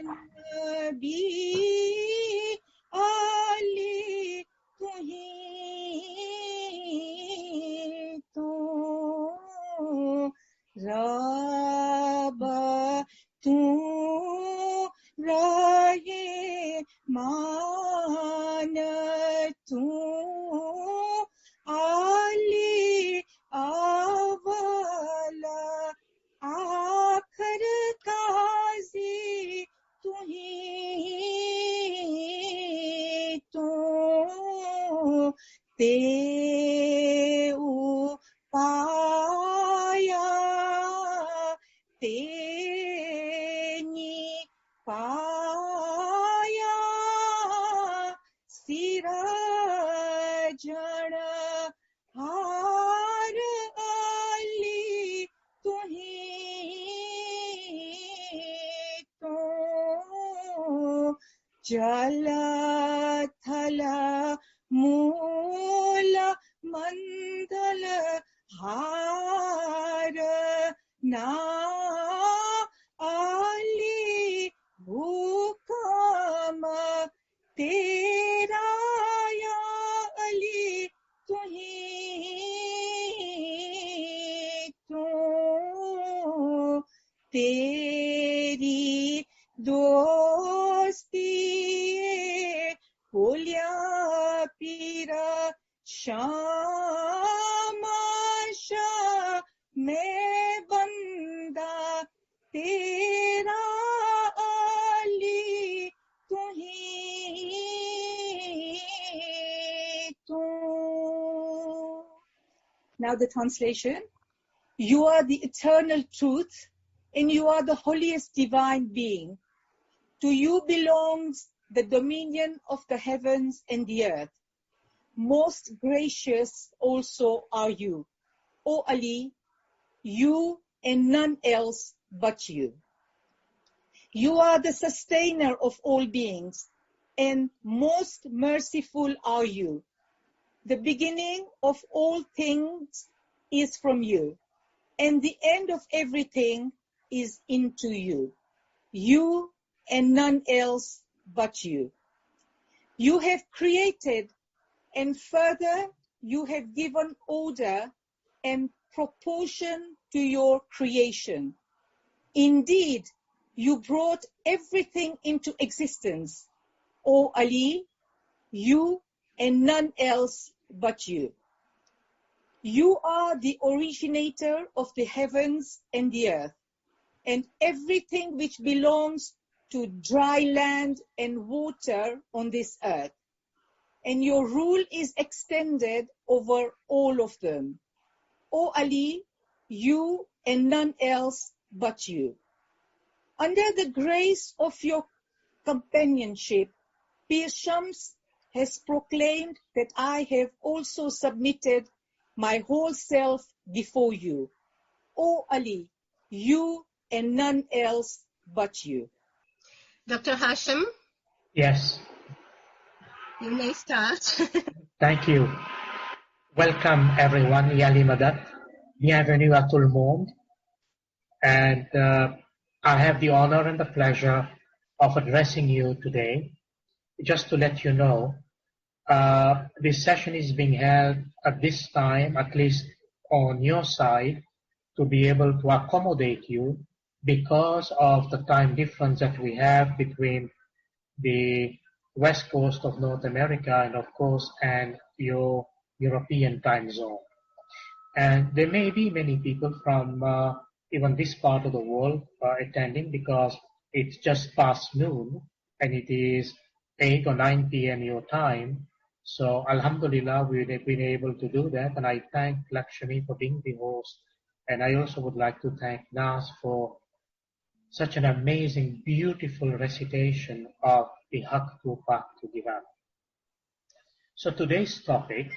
नबी आली तुम्हीं तो रब तू रहे मान तू आली अवला आखिर काजी तुम्हीं तो ते पाया तेनी पाया सिराजण हार आली तुम्हीं तो जल थल मूल मंदल हार ना आली हुकम तेरा या अली तुम्हीं तो तेरी दोस्ती बोलिया पीरा शामाशा मैं बंदा तेरा अली तुम्हीं तो. Now the translation. You are the eternal truth and you are the holiest divine being. To you belongs the dominion of the heavens and the earth. Most gracious also are you, O Ali, you and none else but you. You are the sustainer of all beings, and most merciful are you. The beginning of all things is from you, and the end of everything is into you. You and none else but you. You have created, and further you have given order and proportion to your creation. Indeed, you brought everything into existence, O Ali, you and none else but you. You are the originator of the heavens and the earth, and everything which belongs to dry land and water on this earth. And your rule is extended over all of them. O Ali, you and none else but you. Under the grace of your companionship, Pir Shams has proclaimed that I have also submitted my whole self before you. O Ali, you and none else but you. Dr. HASSAM? Yes. You may start. Thank you. Welcome everyone. Yali Madat. Bienvenue à tout le monde. And I have the honor and the pleasure of addressing you today. Just to let you know, this session is being held at this time, at least on your side, to be able to accommodate you because of the time difference that we have between the west coast of North America and of course and your European time zone. And there may be many people from even this part of the world attending because it's just past noon and it is 8 or 9 p.m. your time. So Alhamdulillah, we've been able to do that, and I thank Lakshmi for being the host. And I also would like to thank Nas for such an amazing, beautiful recitation of the Haqq to Pak to Divan. So today's topic,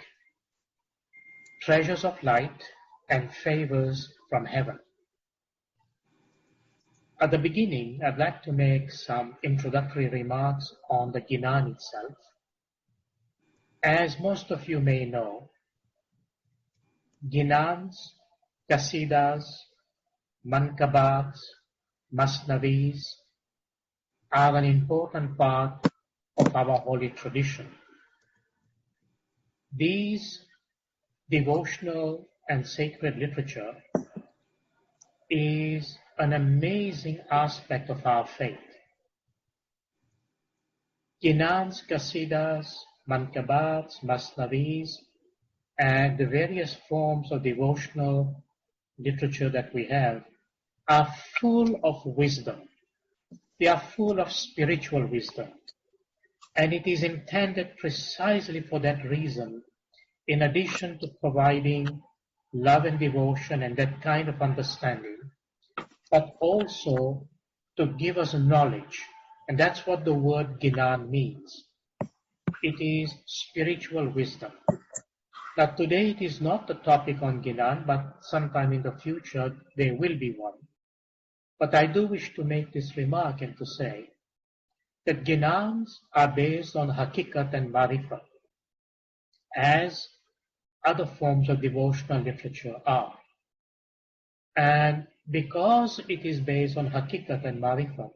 treasures of light and favors from heaven. At the beginning, I'd like to make some introductory remarks on the Ginan itself. As most of you may know, Ginans, Qasidas, Mankabats, Masnavis are an important part of our holy tradition. These devotional and sacred literature is an amazing aspect of our faith. Ginans, Qasidas, Mankabats, Masnavis, and the various forms of devotional literature that we have are full of wisdom. They are full of spiritual wisdom. And it is intended precisely for that reason, in addition to providing love and devotion and that kind of understanding, but also to give us knowledge. And that's what the word Ginan means. It is spiritual wisdom. Now today it is not the topic on Ginan, but sometime in the future there will be one. But I do wish to make this remark and to say that Ginans are based on Hakikat and Marifat, as other forms of devotional literature are. And because it is based on Hakikat and Marifat,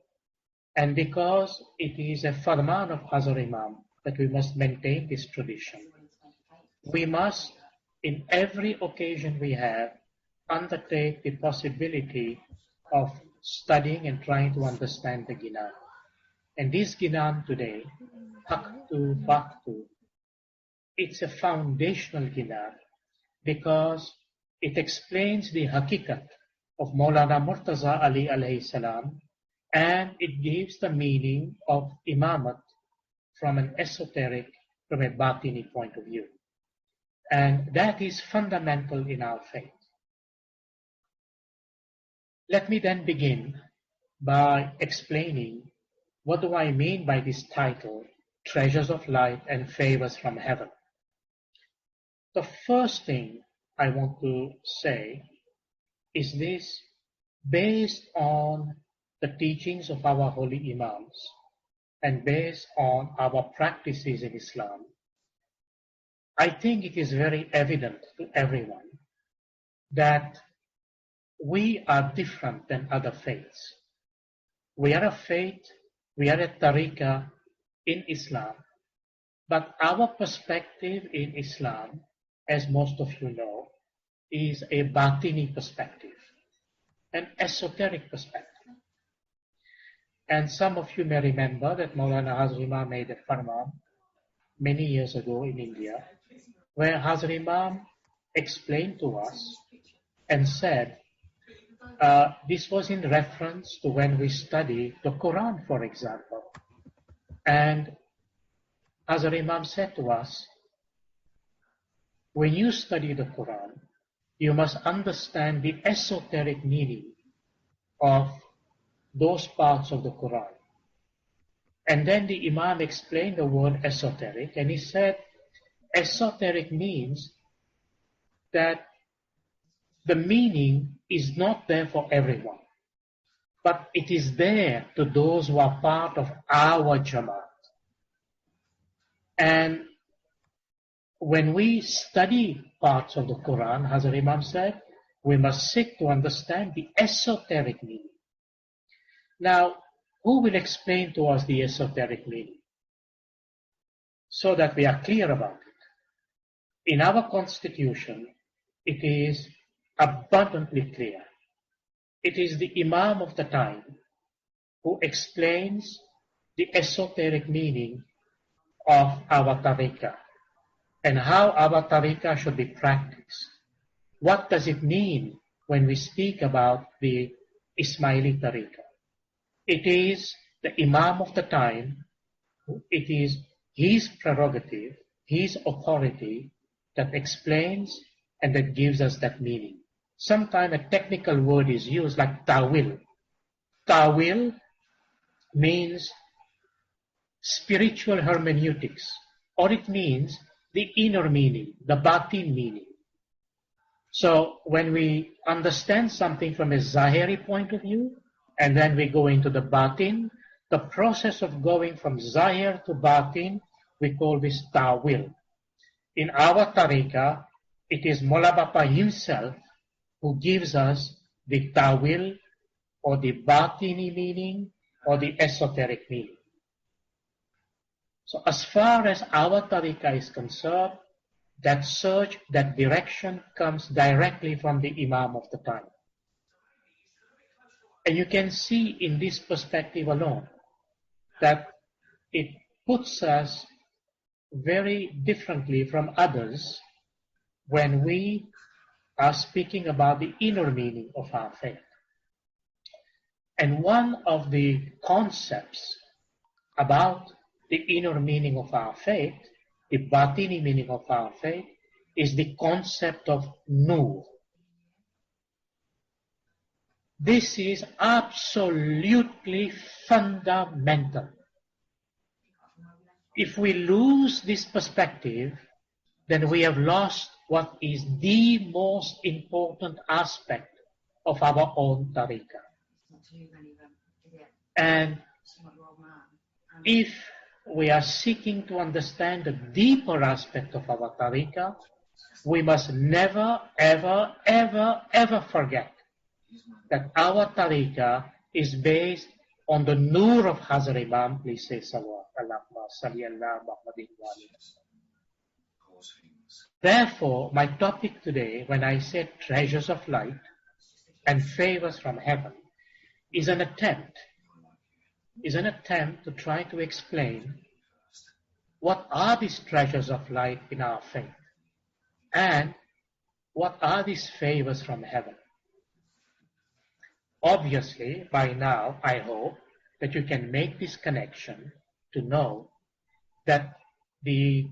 and because it is a farman of Hazar Imam that we must maintain this tradition, we must, in every occasion we have, undertake the possibility of studying and trying to understand the Ginan. And this Ginan today, Haktu Baktu, it's a foundational Ginan because it explains the Hakikat of Maulana Murtaza Ali alayhi salam, and it gives the meaning of Imamat from an esoteric, from a Batini point of view. And that is fundamental in our faith. Let me then begin by explaining what do I mean by this title, Treasures of Light and Favors from Heaven. The first thing I want to say is this: based on the teachings of our holy Imams and based on our practices in Islam, I think it is very evident to everyone that we are different than other faiths. We are a faith, we are a tariqah in Islam, but our perspective in Islam, as most of you know, is a Batini perspective, an esoteric perspective. And some of you may remember that Maulana Hazar Imam made a farman many years ago in India, where Hazar Imam explained to us and said, this was in reference to when we study the Quran, for example. And Hazar Imam said to us, when you study the Quran, you must understand the esoteric meaning of those parts of the Quran. And then the Imam explained the word esoteric, and he said, esoteric means that the meaning is not there for everyone, but it is there to those who are part of our Jamaat. And when we study parts of the Quran, Hazar Imam said, we must seek to understand the esoteric meaning. Now, who will explain to us the esoteric meaning so that we are clear about it? In our constitution, it is abundantly clear. It is the Imam of the time who explains the esoteric meaning of our tariqah and how our tariqah should be practiced. What does it mean when we speak about the Ismaili tariqah? It is the Imam of the time, it is his prerogative, his authority that explains and that gives us that meaning. Sometimes a technical word is used like ta'wil. Ta'wil means spiritual hermeneutics, or it means the inner meaning, the batin meaning. So when we understand something from a Zahiri point of view, and then we go into the batin, the process of going from Zahir to batin, we call this ta'wil. In our tariqah, it is Mola Bapa himself who gives us the ta'wil or the batini meaning or the esoteric meaning. So as far as our tariqah is concerned, that search, that direction comes directly from the Imam of the time. And you can see in this perspective alone that it puts us very differently from others when we are speaking about the inner meaning of our faith. And one of the concepts about the inner meaning of our faith, the batini meaning of our faith, is the concept of nur. This is absolutely fundamental. If we lose this perspective, then we have lost what is the most important aspect of our own tariqah. And if we are seeking to understand the deeper aspect of our tariqah, we must never, ever, ever, ever forget that our tariqah is based on the nur of Hazrat Imam, please say salawat. Therefore, my topic today, when I said treasures of light and favors from heaven, is an attempt to try to explain what are these treasures of light in our faith and what are these favors from heaven. Obviously, by now, I hope that you can make this connection to know that the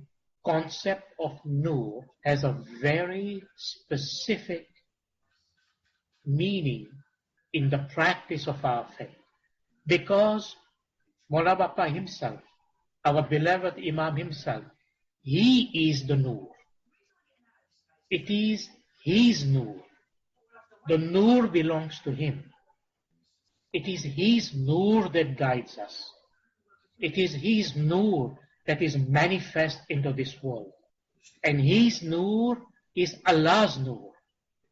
concept of nur has a very specific meaning in the practice of our faith. Because Mola Bapa himself, our beloved Imam himself, he is the nur. It is his nur. The nur belongs to him. It is his nur that guides us. It is his nur that is manifest into this world. And his nur is Allah's nur.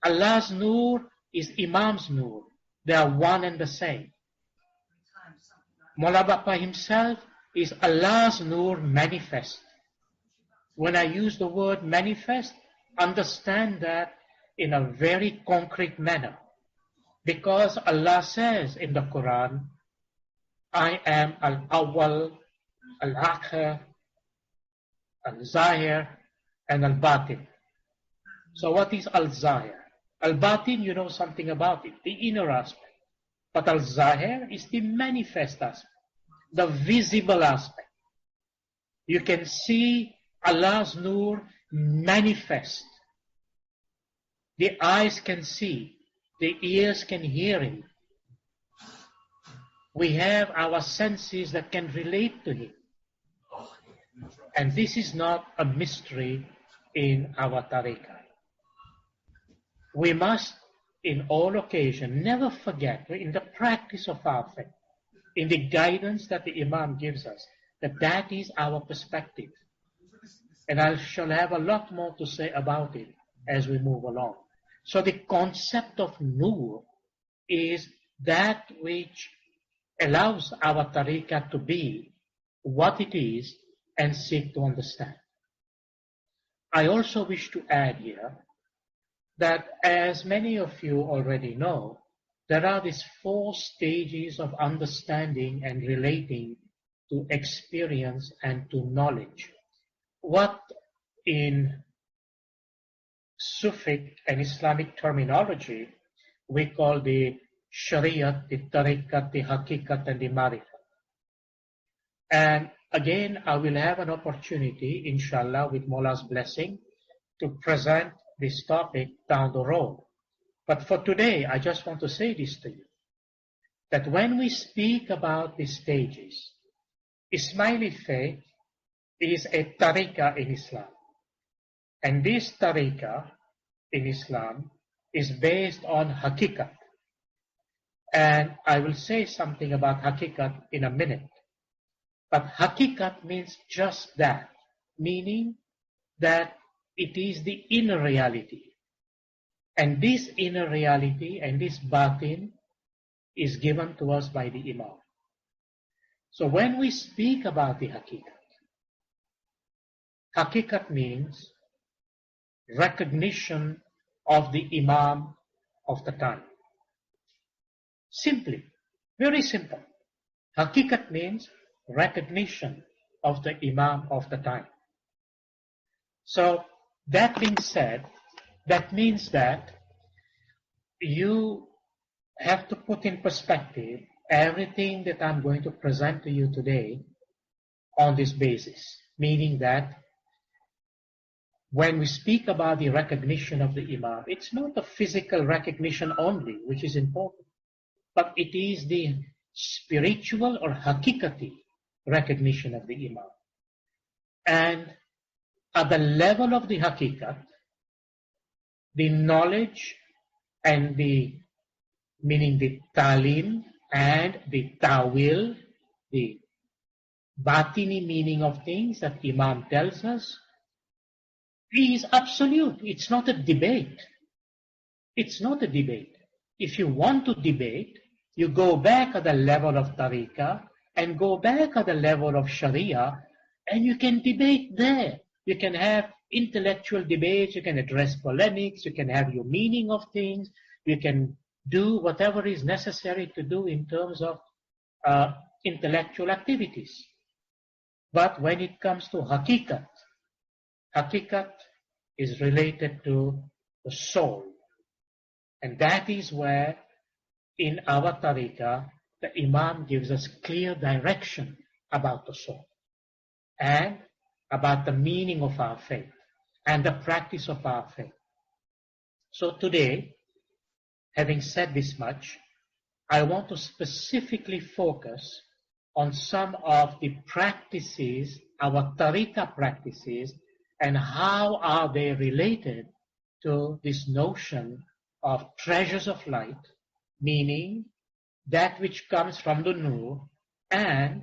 Allah's nur is Imam's nur. They are one and the same. Mola Bapa himself is Allah's nur manifest. When I use the word manifest, understand that in a very concrete manner. Because Allah says in the Quran, I am Al-Awwal, Al-Akhir, Al-Zahir, and Al-Batin. So what is Al-Zahir? Al-Batin, you know something about it, the inner aspect. But Al-Zahir is the manifest aspect, the visible aspect. You can see Allah's nur manifest. The eyes can see, the ears can hear him. We have our senses that can relate to him. And this is not a mystery in our tariqah. We must, in all occasions, never forget, in the practice of our faith, in the guidance that the Imam gives us, that that is our perspective. And I shall have a lot more to say about it as we move along. So the concept of nur is that which allows our tariqah to be what it is and seek to understand. I also wish to add here that, as many of you already know, there are these 4 stages of understanding and relating to experience and to knowledge. What in Sufic and Islamic terminology we call the Shariat, the Tariqat, the Hakikat, and the Marifat. And again, I will have an opportunity, inshallah, with Mola's blessing, to present this topic down the road. But for today, I just want to say this to you, that when we speak about these stages, Ismaili faith is a tariqah in Islam. And this tariqah in Islam is based on hakikat. And I will say something about hakikat in a minute. But hakikat means just that, meaning that it is the inner reality. And this inner reality and this batin is given to us by the Imam. So when we speak about the hakikat means recognition of the Imam of the time. Simply, very simple. Hakikat means recognition of the Imam of the time. So that being said, that means that you have to put in perspective everything that I'm going to present to you today on this basis, meaning that when we speak about the recognition of the Imam, it's not the physical recognition only, which is important, but it is the spiritual or hakikati recognition of the Imam. And at the level of the hakikat, the knowledge and meaning the talim and the tawil, the batini meaning of things that Imam tells us, is absolute. It's not a debate. It's not a debate. If you want to debate, you go back at the level of tariqah and go back at the level of sharia, and you can debate there. You can have intellectual debates, you can address polemics, you can have your meaning of things, you can do whatever is necessary to do in terms of intellectual activities. But when it comes to hakikat, hakikat is related to the soul. And that is where in our tariqah, the Imam gives us clear direction about the soul and about the meaning of our faith and the practice of our faith. So today, having said this much, I want to specifically focus on some of the practices, our tariqah practices, and how are they related to this notion of treasures of light, meaning that which comes from the nur and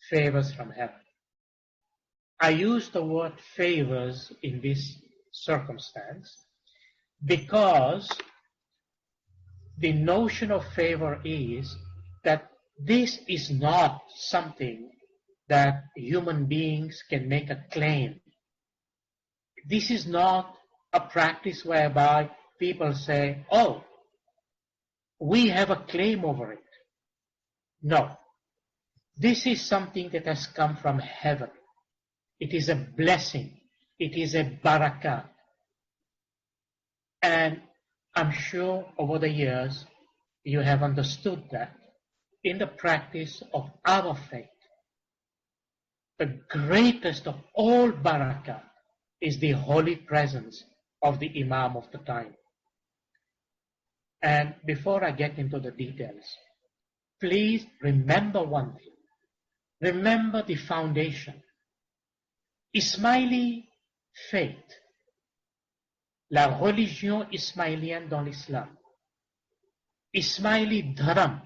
favors from heaven. I use the word favors in this circumstance because the notion of favor is that this is not something that human beings can make a claim. This is not a practice whereby people say, oh, we have a claim over it. No. This is something that has come from heaven. It is a blessing. It is a barakah. And I'm sure over the years you have understood that in the practice of our faith, the greatest of all barakah is the holy presence of the Imam of the time. And before I get into the details, please remember one thing. Remember the foundation. Ismaili faith, la religion ismailienne dans l'Islam, Ismaili dharam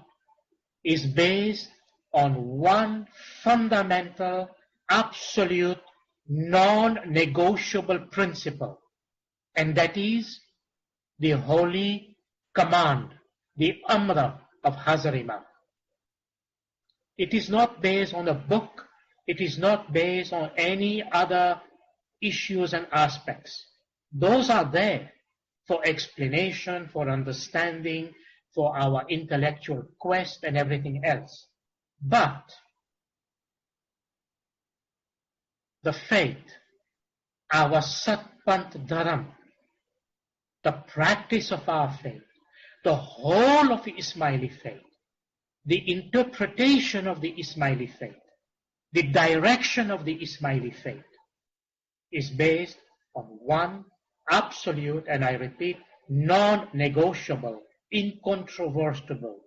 is based on one fundamental, absolute, non-negotiable principle, and that is the holy command, the amra of Hazar Imam. It is not based on a book. It is not based on any other issues and aspects. Those are there for explanation, for understanding, for our intellectual quest and everything else. But the faith, our Satpant Dharam, the practice of our faith, the whole of the Ismaili faith, the interpretation of the Ismaili faith, the direction of the Ismaili faith is based on one absolute, and I repeat, non-negotiable, incontrovertible,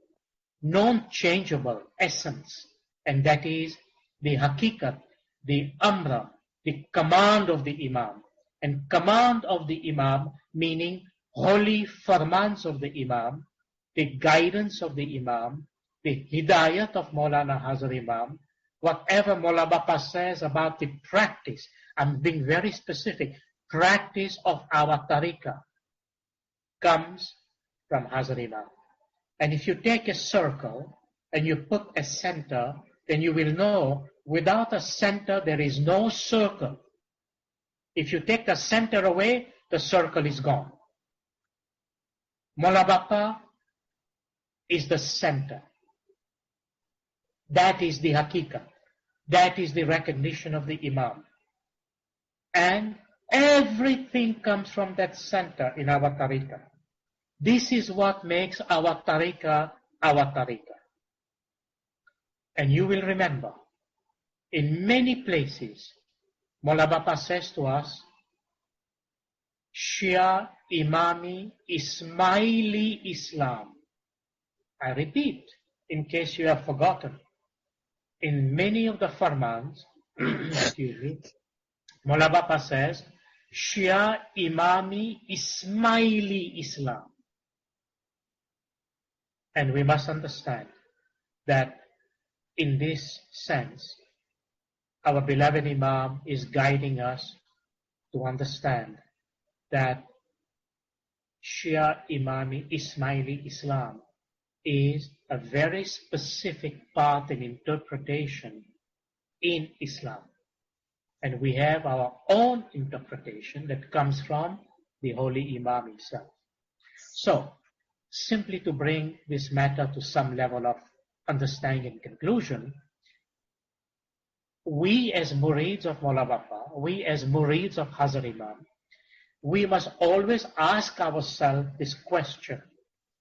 non-changeable essence, and that is the hakikat, the amra, the command of the Imam. And command of the Imam meaning holy firmans of the Imam, the guidance of the Imam, the hidayat of Maulana Hazar Imam, whatever Maula Bapa says about the practice, I'm being very specific, practice of our tariqah comes from Hazar Imam. And if you take a circle and you put a center, then you will know without a center there is no circle. If you take the center away, the circle is gone. Mola Bapa is the center. That is the hakikat. That is the recognition of the Imam. And everything comes from that center in our tariqah. This is what makes our tariqah our tariqah. And you will remember, in many places, Mola Bapa says to us, Shia Imami Ismaili Islam. I repeat, in case you have forgotten, in many of the farmans, excuse me, Mola Bapa says, Shia Imami Ismaili Islam. And we must understand that in this sense, our beloved Imam is guiding us to understand that Shia Imami Ismaili Islam is a very specific part and interpretation in Islam. And we have our own interpretation that comes from the Holy Imam himself. So, simply to bring this matter to some level of understanding and conclusion, we as murids of Mola Bapa, we as murids of Hazrat Imam, we must always ask ourselves this question.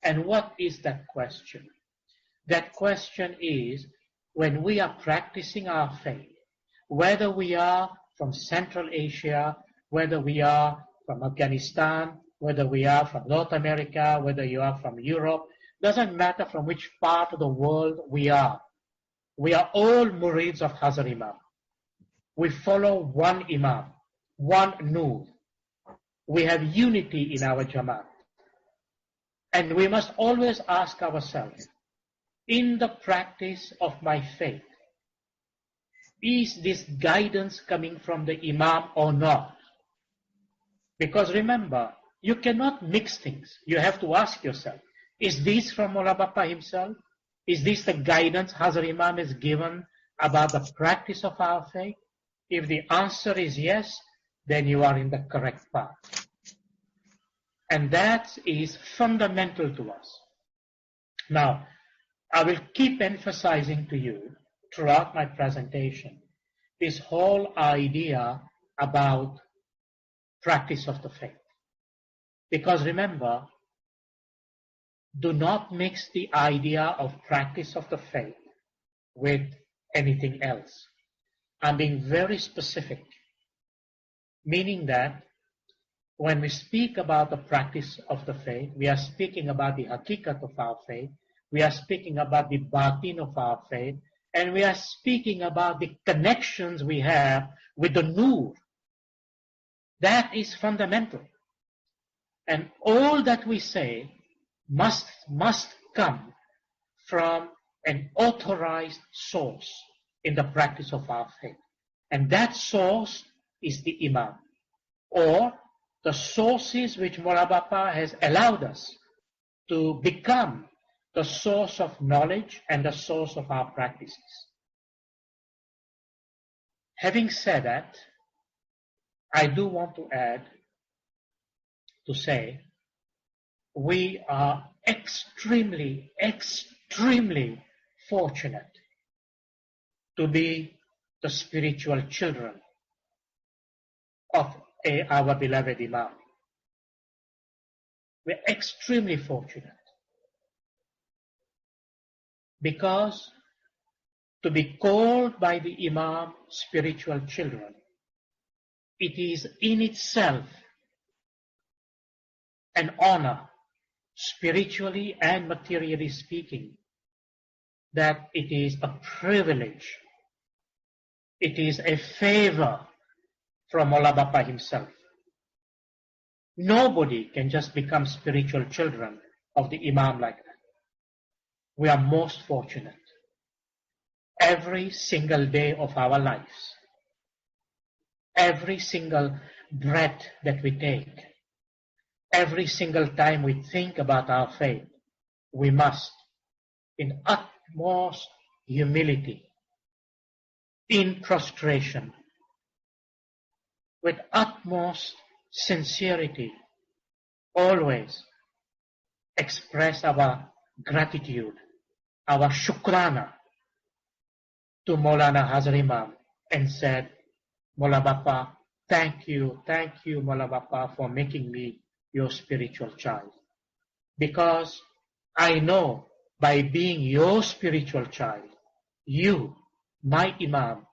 And what is that question? That question is, when we are practicing our faith, whether we are from Central Asia, whether we are from Afghanistan, whether we are from North America, whether you are from Europe, doesn't matter from which part of the world we are. We are all murids of Hazrat Imam. We follow one Imam, one Noor. We have unity in our Jamaat. And we must always ask ourselves, in the practice of my faith, is this guidance coming from the Imam or not? Because remember, you cannot mix things. You have to ask yourself, is this from Mola Bapa himself? Is this the guidance Hazrat Imam has given about the practice of our faith? If the answer is yes, then you are in the correct path. And that is fundamental to us. Now, I will keep emphasizing to you throughout my presentation this whole idea about practice of the faith. Because remember, do not mix the idea of practice of the faith with anything else. I'm being very specific, meaning that when we speak about the practice of the faith, we are speaking about the hakikat of our faith, we are speaking about the batin of our faith, and we are speaking about the connections we have with the Noor. That is fundamental. And all that we say must come from an authorized source in the practice of our faith. And that source is the Imam, or the sources which Mola Bapa has allowed us to become the source of knowledge and the source of our practices. Having said that, I do want to add to say we are extremely, extremely fortunate to be the spiritual children of our beloved Imam. We're extremely fortunate because to be called by the Imam spiritual children, it is in itself an honor, spiritually and materially speaking, that it is a privilege, it is a favor from Mola Bapa himself. Nobody can just become spiritual children of the Imam like that. We are most fortunate. Every single day of our lives, every single breath that we take, every single time we think about our faith, we must, in utmost humility, in prostration, with utmost sincerity, always express our gratitude, our shukrana to Maulana Hazar Imam and said, Mola Bapa, thank you, Mola Bapa, for making me your spiritual child. Because I know by being your spiritual child, you, my Imam,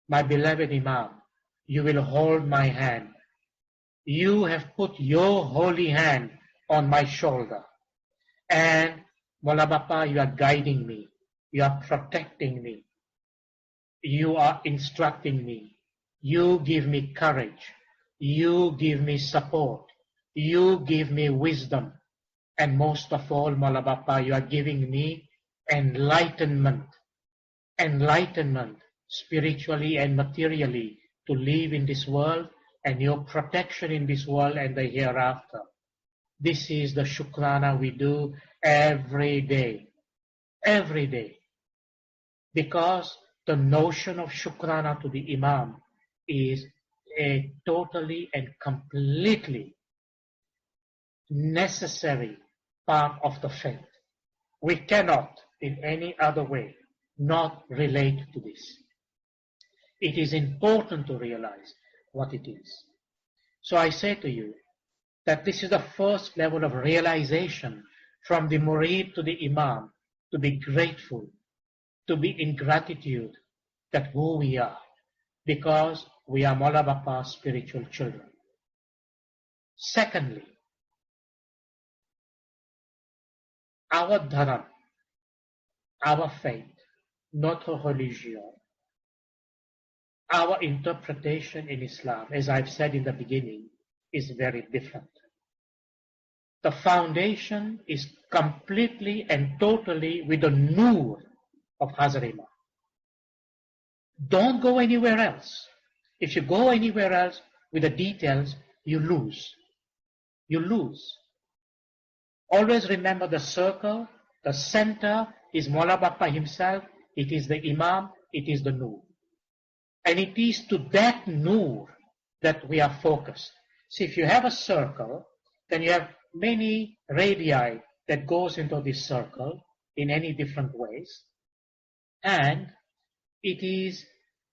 my beloved Imam, you will hold my hand. You have put your holy hand on my shoulder. And Mola Bapa, you are guiding me. You are protecting me. You are instructing me. You give me courage. You give me support. You give me wisdom. And most of all, Mola Bapa, you are giving me enlightenment. Enlightenment, spiritually and materially, to live in this world and your protection in this world and the hereafter. This is the shukrana we do every day. Every day. Because the notion of shukrana to the Imam is a totally and completely necessary part of the faith. We cannot, in any other way, not relate to this. It is important to realize what it is. So I say to you that this is the first level of realization from the murid to the Imam, to be grateful, to be in gratitude that who we are, because we are Mola Bapa's spiritual children. Secondly, our dharam, our faith, not our religion, our interpretation in Islam, as I've said in the beginning, is very different. The foundation is completely and totally with the nur of Hazar Imam. Don't go anywhere else. If you go anywhere else with the details, you lose. You lose. Always remember the circle, the center is Mola Bapa himself, it is the Imam, it is the nur. And it is to that nur that we are focused. See, if you have a circle, then you have many radii that goes into this circle in any different ways. And it is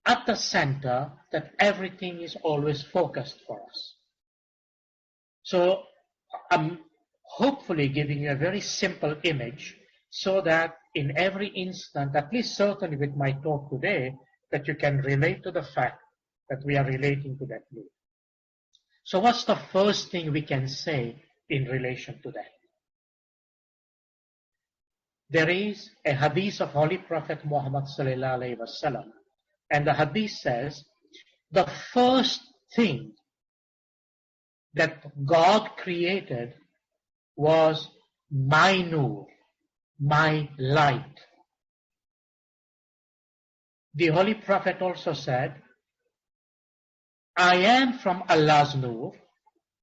at the center that everything is always focused for us. So I'm hopefully giving you a very simple image so that in every instant, at least certainly with my talk today, that you can relate to the fact that we are relating to that need. So what's the first thing we can say in relation to that? There is a hadith of Holy Prophet Muhammad sallallahu alaihi wasallam, and the hadith says, the first thing that God created was my nur, my light. The Holy Prophet also said, I am from Allah's nur,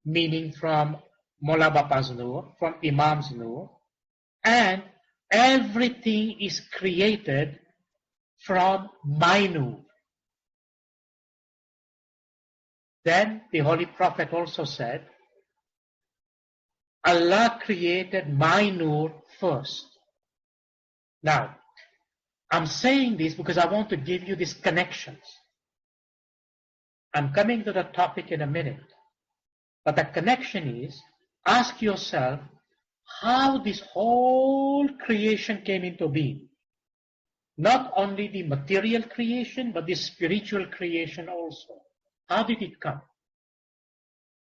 meaning from Mola Bapa's nur, from Imam's nur, and everything is created from my nur. Then the Holy Prophet also said, Allah created my nur first. Now, I'm saying this because I want to give you these connections. I'm coming to the topic in a minute. But the connection is, ask yourself how this whole creation came into being. Not only the material creation, but the spiritual creation also. How did it come?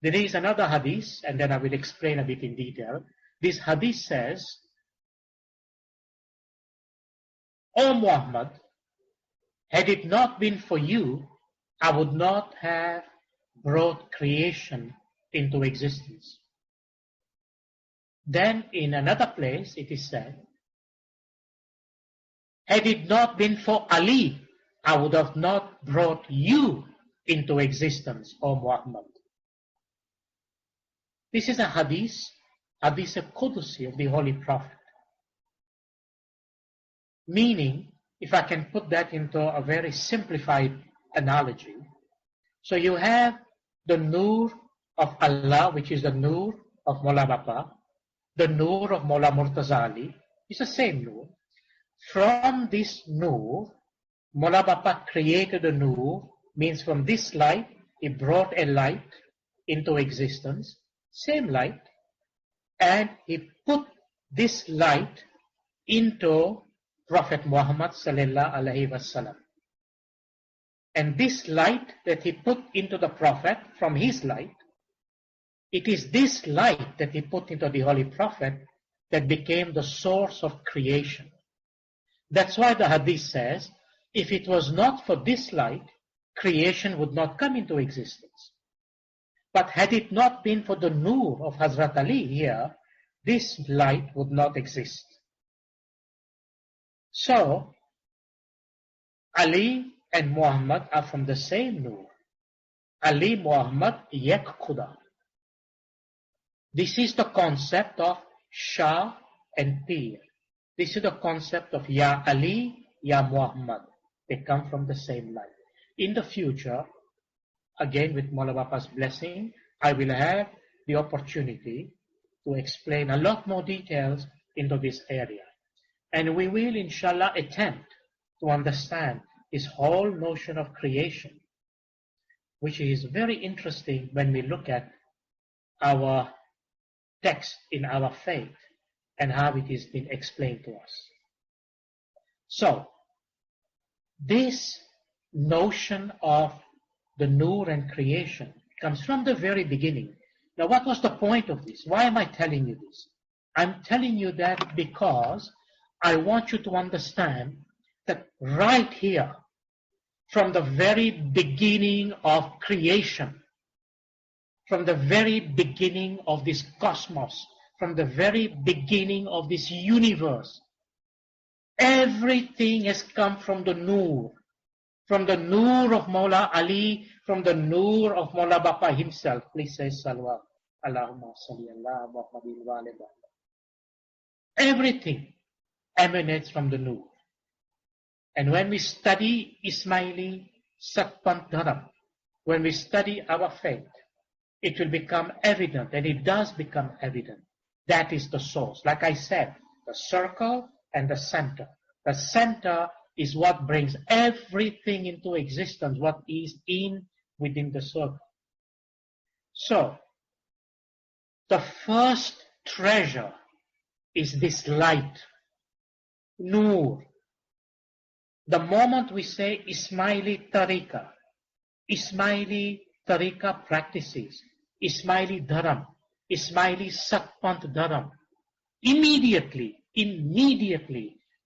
There is another hadith, and then I will explain a bit in detail. This hadith says, O Muhammad, had it not been for you, I would not have brought creation into existence. Then in another place it is said, had it not been for Ali, I would have not brought you into existence, O Muhammad. This is a hadith al-Qudusi of the Holy Prophet. Meaning, if I can put that into a very simplified analogy, so you have the Nur of Allah, which is the Nur of Mola Bapa, the Nur of Mola Murtazali, it's the same Nur. From this Nur, Mola Bapa created a Nur, means from this light, he brought a light into existence, same light, and he put this light into Prophet Muhammad sallallahu alaihi wasallam. And this light that he put into the Prophet from his light, it is this light that he put into the Holy Prophet that became the source of creation. That's why the Hadith says, if it was not for this light, creation would not come into existence. But had it not been for the Nur of Hazrat Ali here, this light would not exist. So, Ali and Muhammad are from the same Nur. Ali Muhammad Yek Khuda. This is the concept of Shah and Pir. This is the concept of Ya Ali, Ya Muhammad. They come from the same light. In the future, again with Mola Bapa's blessing, I will have the opportunity to explain a lot more details into this area. And we will, inshallah, attempt to understand this whole notion of creation, which is very interesting when we look at our text in our faith and how it is been explained to us. So, this notion of the Nur and creation comes from the very beginning. Now, what was the point of this? Why am I telling you this? I'm telling you that because I want you to understand that right here, from the very beginning of creation, from the very beginning of this cosmos, from the very beginning of this universe, everything has come from the Nur of Mawla Ali, from the Nur of Mawla Bapa himself. Please say Salwa. Allahumma salli ala Muhammadin wa ala. Everything emanates from the Nur. And when we study Ismaili Satpant Dharam, when we study our faith, it will become evident, and it does become evident. That is the source. Like I said, the circle and the center. The center is what brings everything into existence, what is within the circle. So, the first treasure is this light, Nur. The moment we say Ismaili Tariqa practices, Ismaili Dharam, Ismaili Satpant Dharam, immediately,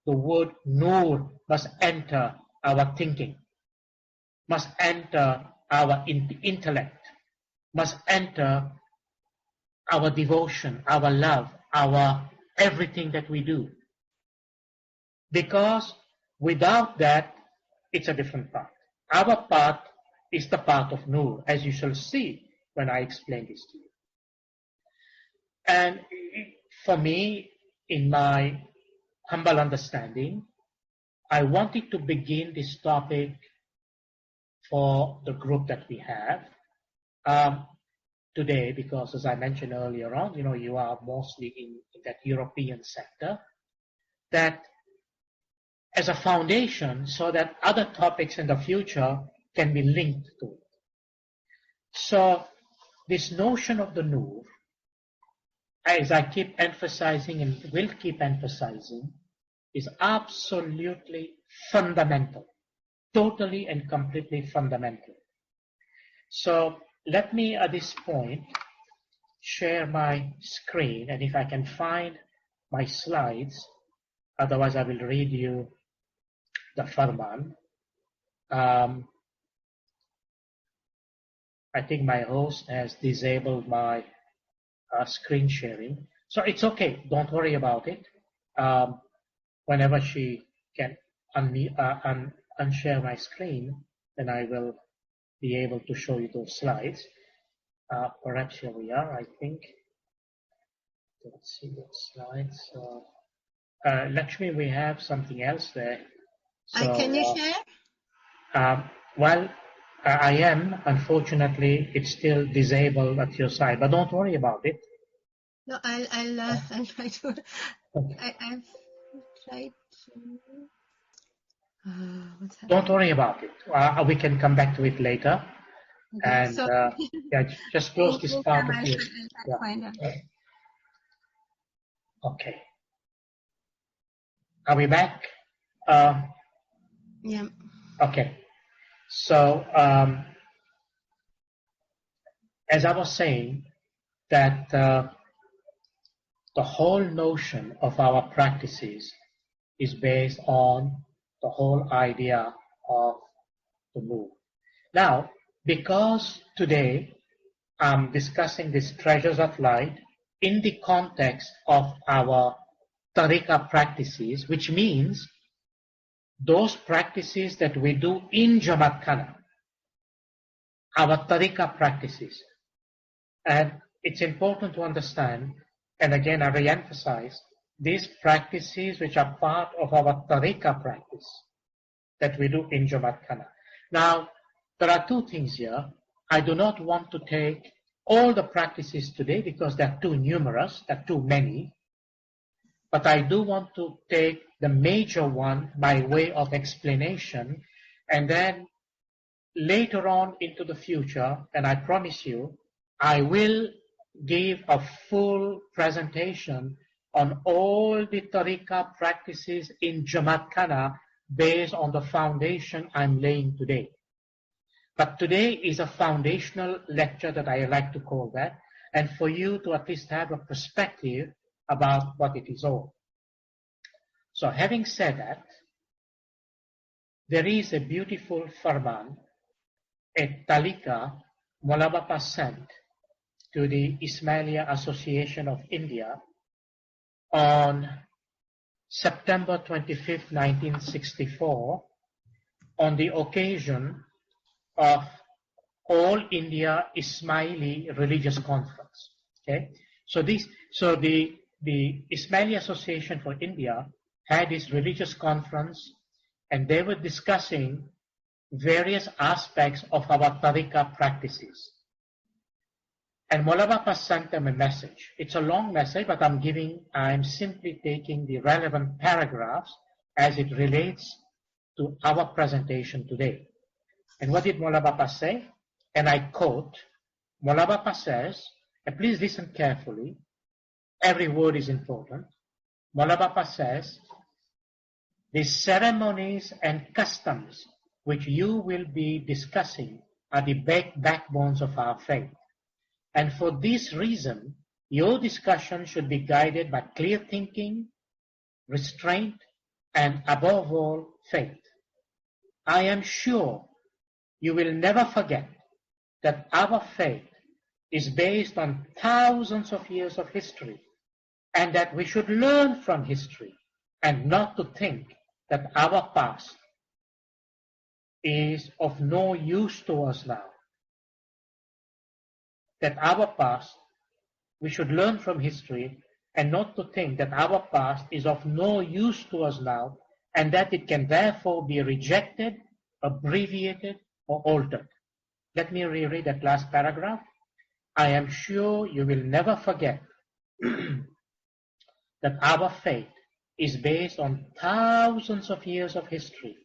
the word Nur must enter our thinking, must enter our intellect, must enter our devotion, our love, our everything that we do. Because without that, it's a different path. Our path is the path of Nur, as you shall see when I explain this to you. And for me, in my humble understanding, I wanted to begin this topic for the group that we have today, because as I mentioned earlier on, you are mostly in that European sector, that as a foundation so that other topics in the future can be linked to it. So this notion of the Nur, as I keep emphasizing and will keep emphasizing, is absolutely fundamental, totally and completely fundamental. So let me at this point share my screen, and if I can find my slides, otherwise I will read you the Farman. I think my host has disabled my screen sharing. So it's okay. Don't worry about it. Whenever she can unshare my screen, then I will be able to show you those slides. Perhaps here we are, I think. Let's see what slides. Lakshmi, we have something else there. So, Can you share? Well, I am. Unfortunately, it's still disabled at your side, but don't worry about it. No, I'll try to. Okay. I've tried to. What's happening? Don't worry about it. We can come back to it later. Okay, And so yeah, just close this part of your. I'll Yeah. find out. Okay. Are we back? Yeah. Okay. So as I was saying, that the whole notion of our practices is based on the whole idea of the move. Now, because today I'm discussing these treasures of light in the context of our tariqah practices, which means those practices that we do in Jamaat Khana, our tariqah practices. And it's important to understand, and again I re-emphasize, these practices which are part of our tariqah practice that we do in Jamaat Khana. Now, there are two things here. I do not want to take all the practices today because they're too numerous, they're too many. But I do want to take the major one by way of explanation, and then later on into the future, and I promise you, I will give a full presentation on all the tariqah practices in Jamaat Khana based on the foundation I'm laying today. But today is a foundational lecture that I like to call that, and for you to at least have a perspective about what it is all. So having said that, there is a beautiful farman, a talika Maulana Bapa sent to the Ismailia Association of India on September 25th, 1964, on the occasion of All India Ismaili Religious Conference. Okay, so the Ismaili Association for India had this religious conference, and they were discussing various aspects of our tariqah practices. And Maulana Bapa sent them a message. It's a long message, but I'm simply taking the relevant paragraphs as it relates to our presentation today. And what did Maulana Bapa say? And I quote, Maulana Bapa says, and please listen carefully, every word is important. Maulana Bapa says, the ceremonies and customs which you will be discussing are the backbones of our faith. And for this reason, your discussion should be guided by clear thinking, restraint, and above all, faith. I am sure you will never forget that our faith is based on thousands of years of history, and that we should learn from history and not to think that our past is of no use to us now. That our past, we should learn from history and not to think that our past is of no use to us now, and that it can therefore be rejected, abbreviated, or altered. Let me reread that last paragraph. I am sure you will never forget that our faith is based on thousands of years of history,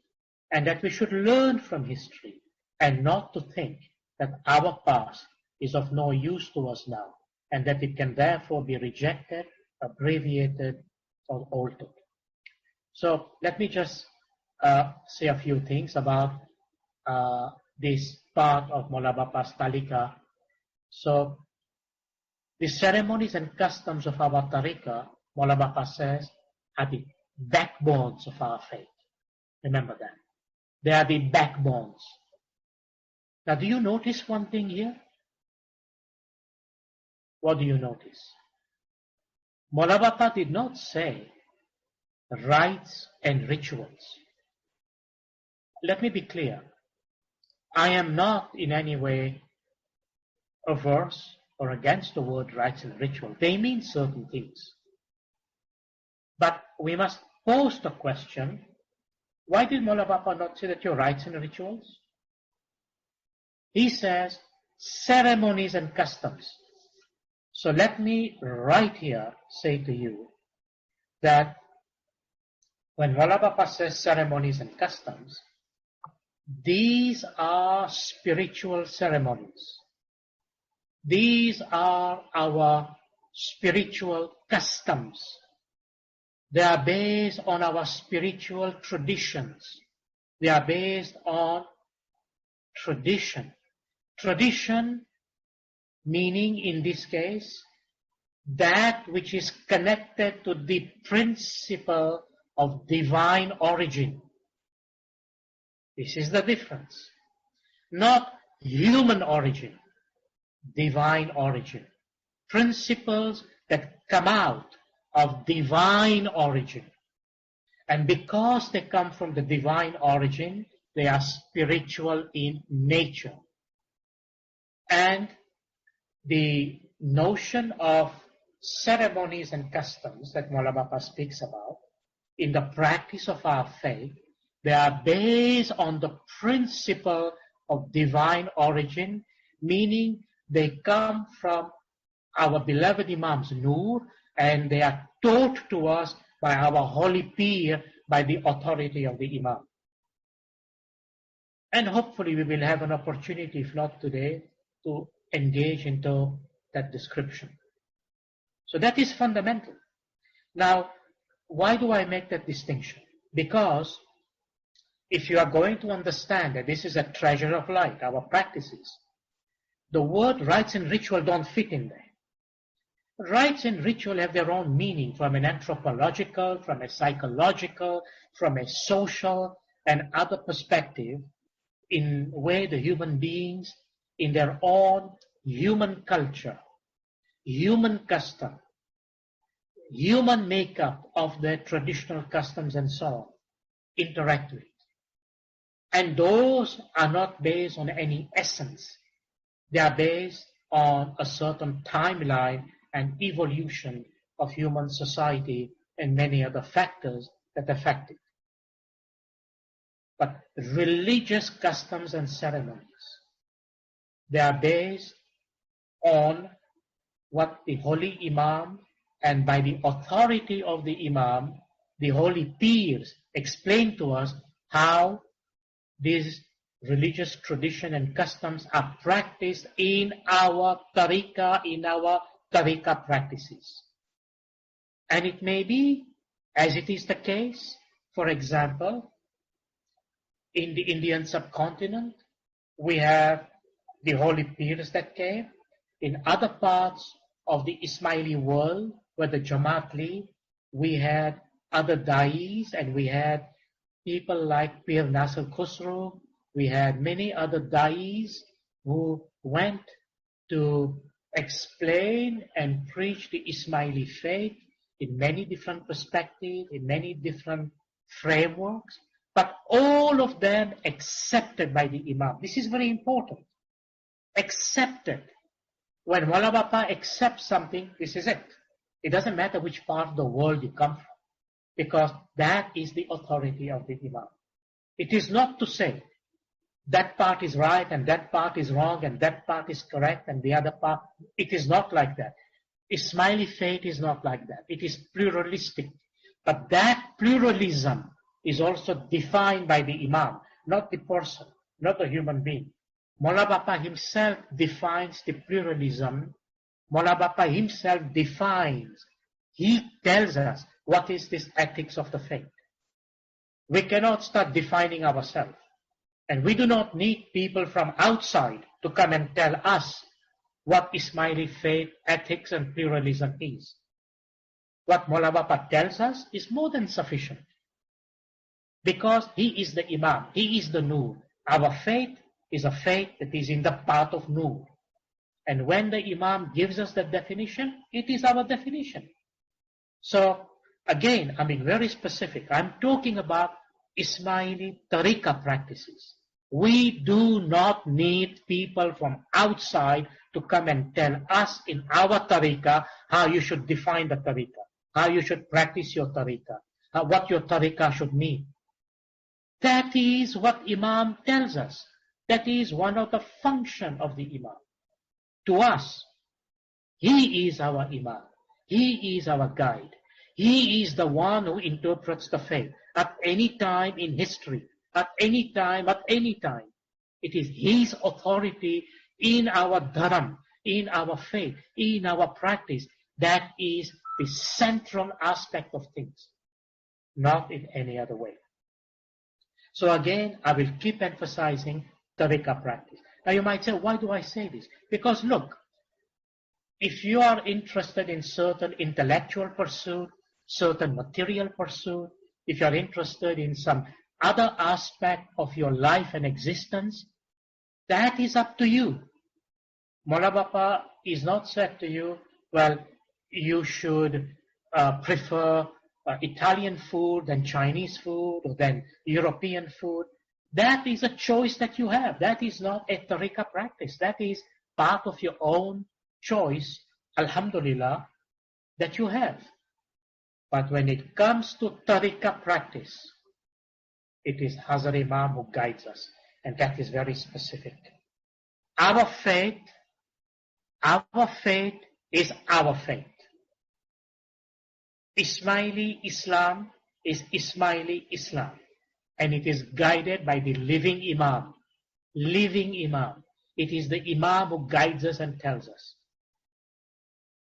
and that we should learn from history and not to think that our past is of no use to us now, and that it can therefore be rejected, abbreviated, or altered. So let me just say a few things about this part of Maulana Bapa's Talika. So the ceremonies and customs of our Tariqa, Maulana Bapa says, are the backbones of our faith. Remember that. They are the backbones. Now, do you notice one thing here? What do you notice? Maulana Bapa did not say rites and rituals. Let me be clear. I am not in any way averse or against the word rites and ritual. They mean certain things. But we must pose the question, why did Mola Bapa not say that your rites and rituals? He says ceremonies and customs. So let me right here say to you that when Mola Bapa says ceremonies and customs, these are spiritual ceremonies. These are our spiritual customs. They are based on our spiritual traditions. They are based on tradition. Tradition meaning in this case that which is connected to the principle of divine origin. This is the difference. Not human origin, divine origin. Principles that come out of divine origin. And because they come from the divine origin, they are spiritual in nature. And the notion of ceremonies and customs that Mola Bapa speaks about in the practice of our faith, they are based on the principle of divine origin, meaning they come from our beloved Imam's Noor, and they are taught to us by our holy peer, by the authority of the Imam. And hopefully we will have an opportunity, if not today, to engage into that description. So that is fundamental. Now, why do I make that distinction? Because if you are going to understand that this is a treasure of light, our practices, the word rites and ritual don't fit in there. Rites and ritual have their own meaning from an anthropological, from a psychological, from a social and other perspective, in where the human beings in their own human culture, human custom, human makeup of their traditional customs and so on, interact with. And those are not based on any essence. They are based on a certain timeline and evolution of human society and many other factors that affect it. But religious customs and ceremonies, they are based on what the holy Imam, and by the authority of the Imam, the holy peers explain to us how these religious tradition and customs are practiced in our tariqah practices. And it may be, as it is the case, for example, in the Indian subcontinent, we have the holy peers that came. In other parts of the Ismaili world, where the Jamaatli, we had other da'is, and we had people like Pir Nasir Khusro. We had many other da'is who went to explain and preach the Ismaili faith in many different perspectives, in many different frameworks, but all of them accepted by the Imam. This is very important. Accepted. When Mola Bapa accepts something, this is it. It doesn't matter which part of the world you come from, because that is the authority of the Imam. It is not to say that part is right and that part is wrong and that part is correct and the other part. It is not like that. Ismaili faith is not like that. It is pluralistic. But that pluralism is also defined by the Imam, not the person, not the human being. Mola Bapa himself defines the pluralism. Mola Bapa himself defines. He tells us what is this ethics of the faith. We cannot start defining ourselves. And we do not need people from outside to come and tell us what Ismaili faith, ethics, and pluralism is. What Mola Bapa tells us is more than sufficient. Because he is the Imam, he is the Noor. Our faith is a faith that is in the path of Noor. And when the Imam gives us that definition, it is our definition. So, again, I'm being very specific. I'm talking about Ismaili tariqah practices. We do not need people from outside to come and tell us in our tariqah how you should define the tariqah, how you should practice your tariqah. what your tariqah should mean. That is what Imam tells us. That is one of the function of the Imam. To us, he is our Imam. He is our guide. He is the one who interprets the faith at any time in history, at any time, It is his authority in our dharam, in our faith, in our practice. That is the central aspect of things, not in any other way. So again, I will keep emphasizing tariqah practice. Now you might say, why do I say this? Because look, if you are interested in certain intellectual pursuit, certain material pursuit, if you are interested in some other aspect of your life and existence, that is up to you. Mola Bapa is not said to you, well, you should prefer Italian food than Chinese food or than European food. That is a choice that you have. That is not a tariqah practice. That is part of your own choice, alhamdulillah, that you have. But when it comes to tariqah practice, it is Hazrat Imam who guides us. And that is very specific. Our faith is our faith. Ismaili Islam is Ismaili Islam. And it is guided by the living Imam. Living Imam. It is the Imam who guides us and tells us.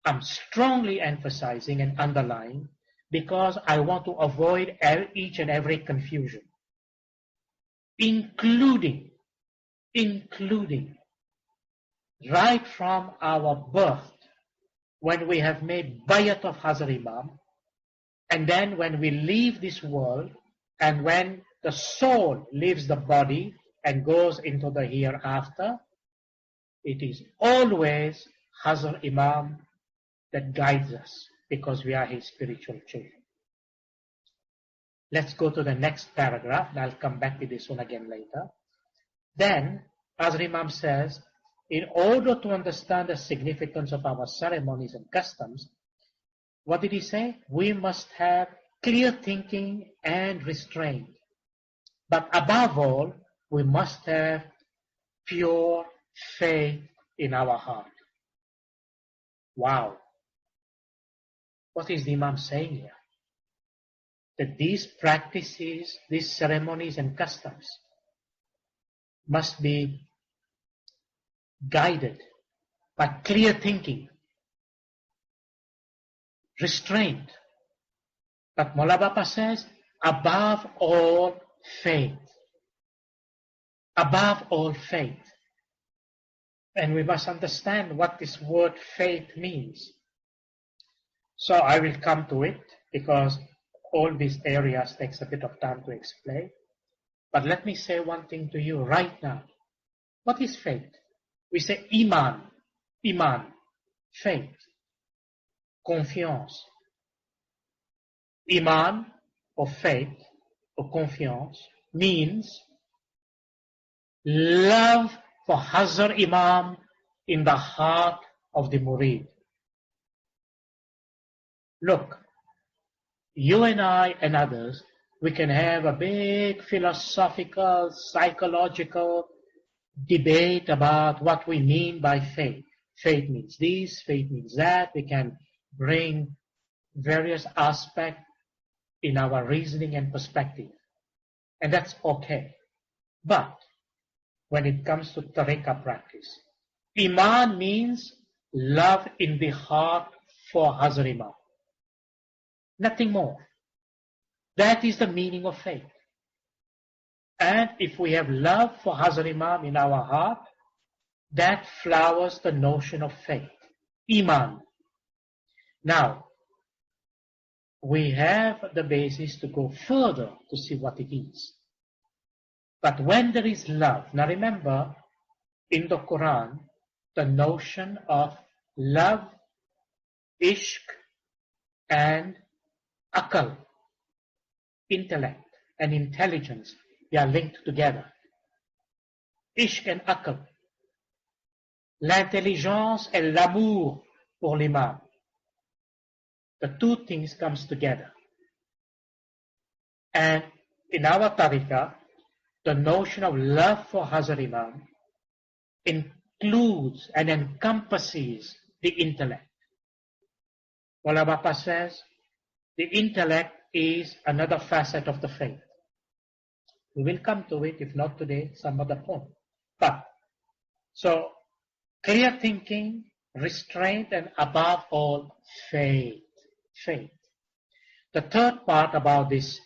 I'm strongly emphasizing and underlining because I want to avoid each and every confusion. Including right from our birth, when we have made bayat of Hazrat Imam, and then when we leave this world, and when the soul leaves the body and goes into the hereafter, it is always Hazrat Imam that guides us because we are his spiritual children. Let's go to the next paragraph, and I'll come back to this one again later. Then, Hazrat Imam says, in order to understand the significance of our ceremonies and customs, what did he say? We must have clear thinking and restraint. But above all, we must have pure faith in our heart. Wow. What is the Imam saying here? That these practices, these ceremonies and customs must be guided by clear thinking, restraint. But Mola Bapa says, above all faith. Above all faith. And we must understand what this word faith means. So I will come to it because all these areas takes a bit of time to explain. But let me say one thing to you right now. What is faith? We say iman, faith, confiance. Iman, or faith, or confiance, means love for Hazrat Imam in the heart of the murid. Look, you and I and others, we can have a big philosophical, psychological debate about what we mean by faith. Faith means this, faith means that. We can bring various aspects in our reasoning and perspective. And that's okay. But when it comes to tariqah practice, Iman means love in the heart for Hazrat Imam. Nothing more. That is the meaning of faith. And if we have love for Hazrat Imam in our heart, that flowers the notion of faith, Iman. Now, we have the basis to go further to see what it is. But when there is love, now remember, in the Quran, the notion of love, ishq, and akal, intellect and intelligence, they are linked together. Ishq and akal. L'intelligence et l'amour pour l'imam. The two things comes together. And in our tariqah, the notion of love for Hazrat Imam includes and encompasses the intellect. Wala Bapa says, the intellect is another facet of the faith. We will come to it, if not today, some other point. But, so, clear thinking, restraint, and above all, faith. Faith. The third part about this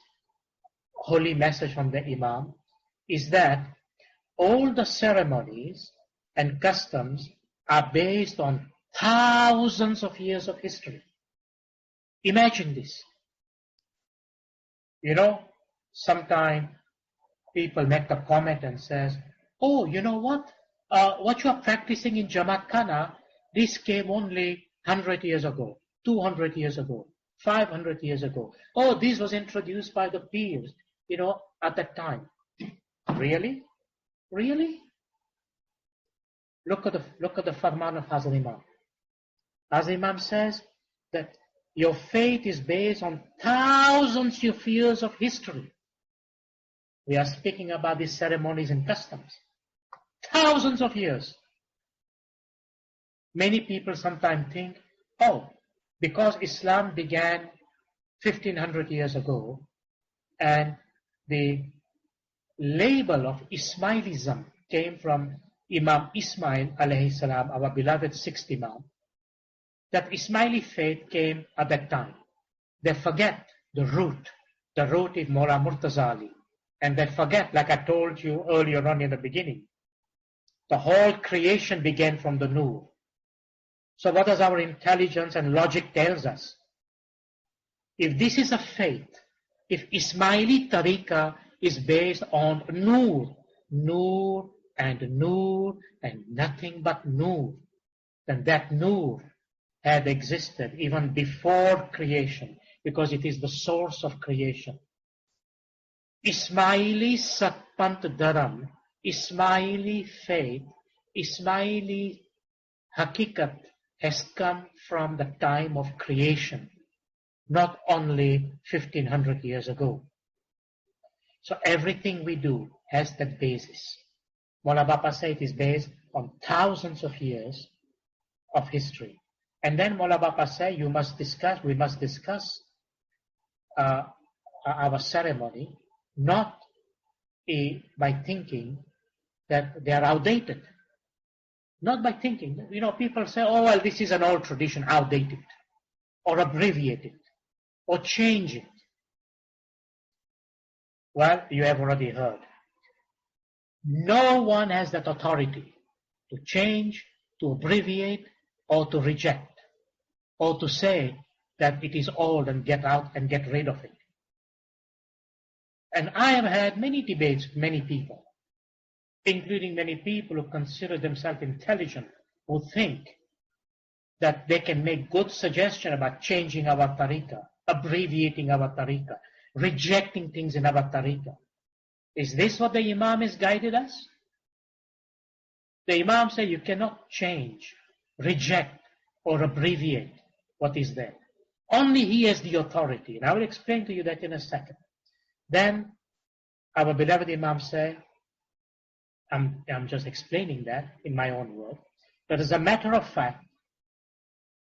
holy message from the Imam is that all the ceremonies and customs are based on thousands of years of history. Imagine this. You know, sometimes people make a comment and says, oh, you know what? What you are practicing in Jamaat Khana, this came only 100 years ago, 200 years ago, 500 years ago. Oh, this was introduced by the peers, you know, at that time. Really? Really? Look at the Farman of Hazrat Imam. Hazrat Imam says that your faith is based on thousands of years of history. We are speaking about these ceremonies and customs. Thousands of years. Many people sometimes think, oh, because Islam began 1500 years ago and the label of Ismailism came from Imam Ismail alayhi salam, our beloved sixth Imam, that Ismaili faith came at that time. They forget the root. The root is Mawla Murtaza Ali. And they forget, like I told you earlier on in the beginning, the whole creation began from the Nur. So what does our intelligence and logic tells us? If this is a faith, if Ismaili tariqah is based on Nur, Nur and Nur and nothing but Nur, then that Nur had existed even before creation, because it is the source of creation. Ismaili Satpant Dharam, Ismaili faith, Ismaili Hakikat has come from the time of creation, not only 1500 years ago. So everything we do has that basis. Mawla Bapa said it is based on thousands of years of history. And then Mawla Bapa said we must discuss our ceremony, not by thinking that they are outdated. Not by thinking, you know, people say, oh, well, this is an old tradition, outdate it, or abbreviate it, or change it. Well, you have already heard. No one has that authority to change, to abbreviate, or to reject, or to say that it is old and get out and get rid of it. And I have had many debates with many people, including many people who consider themselves intelligent, who think that they can make good suggestions about changing our tariqah, abbreviating our tariqah, rejecting things in our tariqah. Is this what the Imam has guided us? The Imam said you cannot change, reject, or abbreviate what is there. Only he has the authority. And I will explain to you that in a second. Then our beloved Imam said, I'm just explaining that in my own word, that as a matter of fact,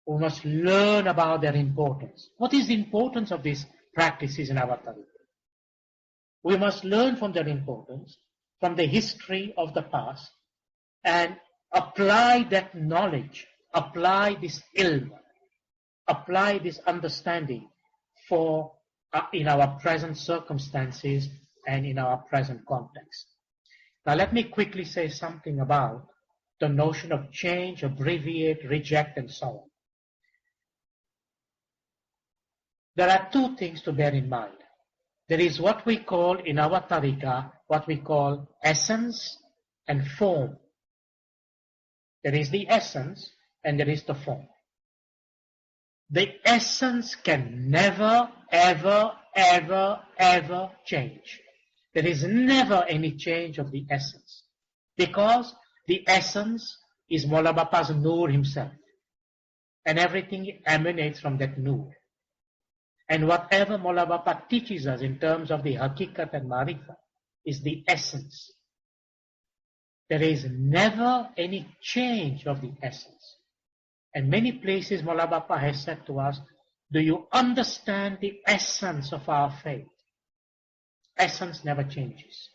we must learn about their importance. What is the importance of these practices in our tariqah? We must learn from their importance, from the history of the past, and apply that knowledge, apply this ilm, apply this understanding for in our present circumstances and in our present context. Now let me quickly say something about the notion of change, abbreviate, reject, and so on. There are two things to bear in mind. There is what we call in our tariqah, what we call essence and form. There is the essence and there is the form. The essence can never, ever, ever, ever change. There is never any change of the essence, because the essence is Mawla Bapa's Nur himself, and everything emanates from that Nur. And whatever Maula Bapa teaches us in terms of the hakikat and marifah is the essence. There is never any change of the essence. And many places Maula Bapa has said to us, do you understand the essence of our faith? Essence never changes.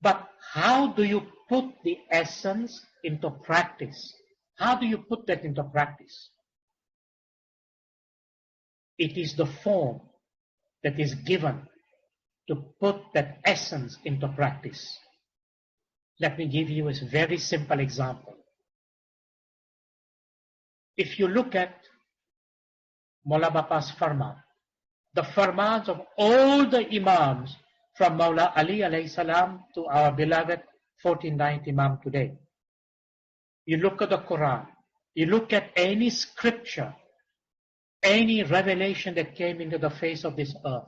But how do you put the essence into practice? How do you put that into practice? It is the form that is given to put that essence into practice. Let me give you a very simple example. If you look at Maula Bapa's farman, the farmans of all the imams from Maula Ali alayhi salam to our beloved 49th Imam today. You look at the Quran, you look at any scripture, any revelation that came into the face of this earth,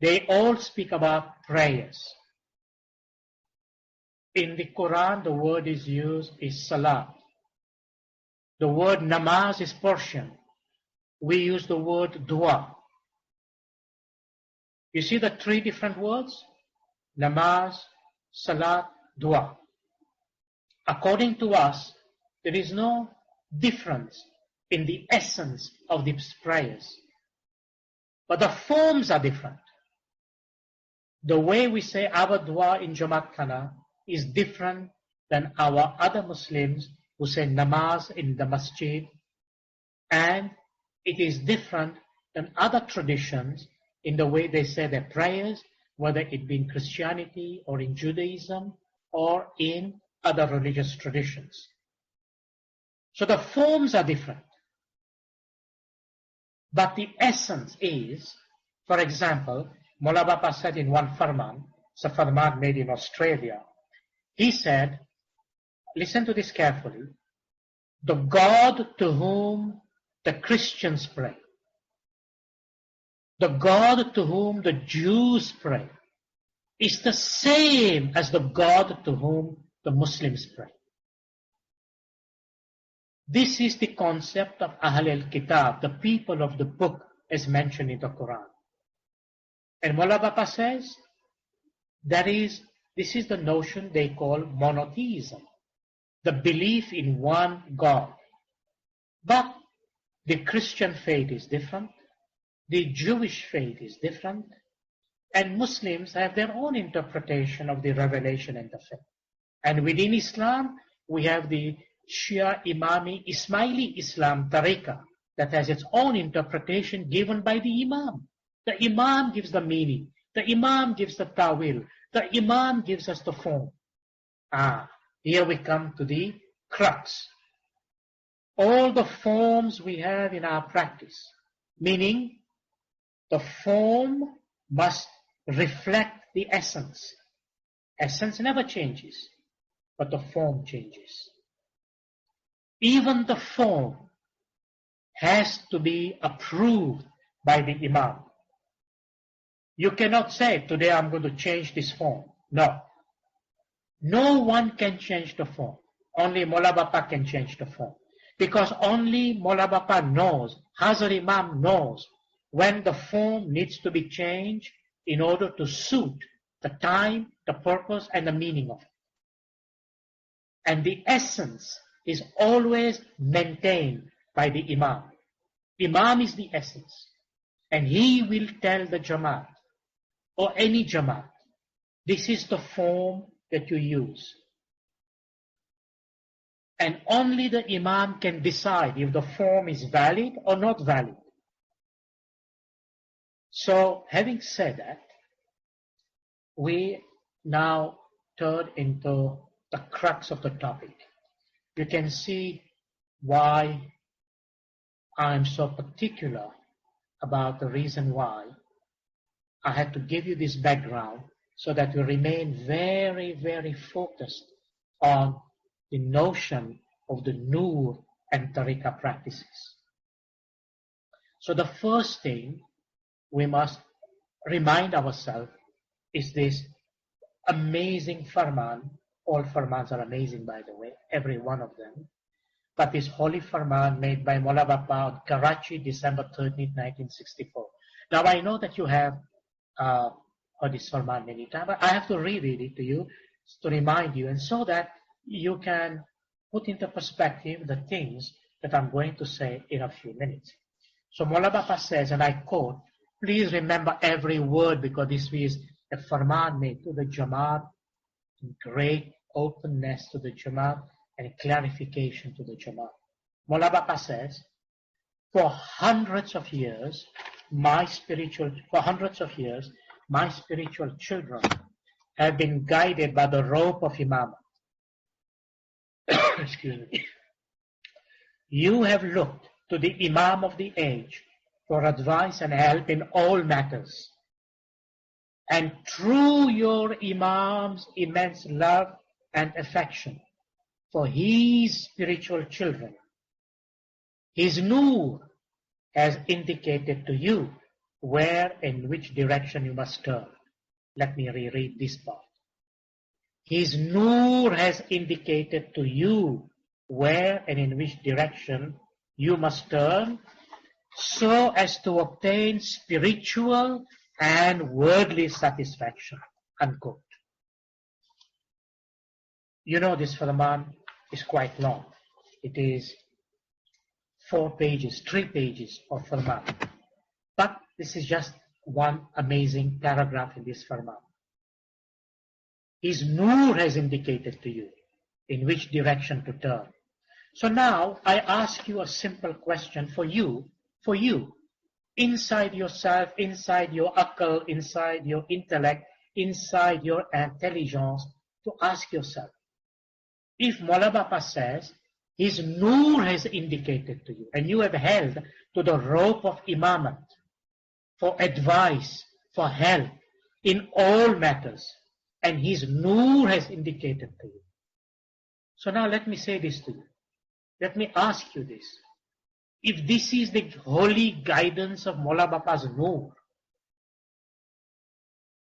they all speak about prayers. In the Quran, the word is used is salat. The word namaz is portion. We use the word dua. You see the three different words? Namaz, salat, dua. According to us, there is no difference in the essence of these prayers. But the forms are different. The way we say our dua in Jamaat Khana is different than our other Muslims who say namaz in the masjid, and it is different than other traditions in the way they say their prayers, whether it be in Christianity or in Judaism or in other religious traditions. So the forms are different. But the essence is, for example, Maula Bapa said in one farman, it's a farman made in Australia, he said, listen to this carefully, the God to whom the Christians pray, the God to whom the Jews pray, is the same as the God to whom the Muslims pray. This is the concept of Ahl al-Kitab, the people of the book, as mentioned in the Quran. And Maula Bapa says, this is the notion they call monotheism, the belief in one God. But the Christian faith is different, the Jewish faith is different, and Muslims have their own interpretation of the revelation and the faith. And within Islam, we have the Shia Imami Ismaili Islam Tariqah that has its own interpretation given by the Imam. The Imam gives the meaning. The Imam gives the tawil. The Imam gives us the form. Here we come to the crux. All the forms we have in our practice, meaning the form must reflect the essence. Essence never changes, but the form changes. Even the form has to be approved by the Imam. You cannot say, today I'm going to change this form. No. No one can change the form. Only Maula Bapa can change the form. Because only Maula Bapa knows, Hazar Imam knows, when the form needs to be changed in order to suit the time, the purpose, and the meaning of it. And the essence is always maintained by the Imam. Imam is the essence. And he will tell the Jamaat, or any Jamaat, this is the form that you use. And only the Imam can decide if the form is valid or not valid. So, having said that, we now turn into the crux of the topic. You can see why I'm so particular about the reason why I had to give you this background so that we remain very, very focused on the notion of the Nur and Tariqah practices. So the first thing we must remind ourselves is this amazing farman. All farmans are amazing, by the way, every one of them. but this holy farman made by Maula Bapa on Karachi, December 13, 1964. Now I know that you have heard this farman many times, but I have to reread it to you to remind you, and so that you can put into perspective the things that I'm going to say in a few minutes. So Maula Bapa says, and I quote, please remember every word because this is a farman made to the Jamaat, great openness to the Jamaat and clarification to the Jamaat. Maula Bapa says, for hundreds of years, my spiritual children have been guided by the rope of Imamah. Excuse me. You have looked to the Imam of the age for advice and help in all matters. And through your Imam's immense love and affection for his spiritual children, his Noor has indicated to you where and which direction you must turn. Let me reread this part. His Noor has indicated to you where and in which direction you must turn so as to obtain spiritual and worldly satisfaction. Unquote. You know this farman is quite long. It is 3 pages of farman. But this is just one amazing paragraph in this farman. His Noor has indicated to you in which direction to turn. So now I ask you a simple question for you, inside yourself, inside your akal, inside your intellect, inside your intelligence, to ask yourself, if Maula Bapa says, his Noor has indicated to you, and you have held to the rope of Imamat for advice, for help in all matters, and his Noor has indicated to you. So now let me say this to you. Let me ask you this. If this is the holy guidance of Maula Bapa's Noor,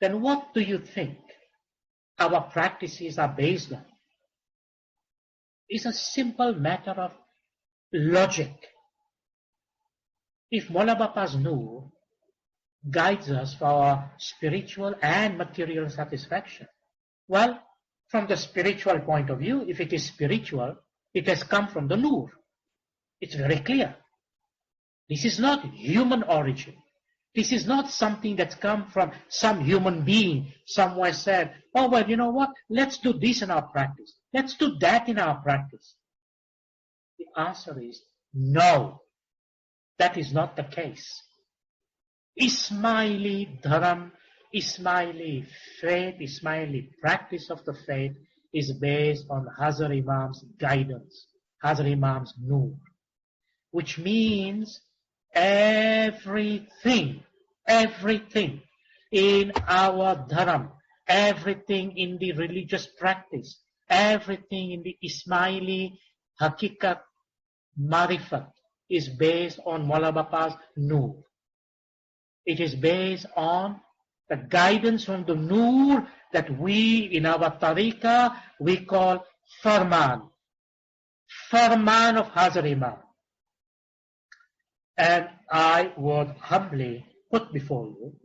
then what do you think our practices are based on? It's a simple matter of logic. If Maula Bapa's Noor guides us for our spiritual and material satisfaction, well, from the spiritual point of view, if it is spiritual, it has come from the Noor. It's very clear. This is not human origin. This is not something that's come from some human being somewhere said, oh, well, you know what? Let's do this in our practice. Let's do that in our practice. The answer is no. That is not the case. Ismaili dharam, Ismaili faith, Ismaili practice of the faith is based on Hazar Imam's guidance, Hazar Imam's Noor, which means everything in our dharam, everything in the religious practice, everything in the Ismaili hakikat marifat is based on Maula Bapa's Noor. It is based on the guidance from the Noor that we in our tariqah we call farman of Hazar Imam. And I would humbly put before you,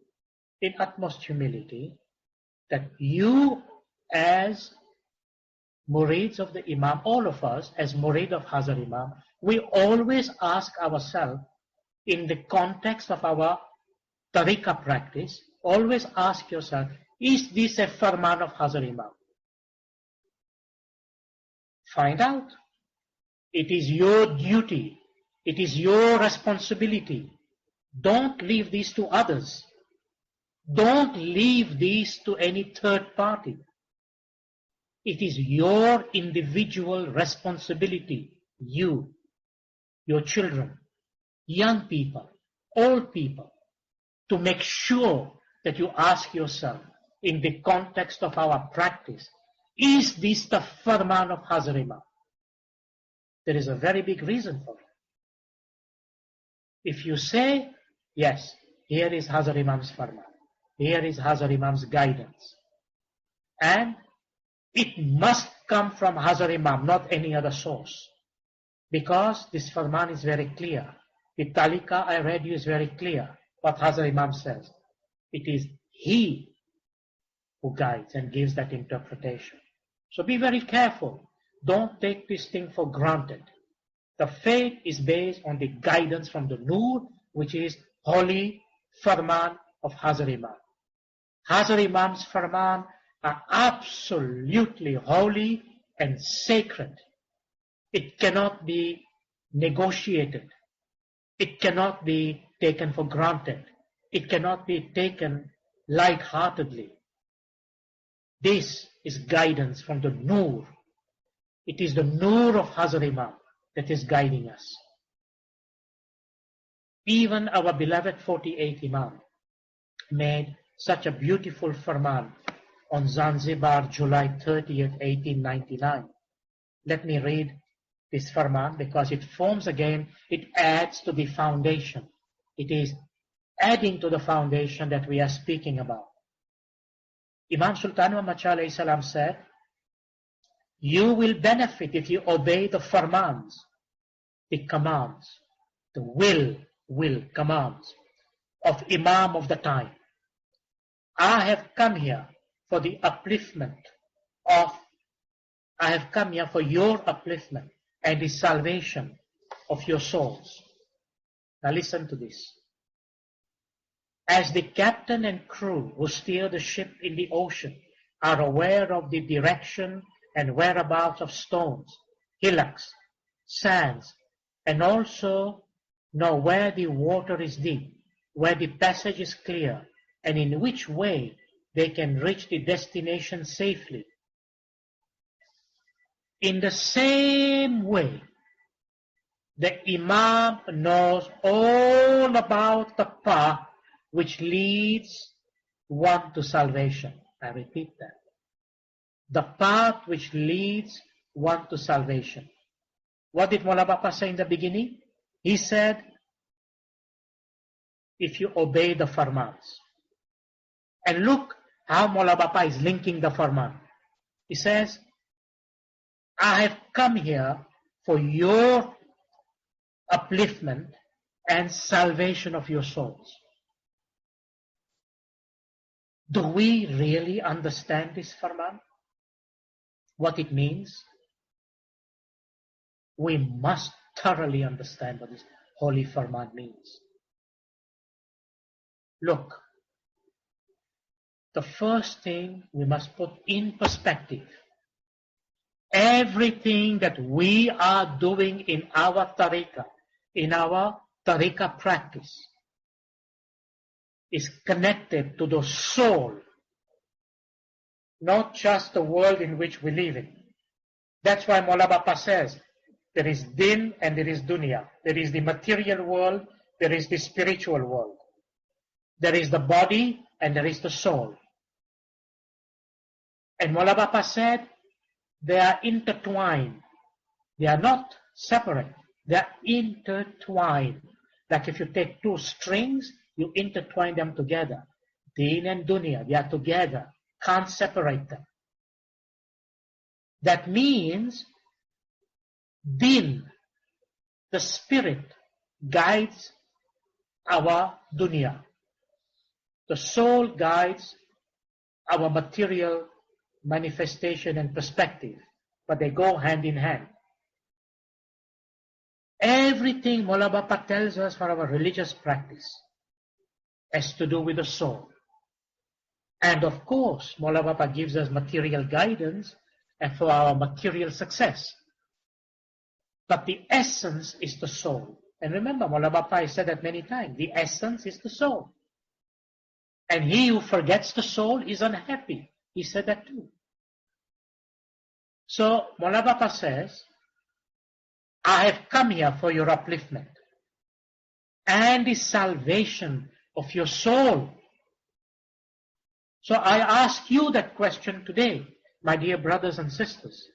in utmost humility, that you as murids of the Imam, all of us as murid of Hazar Imam, we always ask ourselves in the context of our tariqah practice, always ask yourself, is this a farman of Hazar Imam? Find out. It is your duty. It is your responsibility. Don't leave these to others. Don't leave these to any third party. It is your individual responsibility, you, your children, young people, old people, to make sure that you ask yourself in the context of our practice, is this the farman of Hazar Imam? There is a very big reason for it. If you say, yes, here is Hazar Imam's farman, here is Hazar Imam's guidance, and it must come from Hazar Imam, not any other source, Because this Farman is very clear. The Talika I read you is very clear. What Hazrat Imam says. It is he who guides and gives that interpretation. So be very careful. Don't take this thing for granted. The faith is based on the guidance from the Noor, which is holy Farman of Hazrat Imam. Hazrat Imam's Farman are absolutely holy and sacred. It cannot be negotiated. It cannot be taken for granted. It cannot be taken lightheartedly. This is guidance from the Noor. It is the Noor of Hazrat Imam that is guiding us. Even our beloved 48th Imam made such a beautiful Farman on Zanzibar, July 30th, 1899. Let me read this Farman because it forms again, it adds to the foundation. It is adding to the foundation that we are speaking about. Imam Sultan Muhammad Shah alayhi salam said, you will benefit if you obey the Farmans, the commands, the will commands of Imam of the time. I have come here for the upliftment of, I have come here for your upliftment and the salvation of your souls. Now listen to this. As the captain and crew who steer the ship in the ocean are aware of the direction and whereabouts of stones, hillocks, sands, and also know where the water is deep, where the passage is clear, and in which way they can reach the destination safely. In the same way, the Imam knows all about the path which leads one to salvation. I repeat that. The path which leads one to salvation. What did Maulana Bapa say in the beginning? He said, if you obey the Farmans. And look how Maulana Bapa is linking the Farman. He says, I have come here for your upliftment and salvation of your souls. Do we really understand this Farman? What it means? We must thoroughly understand what this holy Farman means. Look, the first thing we must put in perspective, everything that we are doing in our tariqah practice, is connected to the soul, not just the world in which we live in. That's why Maulana Bapa says, there is din and there is dunya. There is the material world, there is the spiritual world. There is the body and there is the soul. And Maulana Bapa said, they are intertwined. They are not separate. They are intertwined. Like if you take two strings, you intertwine them together. Din and dunya, they are together. Can't separate them. That means din, the spirit, guides our dunya. The soul guides our material manifestation and perspective, but they go hand in hand. Everything Maulana Bapa tells us for our religious practice has to do with the soul. And of course, Maulana Bapa gives us material guidance and for our material success. But the essence is the soul. And remember, Maulana Bapa has said that many times, the essence is the soul. And he who forgets the soul is unhappy. He said that too. So, Maulana Bapa says, I have come here for your upliftment and the salvation of your soul. So I ask you that question today, my dear brothers and sisters.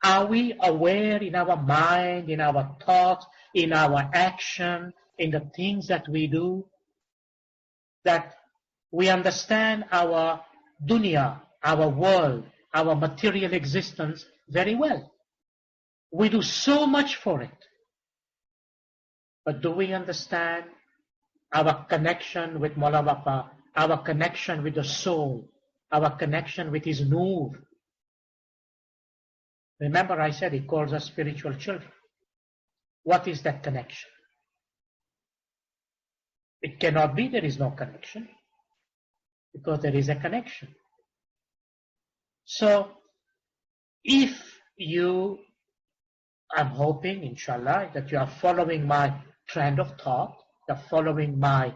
Are we aware in our mind, in our thoughts, in our action, in the things that we do, that we understand our dunya, our world, our material existence very well? We do so much for it. But do we understand our connection with Mola Bapa, our connection with the soul, our connection with His Noor? Remember I said He calls us spiritual children. What is that connection? It cannot be there is no connection, because there is a connection. So, if you, I'm hoping, inshallah, that you are following my trend of thought, you're following my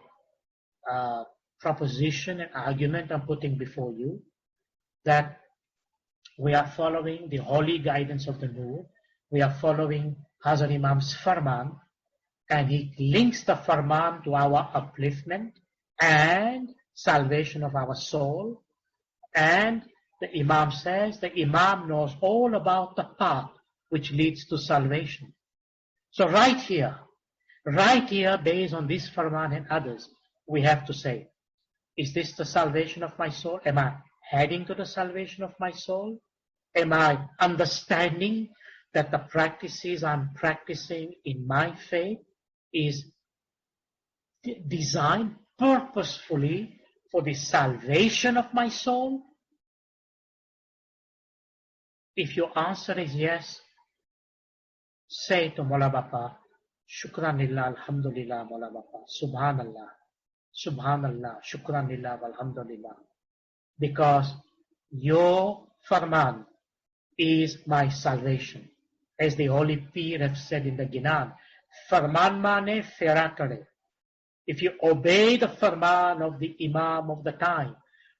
proposition and argument I'm putting before you, that we are following the holy guidance of the Noor, we are following Hazrat Imam's farman, and he links the farman to our upliftment and salvation of our soul. And the Imam says the Imam knows all about the path which leads to salvation. So right here, based on this farman and others, we have to say, is this the salvation of my soul? Am I heading to the salvation of my soul? Am I understanding that the practices I'm practicing in my faith is designed purposefully for the salvation of my soul? If your answer is yes, say to Mola Bapa, Shukran lillah, alhamdulillah, Mola Bapa, Subhanallah, Subhanallah, Shukran lillah, alhamdulillah. Because your farman is my salvation. As the Holy Pir have said in the Ginan, farman mane fera kare. If you obey the farman of the Imam of the time,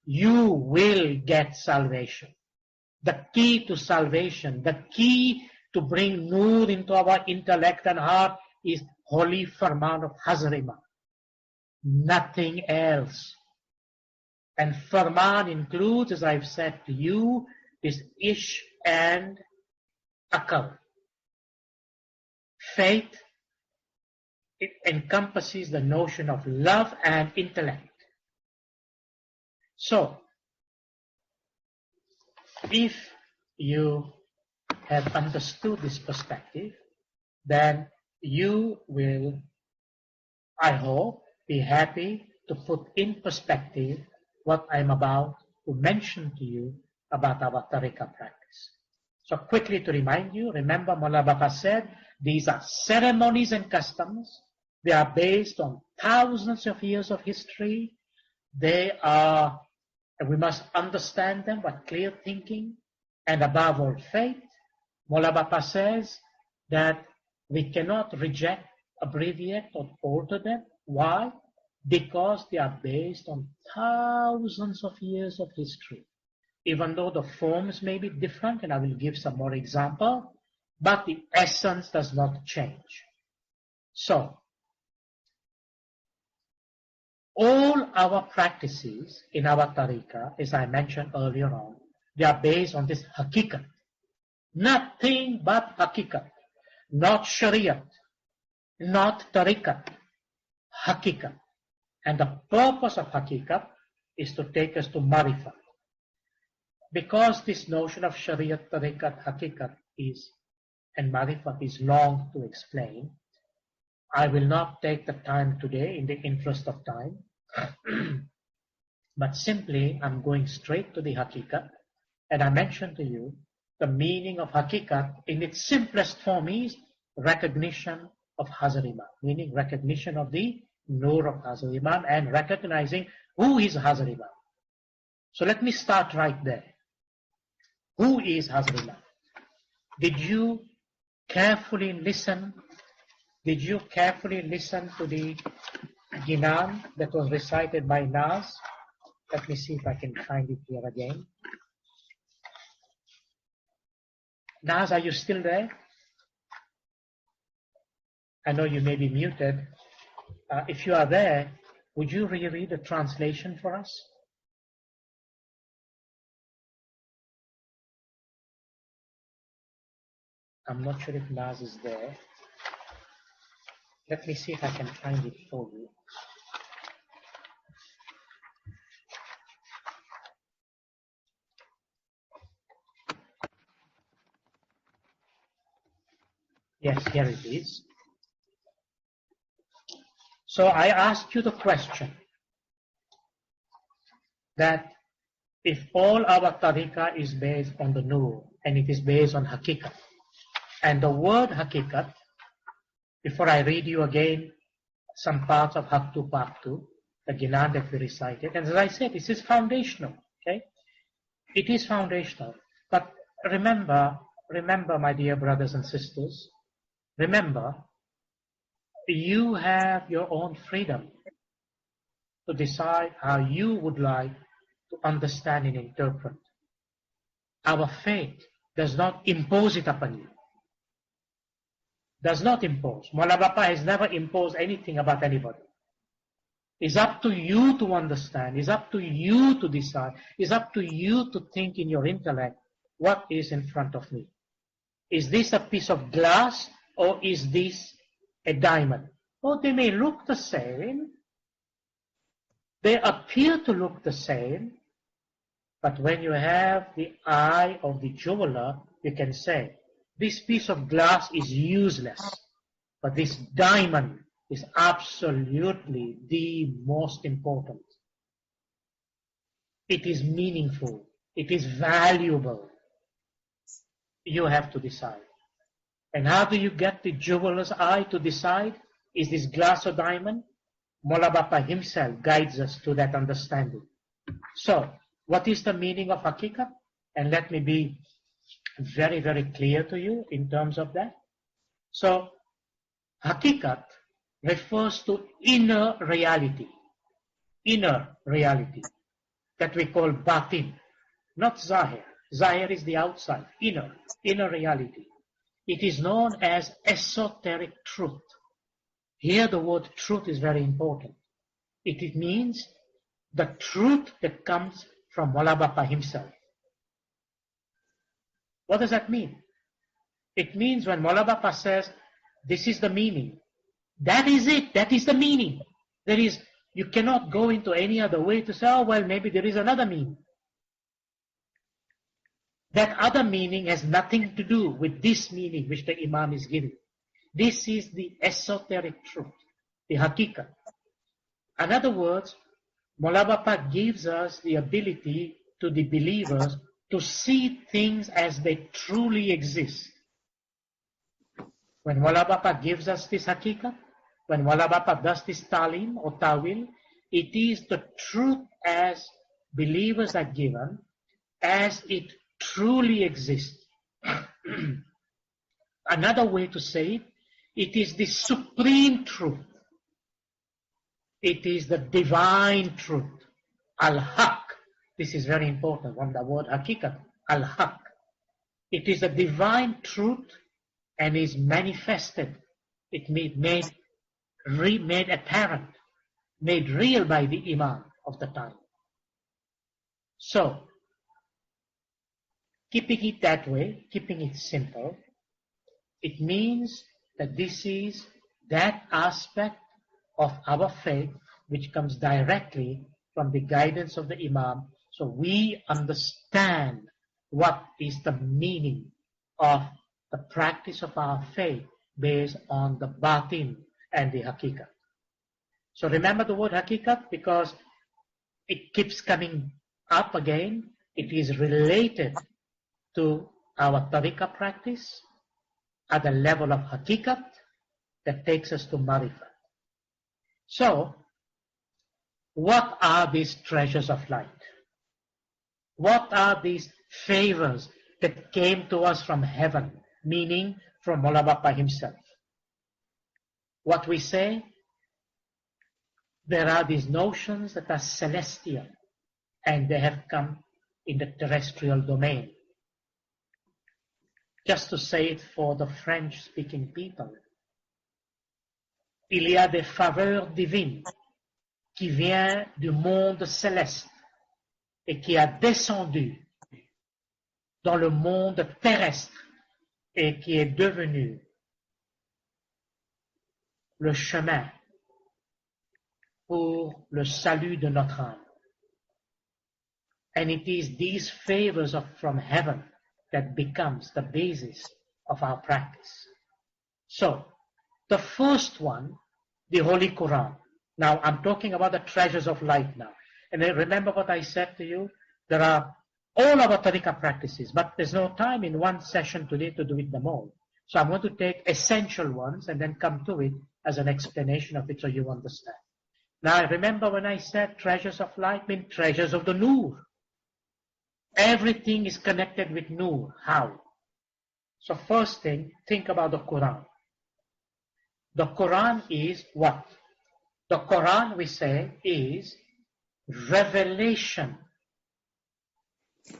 you will get salvation. The key to salvation, the key to bring Noor into our intellect and heart is holy farman of Hazrat Imam. Nothing else. And farman includes, as I've said to you, is ish and akal. Faith, it encompasses the notion of love and intellect. So, if you have understood this perspective, then you will, I hope, be happy to put in perspective what I'm about to mention to you about our tariqah practice. So quickly to remind you, remember Mullah Baba said, these are ceremonies and customs. They are based on thousands of years of history. They are, and we must understand them with clear thinking and above all faith. Mullah Baba says that we cannot reject, abbreviate or alter them. Why? Because they are based on thousands of years of history. Even though the forms may be different, and I will give some more example, but the essence does not change. So, all our practices in our tariqah, as I mentioned earlier on, they are based on this hakikat. Nothing but hakikat. Not shariat, not tariqat, hakikat. And the purpose of hakikat is to take us to marifat. Because this notion of shariat, tariqat, hakikat is, and marifat is long to explain, I will not take the time today in the interest of time, but simply I'm going straight to the hakikat, and I mentioned to you the meaning of hakikat in its simplest form is recognition of Hazrat Imam, meaning recognition of the Noor of Hazrat Imam and recognizing who is Hazrat Imam. So let me start right there. Who is Hazrat Imam? Did you carefully listen? Did you carefully listen to the Ginan that was recited by Naz? Let me see if I can find it here again. Naz, are you still there? I know you may be muted. If you are there, would you reread the translation for us? I'm not sure if Naz is there. Let me see if I can find it for you. Yes, here it is. So I asked you the question that if all our tariqah is based on the nur and it is based on hakikat, and the word hakikat, before I read you again some parts of Haktu Paktu, the Ginan that we recited, and as I said, this is foundational, okay? It is foundational. But remember, my dear brothers and sisters, remember, you have your own freedom to decide how you would like to understand and interpret. Our faith does not impose it upon you. Does not impose. Maulana Bapa has never imposed anything about anybody. It's up to you to understand. It's up to you to decide. It's up to you to think in your intellect, what is in front of me? Is this a piece of glass or is this a diamond? Oh, they may look the same. They appear to look the same. But when you have the eye of the jeweler, you can say, this piece of glass is useless, but this diamond is absolutely the most important. It is meaningful. It is valuable. You have to decide. And how do you get the jeweler's eye to decide? Is this glass or diamond? Maulana Bapa himself guides us to that understanding. So, what is the meaning of hakikat? And let me be very, very clear to you in terms of that. So, hakikat refers to inner reality that we call batin, not zahir. Zahir is the outside, inner reality. It is known as esoteric truth. Here the word truth is very important. It means the truth that comes from Maulana Bapa himself. What does that mean? It means when Maulana Bapa says, this is the meaning, that is it, that is the meaning. You cannot go into any other way to say, oh, well, maybe there is another meaning. That other meaning has nothing to do with this meaning which the Imam is giving. This is the esoteric truth, the hakikat. In other words, Maulana Bapa gives us the ability to the believers to see things as they truly exist. When Maulana Bapa gives us this hakikat, when Maulana Bapa does this talim or tawil, it is the truth as believers are given, as it truly exists. Another way to say it, it is the supreme truth. It is the divine truth. Al-Haq. This is very important from the word hakikat. Al-Haq. It is a divine truth and is manifested. It made apparent, made real by the Imam of the time. So, keeping it that way, keeping it simple, it means that this is that aspect of our faith which comes directly from the guidance of the Imam. So we understand what is the meaning of the practice of our faith based on the batin and the hakikat. So remember the word hakikat because it keeps coming up again. It is related to our tariqah practice at the level of hakikat that takes us to marifat. So, what are these treasures of light? What are these favors that came to us from heaven, meaning from Maulana Bapa himself? What we say, there are these notions that are celestial and they have come in the terrestrial domain. Just to say it for the French-speaking people, il y a des faveurs divines qui viennent du monde céleste et qui a descendu dans le monde terrestre et qui est devenu le chemin pour le salut de notre âme. And it is these favors from heaven that becomes the basis of our practice. So, the first one, the Holy Quran. Now, I'm talking about the treasures of light now. And then remember what I said to you? There are all our tariqah practices, but there's no time in one session today to do it them all. So I'm going to take essential ones and then come to it as an explanation of it so you understand. Now, remember when I said treasures of light mean treasures of the Noor. Everything is connected with Noor. How? So first thing, think about the Quran. The Quran is what? The Quran, we say, is revelation.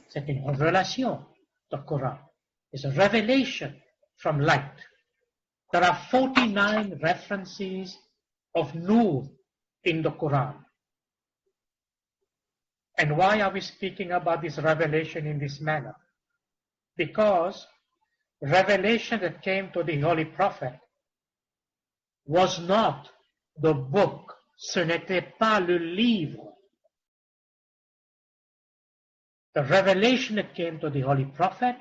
C'est une révélation. The Quran is a revelation from light. There are 49 references of Noor in the Quran. And why are we speaking about this revelation in this manner? Because revelation that came to the Holy Prophet was not the book, ce n'était pas le livre. The revelation that came to the Holy Prophet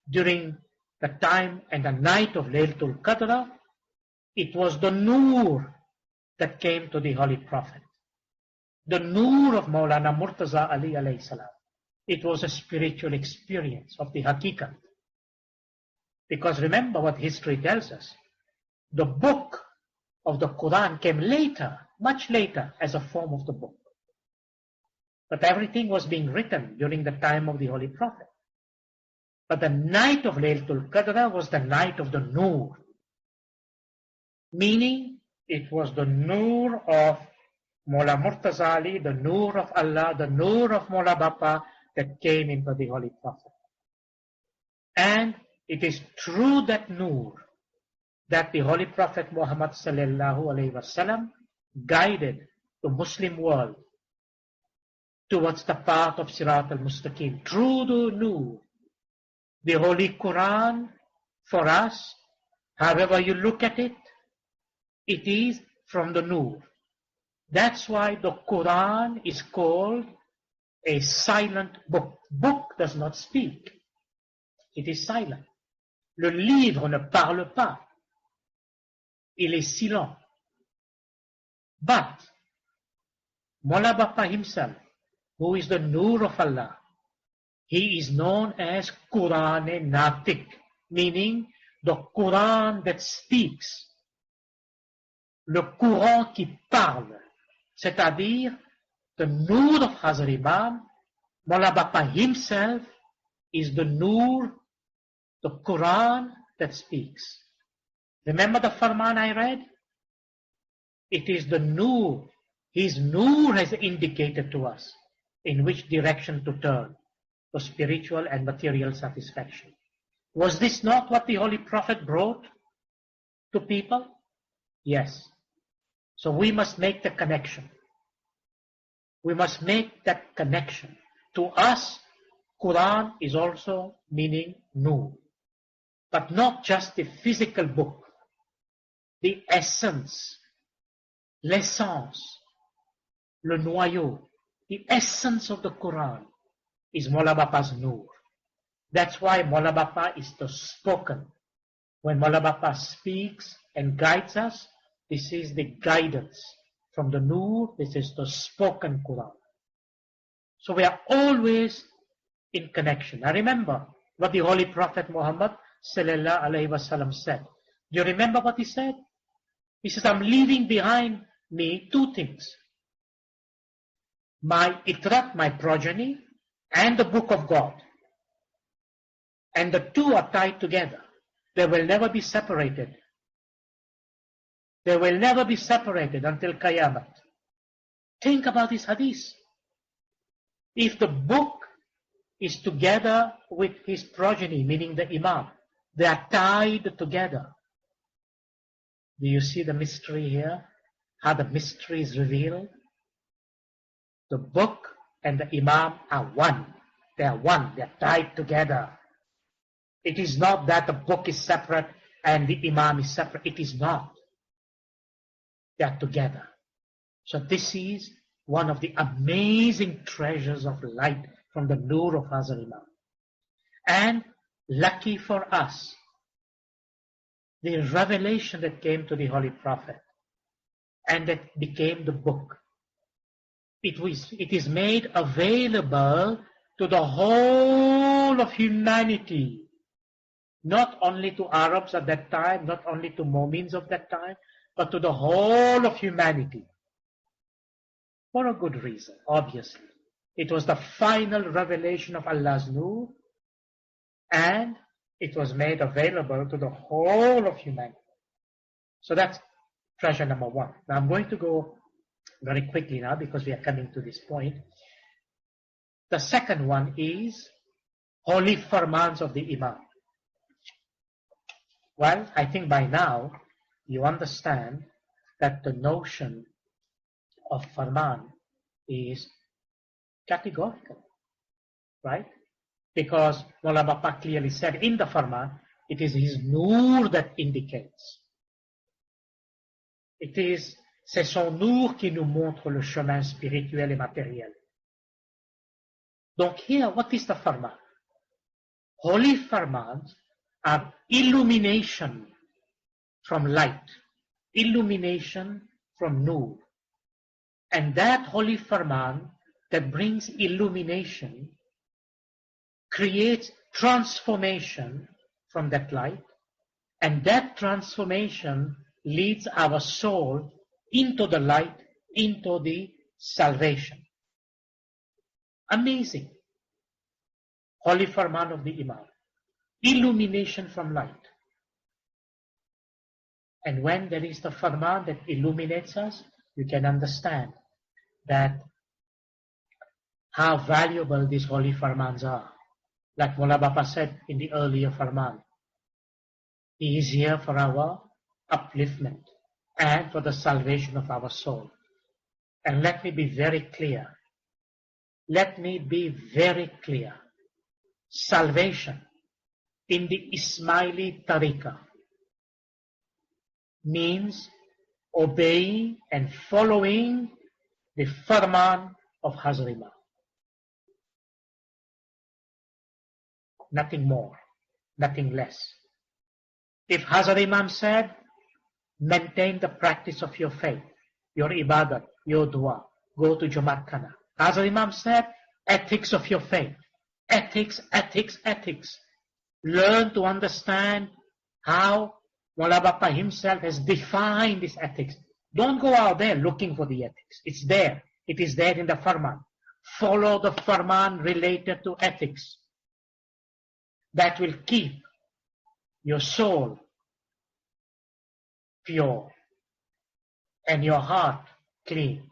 during the time and the night of Laylatul Qadr, it was the Noor that came to the Holy Prophet. The Noor of Maulana Murtaza Ali alayhi salam. It was a spiritual experience of the Haqiqat. Because remember what history tells us. The book of the Quran came later, much later, as a form of the book. But everything was being written during the time of the Holy Prophet. But the night of Laylatul Qadr was the night of the Noor. Meaning, it was the Noor of Mawla Murtaza Ali, the Noor of Allah, the Noor of Mawla Bapa that came into the Holy Prophet. And it is through that Noor that the Holy Prophet Muhammad sallallahu alaihi wasallam guided the Muslim world towards the path of Sirat al-Mustaqim. Through the Noor, the Holy Quran, for us, however you look at it, it is from the Noor. That's why the Quran is called a silent book. Book does not speak. It is silent. Le livre ne parle pas. Il est silent. But Mawla Bapa himself, who is the Noor of Allah, he is known as Quran-e-Natiq, meaning the Quran that speaks. Le Coran qui parle. C'est-à-dire, the Noor of Hazrat Imam, Mawla Bapa himself is the Noor, the Quran that speaks. Remember the Farman I read? It is the Noor. His Noor has indicated to us in which direction to turn for spiritual and material satisfaction. Was this not what the Holy Prophet brought to people? Yes. So we must make the connection. We must make that connection. To us, Quran is also meaning Noor. But not just the physical book. The essence, l'essence, le noyau, the essence of the Quran is Mawla Bapa's Noor. That's why Mawla Bapa is the spoken. When Mawla Bapa speaks and guides us, this is the guidance. From the Noor, this is the spoken Quran. So we are always in connection. Now remember what the Holy Prophet Muhammad sallallahu alaihi wasallam said. Do you remember what he said? He says, I'm leaving behind me two things. My itrat, my progeny, and the book of God. And the two are tied together. They will never be separated. They will never be separated until Qiyamah. Think about this hadith. If the book is together with his progeny, meaning the Imam, they are tied together. Do you see the mystery here? How the mystery is revealed? The book and the Imam are one. They are one. They are tied together. It is not that the book is separate and the Imam is separate. It is not. They are together. So this is one of the amazing treasures of light from the Noor of Hazrat Imam. And lucky for us, the revelation that came to the Holy Prophet and that became the book. It is made available to the whole of humanity, not only to Arabs at that time, not only to Mu'mins of that time, but to the whole of humanity. For a good reason, obviously. It was the final revelation of Allah's Nur, and it was made available to the whole of humanity. So that's treasure number one. Now I'm going to go very quickly now because we are coming to this point. The second one is holy farmans of the Imam. Well, I think by now you understand that the notion of farman is categorical, right? Because Mawla Bapa clearly said in the farman, it is his nur that indicates. C'est son nur qui nous montre le chemin spirituel et matériel. Donc here, what is the farman? Holy farmans are illumination from light, illumination from nur. And that holy farman that brings illumination creates transformation from that light, and that transformation leads our soul into the light, into the salvation. Amazing. Holy farman of the Imam. Illumination from light. And when there is the farman that illuminates us, you can understand that how valuable these holy farmans are. Like Mawla Bapa said in the earlier farman, he is here for our upliftment and for the salvation of our soul. And let me be very clear. Let me be very clear. Salvation in the Ismaili Tariqah means obeying and following the farman of Hazrat Imam. Nothing more, nothing less. If Hazrat Imam said, maintain the practice of your faith, your ibadat, your dua, go to Jamaat Khana. Hazrat Imam said, ethics of your faith. Ethics, ethics, ethics. Learn to understand how Mawla Bapa himself has defined this ethics. Don't go out there looking for the ethics. It's there. It is there in the farman. Follow the farman related to ethics. That will keep your soul pure and your heart clean.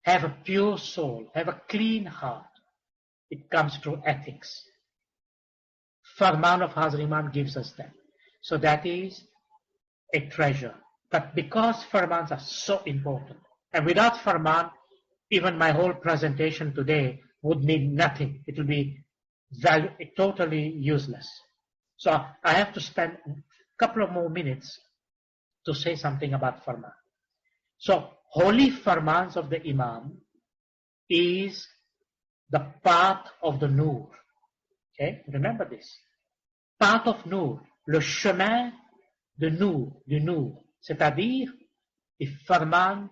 Have a pure soul, have a clean heart. It comes through ethics. Farman of Hazrat Imam gives us that. So that is a treasure. But because farmans are so important, and without farman, even my whole presentation today would mean nothing. It will be totally useless. So I have to spend a couple of more minutes to say something about farman. So holy farmans of the Imam is the path of the Nur. Okay, remember this. Path of Nur, le chemin de Nur, du Nur, c'est-à-dire les farmans,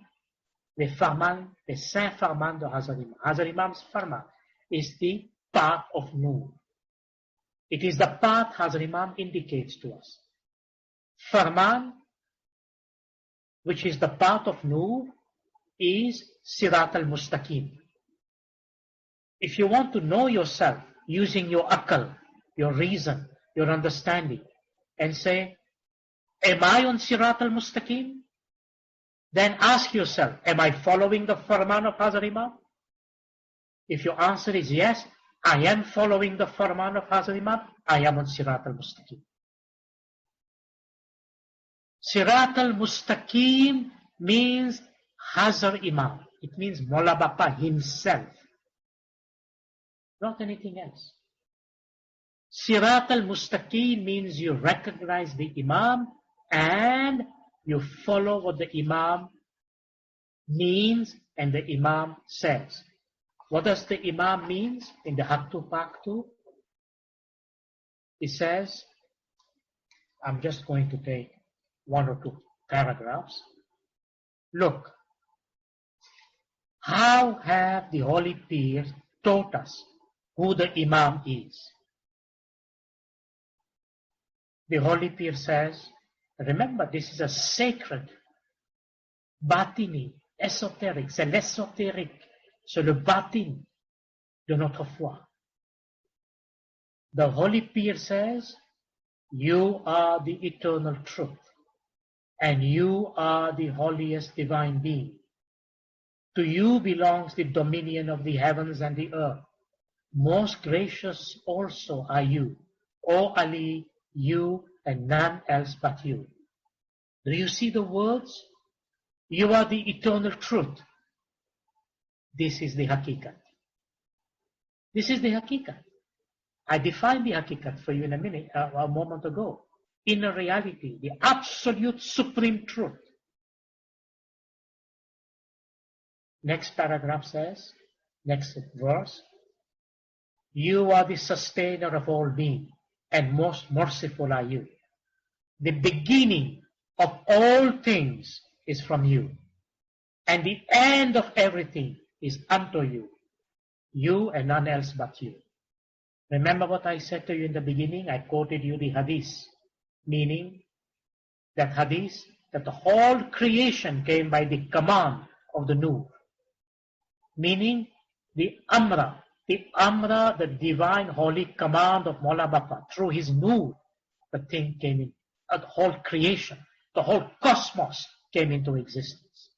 les saints farmans de Hazrat Imam. Hazrat Imam's farman is the path of Nur. It is the path Hazrat Imam indicates to us. Farman, which is the path of Nur, is Sirat al-Mustaqim. If you want to know yourself using your akal, your reason, your understanding, and say, am I on Sirat al-Mustaqim? Then ask yourself, am I following the farman of Hazrat Imam? If your answer is yes, I am following the farman of Hazrat Imam, I am on Sirat al-Mustaqim. Sirat al-Mustaqim means Hazrat Imam. It means Mawla Bapa himself. Not anything else. Sirat al-Mustaqim means you recognize the Imam and you follow what the Imam means and the Imam says. What does the Imam means in the Haktu Paktu? He says, I'm just going to take one or two paragraphs. Look, how have the holy peers taught us who the Imam is? The holy peer says, remember, this is a sacred, batini, ésotérique, c'est l'ésotérique, c'est le batin de notre foi. The holy peer says, you are the eternal truth, and you are the holiest divine being. To you belongs the dominion of the heavens and the earth. Most gracious also are you, O Ali, you and none else but you. Do you see the words? You are the eternal truth. This is the hakikat. This is the hakikat. I defined the hakikat for you in a moment ago. Inner reality, the absolute supreme truth. Next paragraph says, next verse, you are the sustainer of all being, and most merciful are you. The beginning of all things is from you, and the end of everything is unto you. You and none else but you. Remember what I said to you in the beginning? I quoted you the hadith, meaning that hadith, that the whole creation came by the command of the Nur. Meaning the Amra, the divine holy command of Mola Bapa, through his Nur, the thing came in, the whole creation, the whole cosmos came into existence.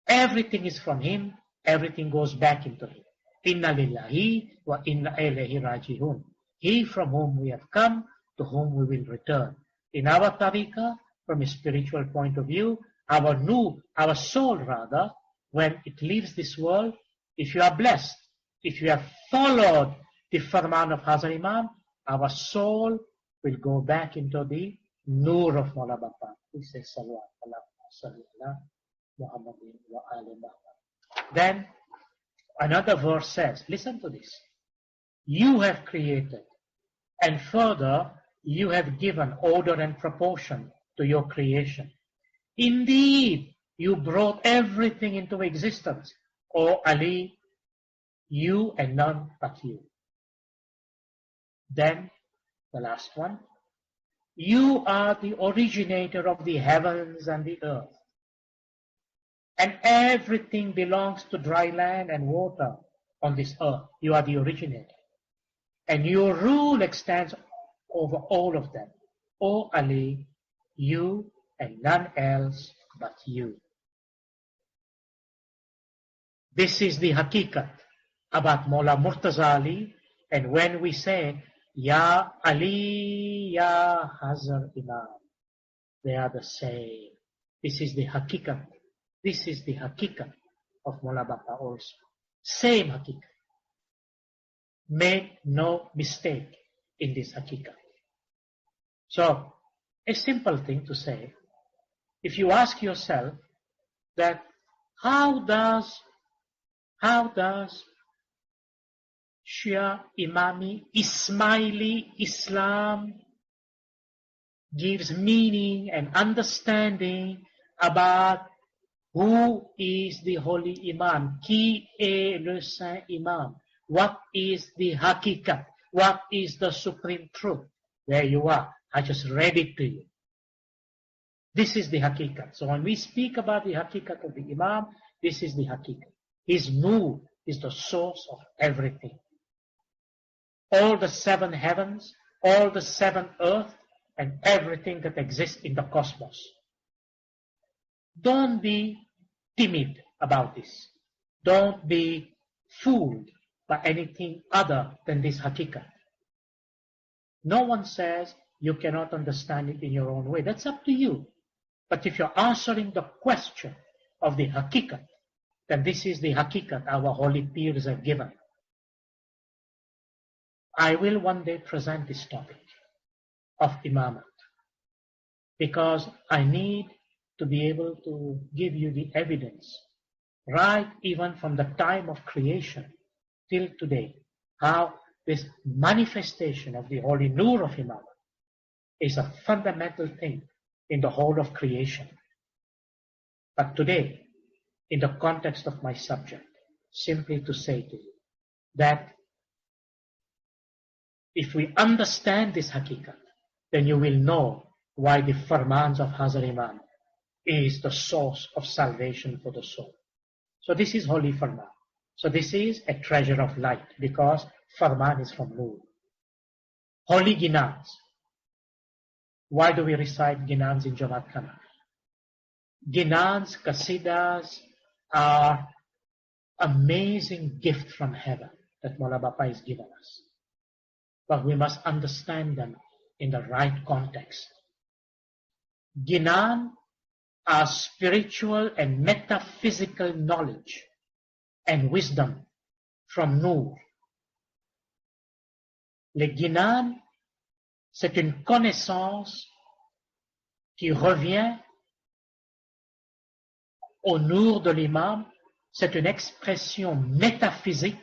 Everything is from him, everything goes back into him. Inna lillahi wa inna ilayhi rajihun. He from whom we have come, to whom we will return. In our tariqah, from a spiritual point of view, our Nur, our soul rather, when it leaves this world, if you are blessed, if you have followed the farman of Hazar Imam, our soul will go back into the Nur of Mola Bapa. We say, then another verse says, listen to this. You have created, and further, you have given order and proportion to your creation. Indeed, you brought everything into existence. O Ali, you and none but you. Then, the last one. You are the originator of the heavens and the earth. And everything belongs to dry land and water on this earth. You are the originator. And your rule extends over all of them. O Ali, you and none else but you. This is the hakikat about Mawla Murtaza Ali. And when we say, Ya Ali, Ya Hazar Imam, they are the same. This is the hakikat. This is the hakikat of Mawla Bapa also. Same hakikat. Make no mistake in this hakikat. So, a simple thing to say, if you ask yourself that how does Shia, Imami, Ismaili Islam gives meaning and understanding about who is the holy Imam? Qui est le Saint Imam? What is the hakikat? What is the supreme truth? There you are. I just read it to you. This is the hakikat. So when we speak about the hakikat of the Imam, this is the hakikat. His nur is the source of everything. All the 7 heavens, all the 7 earth, and everything that exists in the cosmos. Don't be timid about this. Don't be fooled by anything other than this hakikat. No one says you cannot understand it in your own way. That's up to you. But if you're answering the question of the hakikat, then this is the hakikat our holy peers have given. I will one day present this topic of imamat, because I need to be able to give you the evidence, right even from the time of creation till today, how this manifestation of the holy nur of imamat is a fundamental thing in the whole of creation. But today, in the context of my subject, simply to say to you that if we understand this hakikat, then you will know why the farmans of Hazar Imam is the source of salvation for the soul. So this is holy farman. So this is a treasure of light because farman is from Noor. Holy ginans. Why do we recite ginans in Jamaat Khana? Ginans, qasidas are amazing gift from heaven that Mola Bapa has given us. But we must understand them in the right context. Ginan are spiritual and metaphysical knowledge and wisdom from Noor. Le Ginan, c'est une connaissance qui revient au Nour de l'imam. C'est une expression métaphysique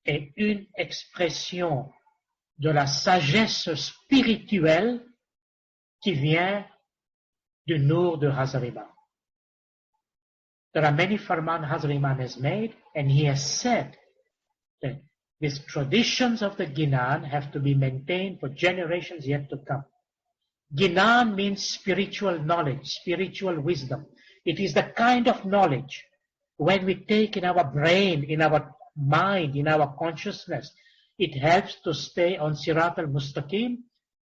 et une expression de la sagesse spirituelle qui vient du Nour de Hazar Imam. There are many farman Hazar Imam has made, and he has said that these traditions of the Ginan have to be maintained for generations yet to come. Ginan means spiritual knowledge, spiritual wisdom. It is the kind of knowledge when we take in our brain, in our mind, in our consciousness, it helps to stay on Sirat al-Mustaqim,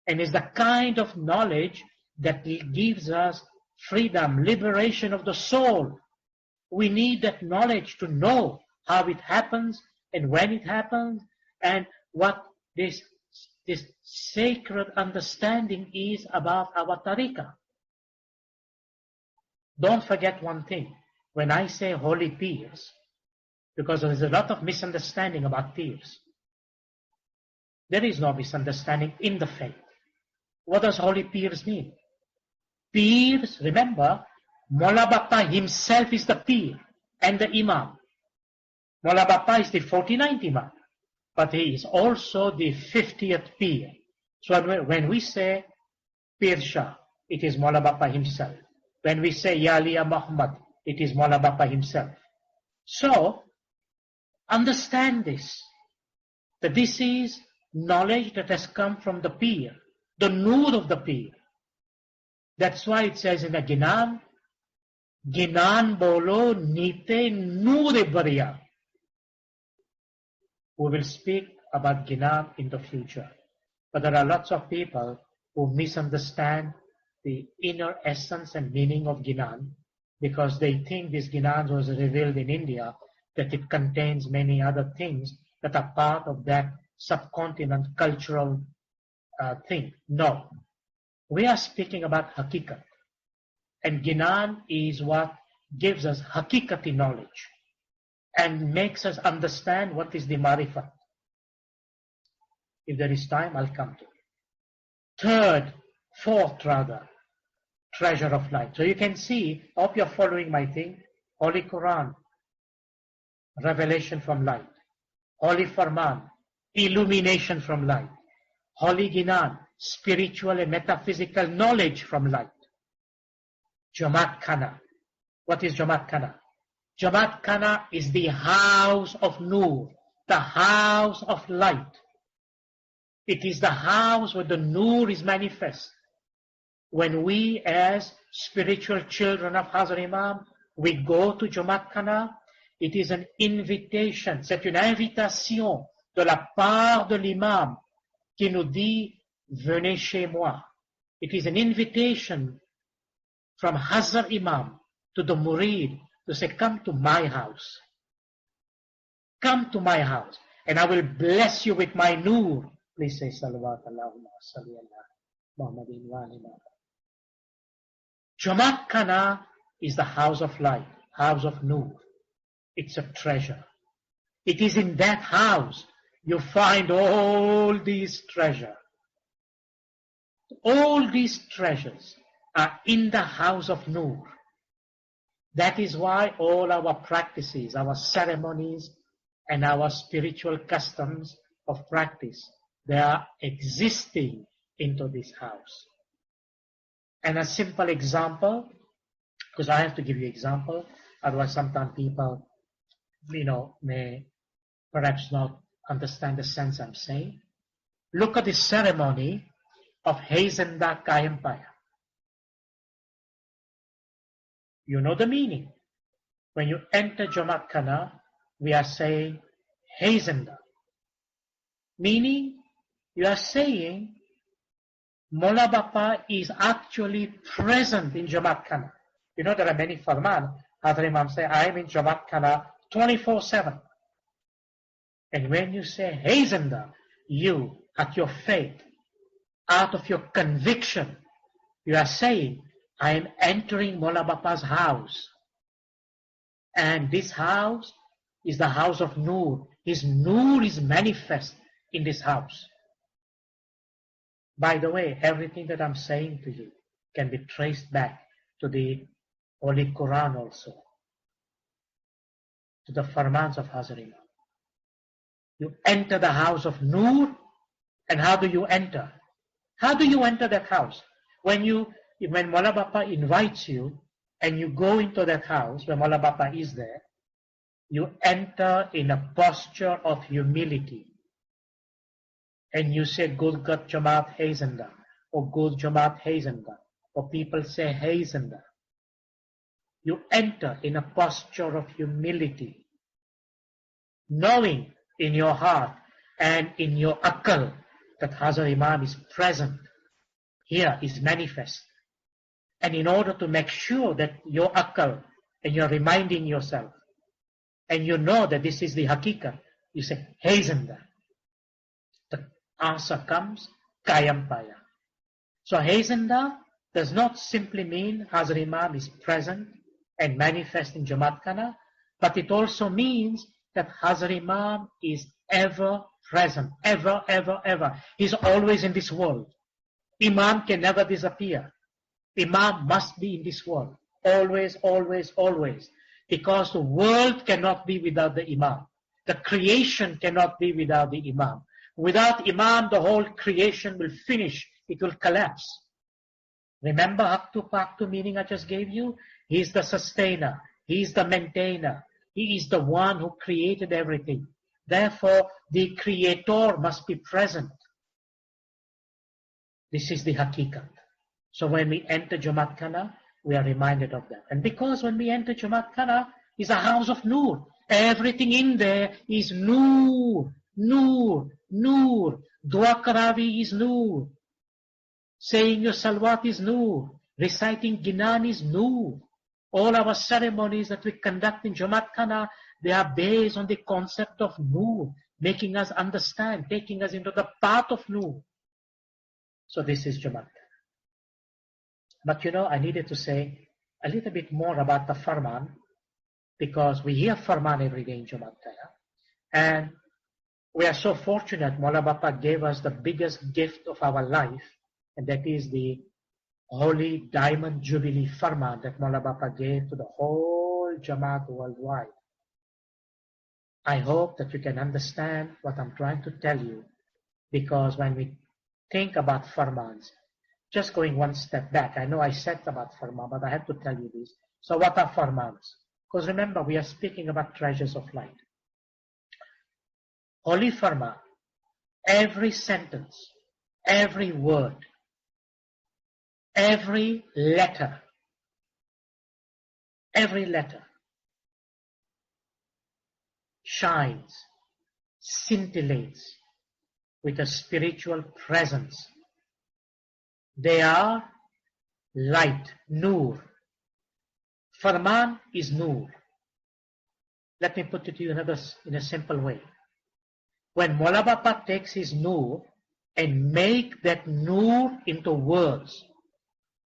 and is the kind of knowledge that gives us freedom, liberation of the soul. We need that knowledge to know how it happens and when it happens and what this sacred understanding is about our tariqah. Don't forget one thing. When I say holy peers, because there is a lot of misunderstanding about peers. There is no misunderstanding in the faith. What does holy peers mean? Peers, remember, Mola Bapa himself is the peer and the imam. Mola Bapa is the 49th imam, but he is also the 50th peer. So when we say Peer Shah, it is Mola Bapa himself. When we say Ya Aliya Muhammad, it is Mola Bapa himself. So, understand this, that this is knowledge that has come from the peer, the Noor of the peer. That's why it says in the Ginan, Ginan bolo nite Noor bariya. We will speak about Ginan in the future. But there are lots of people who misunderstand the inner essence and meaning of Ginan because they think this Ginan was revealed in India, that it contains many other things that are part of that subcontinent cultural thing. No. We are speaking about Hakikat. And Ginan is what gives us Hakikati knowledge and makes us understand what is the Marifat. If there is time, I'll come to it. Fourth, treasure of light. So you can see, I hope you're following my thing. Holy Quran, revelation from light. Holy Farman, illumination from light. Holy Ginan, spiritual and metaphysical knowledge from light. Jamaat Khana. What is Jamaat Khana? Jamaat Khana is the house of Noor, the house of light. It is the house where the Noor is manifest. When we as spiritual children of Hazar Imam, we go to Jamaat Khana, it is an invitation, c'est une invitation de la part de l'imam qui nous dit, venez chez moi. It is an invitation from Hazar Imam to the Murid to say, come to my house. Come to my house, and I will bless you with my Noor. Please say, Salawat Allahumma salli ala Muhammadin wa ali Muhammad. Jamaat Khana is the house of light, house of Noor. It's a treasure. It is in that house you find all these treasures. All these treasures are in the house of Noor. That is why all our practices, our ceremonies, and our spiritual customs of practice, they are existing into this house. And a simple example, because I have to give you example, otherwise sometimes people, may perhaps not understand the sense I'm saying. Look at the ceremony of Hazenda Kayempaya. You know the meaning. When you enter Jamaat Khana, we are saying Hazenda. Meaning, you are saying Mola Bapa is actually present in Jamaat Khana. You know there are many farman. Hadhar Imam say, I am in Jamaat Khana 24/7. And when you say Hazenda, you, at your faith, out of your conviction, you are saying, I am entering Mola Bapa's house. And this house is the house of Noor. His Noor is manifest in this house. By the way, everything that I'm saying to you can be traced back to the Holy Quran also, to the farmans of Hazrat Imam. You enter the house of Noor, and how do you enter? How do you enter that house? When Mola Bapa invites you, and you go into that house where Mola Bapa is there, you enter in a posture of humility. And you say, Gulgat Jamaat Hazenda, or Gul Jamaat Hazenda, or people say Hazenda. You enter in a posture of humility, knowing in your heart and in your akal that Hazrat Imam is present. Here is manifest. And in order to make sure that your akal, and you're reminding yourself, and you know that this is the hakikat, you say, Hazenda. The answer comes, Kayampaya. So Hazenda does not simply mean Hazrat Imam is present and manifest in Jamaat Khana, but it also means that Hazrat Imam is ever present, ever, ever, ever. He's always in this world. Imam can never disappear. Imam must be in this world, always, always, always, because the world cannot be without the Imam. The creation cannot be without the Imam. Without Imam, the whole creation will finish. It will collapse. Remember Haktu Paktu meaning I just gave you? He is the sustainer. He is the maintainer. He is the one who created everything. Therefore, the creator must be present. This is the hakikat. So when we enter Jamaat Khana, we are reminded of that. And because when we enter Jamaat Khana, it's a house of Noor. Everything in there is Noor, Noor, Noor. Dua Karavi is Noor. Saying your Salwat is Noor. Reciting Ginan is Noor. All our ceremonies that we conduct in Jamaat Khana, they are based on the concept of Noor, making us understand, taking us into the path of Noor. So this is Jamaat Khana. But I needed to say a little bit more about the Farman, because we hear Farman every day in Jamaat Khana. And we are so fortunate, Mola Bapa gave us the biggest gift of our life, and that is the Holy Diamond Jubilee Farman that Mola Bapa gave to the whole Jamaat worldwide. I hope that you can understand what I'm trying to tell you, because when we think about Farmans, just going one step back, I know I said about Farman, but I have to tell you this. So what are Farmans? Because remember, we are speaking about treasures of light. Holy Farman, every sentence, every word, every letter shines, scintillates with a spiritual presence. They are light, Noor. Farman is Noor. Let me put it to you in a simple way. When Mola Bapa takes his Noor and make that Noor into words,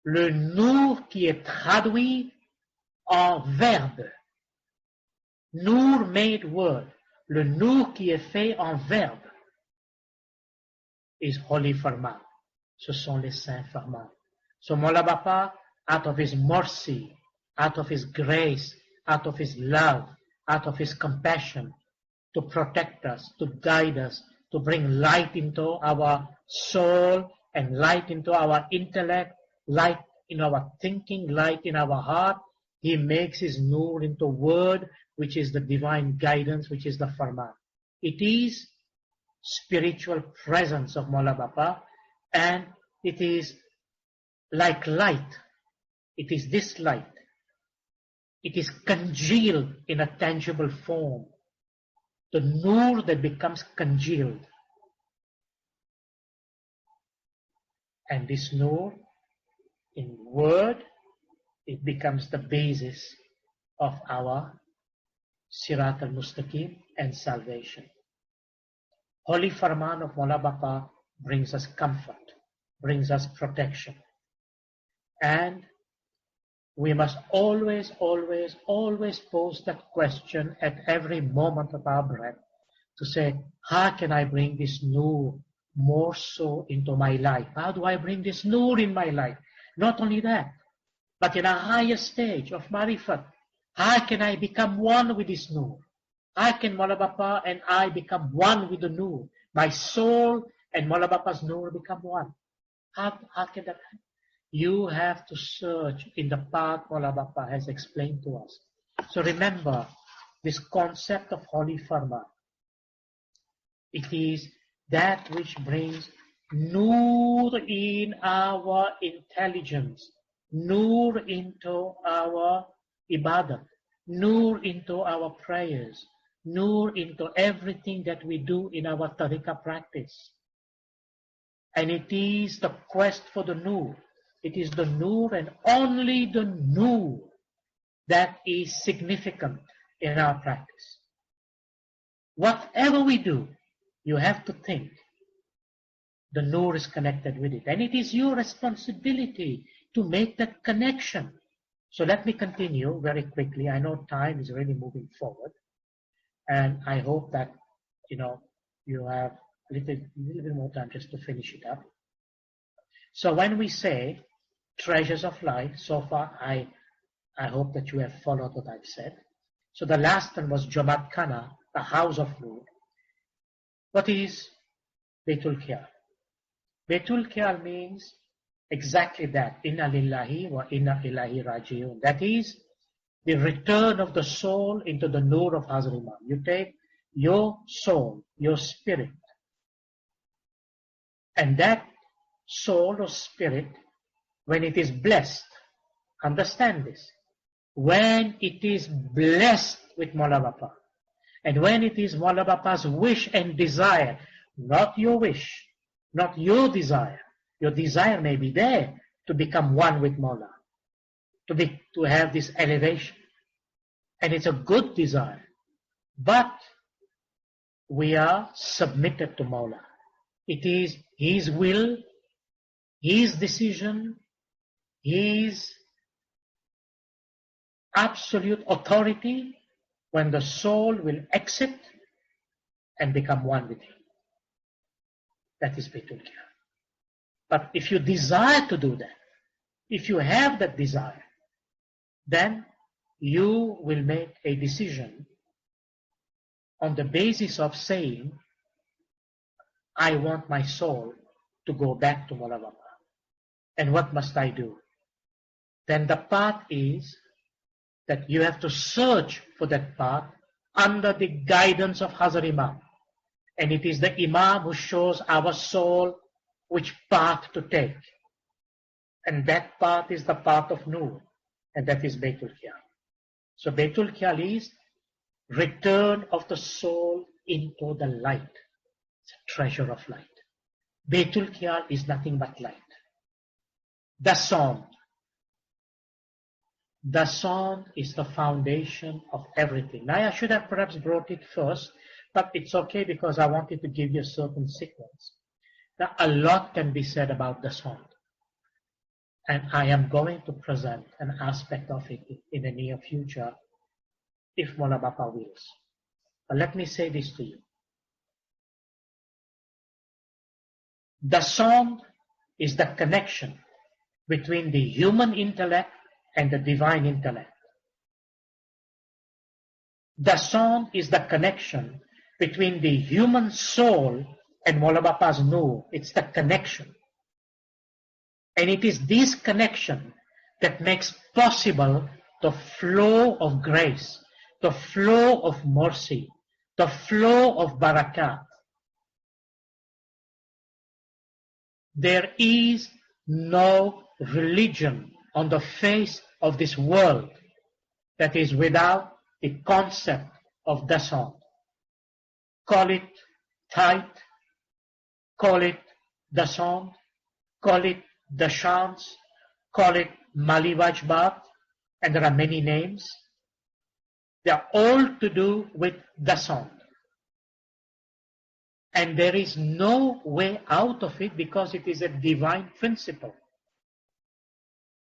le Noor qui est traduit en verbe, Noor made word, le Noor qui est fait en verbe, is Holy Farman. Ce sont les saints Farman. So Mola Bapa, out of his mercy, out of his grace, out of his love, out of his compassion, to protect us, to guide us, to bring light into our soul and light into our intellect, light in our thinking, light in our heart. He makes his nur into word, which is the divine guidance, which is the farman. It is spiritual presence of Maula Bapa, and it is like light. It is this light. It is congealed in a tangible form. The nur that becomes congealed. And this nur, in word, it becomes the basis of our Sirat al-Mustaqim and salvation. Holy Farman of Maula Bapa brings us comfort, brings us protection. And we must always, always, always pose that question at every moment of our breath to say, how can I bring this nur more so into my life? How do I bring this nur in my life? Not only that, but in a higher stage of marifat, how can I become one with this nur? How can Maula Bapa and I become one with the nur? My soul and Maula Bapa's nur become one. How can that happen? You have to search in the path Maula Bapa has explained to us. So remember this concept of Holy Farman. It is that which brings nur in our intelligence, nur into our ibadah, nur into our prayers, nur into everything that we do in our tariqah practice. And it is the quest for the nur. It is the nur and only the nur that is significant in our practice. Whatever we do, you have to think the nur is connected with it. And it is your responsibility to make that connection. So let me continue very quickly. I know time is really moving forward. And I hope that, you have a little bit more time just to finish it up. So when we say treasures of life, so far I hope that you have followed what I've said. So the last one was Jamaat Khana, the house of nur. What is Baitul Khiyal? Baitul Khiyal means exactly that. Inna lillahi wa inna ilahi raji'un. That is the return of the soul into the nur of Hazrat Imam. You take your soul, your spirit, and that soul or spirit, when it is blessed, understand this, when it is blessed with Maula Bapa, and when it is Maula Bapa's wish and desire, not your wish, not your desire may be there to become one with Maula, to have this elevation. And it's a good desire. But we are submitted to Maula. It is His will, His decision, His absolute authority when the soul will exit and become one with Him. That is Baitul Khiyal. But if you desire to do that, if you have that desire, then you will make a decision on the basis of saying, I want my soul to go back to Maula Bapa. And what must I do? Then the path is that you have to search for that path under the guidance of Hazrat Imam. And it is the Imam who shows our soul which path to take. And that path is the path of Nur. And that is Baitul Khiyal. So Baitul Khiyal is return of the soul into the light. It's a treasure of light. Baitul Khiyal is nothing but light. The sound. The sound is the foundation of everything. Now I should have perhaps brought it first, but it's okay because I wanted to give you a certain sequence. Now a lot can be said about the sound. And I am going to present an aspect of it in the near future, if Maula Bapa wills. But let me say this to you. The sound is the connection between the human intellect and the divine intellect. The sound is the connection between the human soul and Maula Bapa's Nur. It's the connection. And it is this connection that makes possible the flow of grace, the flow of mercy, the flow of barakat. There is no religion on the face of this world that is without the concept of dasan. Call it tithe, call it dasan, call it dashans, call it malivajbat, and there are many names. They are all to do with dasan. And there is no way out of it because it is a divine principle.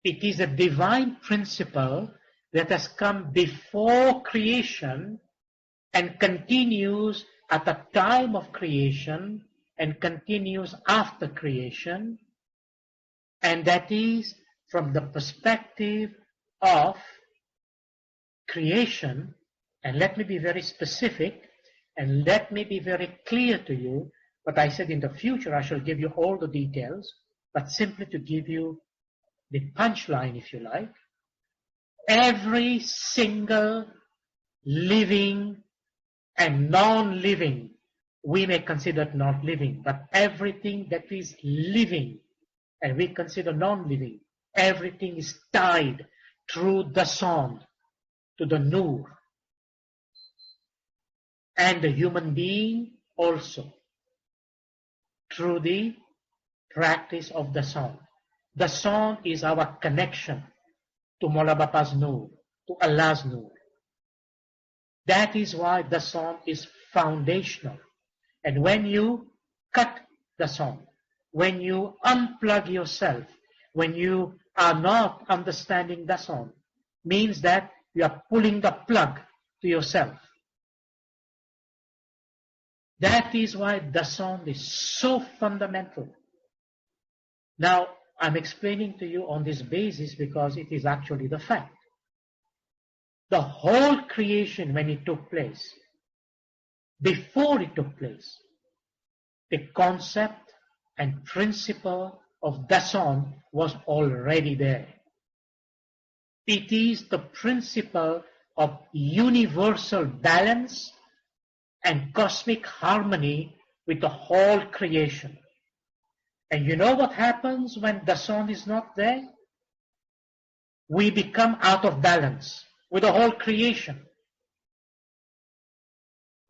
It is a divine principle that has come before creation and continues at the time of creation and continues after creation. And that is from the perspective of creation. And let me be very specific and let me be very clear to you. But I said in the future I shall give you all the details, but simply to give you the punchline, if you like. Every single living and non-living, we may consider it not living, but everything that is living, and we consider non-living, everything is tied through the sound to the nur. And the human being also, through the practice of the sound. The sound is our connection to Mola Bapa's nur, to Allah's nur. That is why the sound is foundational. And when you cut the sound, when you unplug yourself, when you are not understanding the sound, means that you are pulling the plug to yourself. That is why the sound is so fundamental. Now, I'm explaining to you on this basis because it is actually the fact. The whole creation, when it took place, before it took place, the concept and principle of dasan was already there. It is the principle of universal balance and cosmic harmony with the whole creation. And you know what happens when dasan is not there? We become out of balance with the whole creation.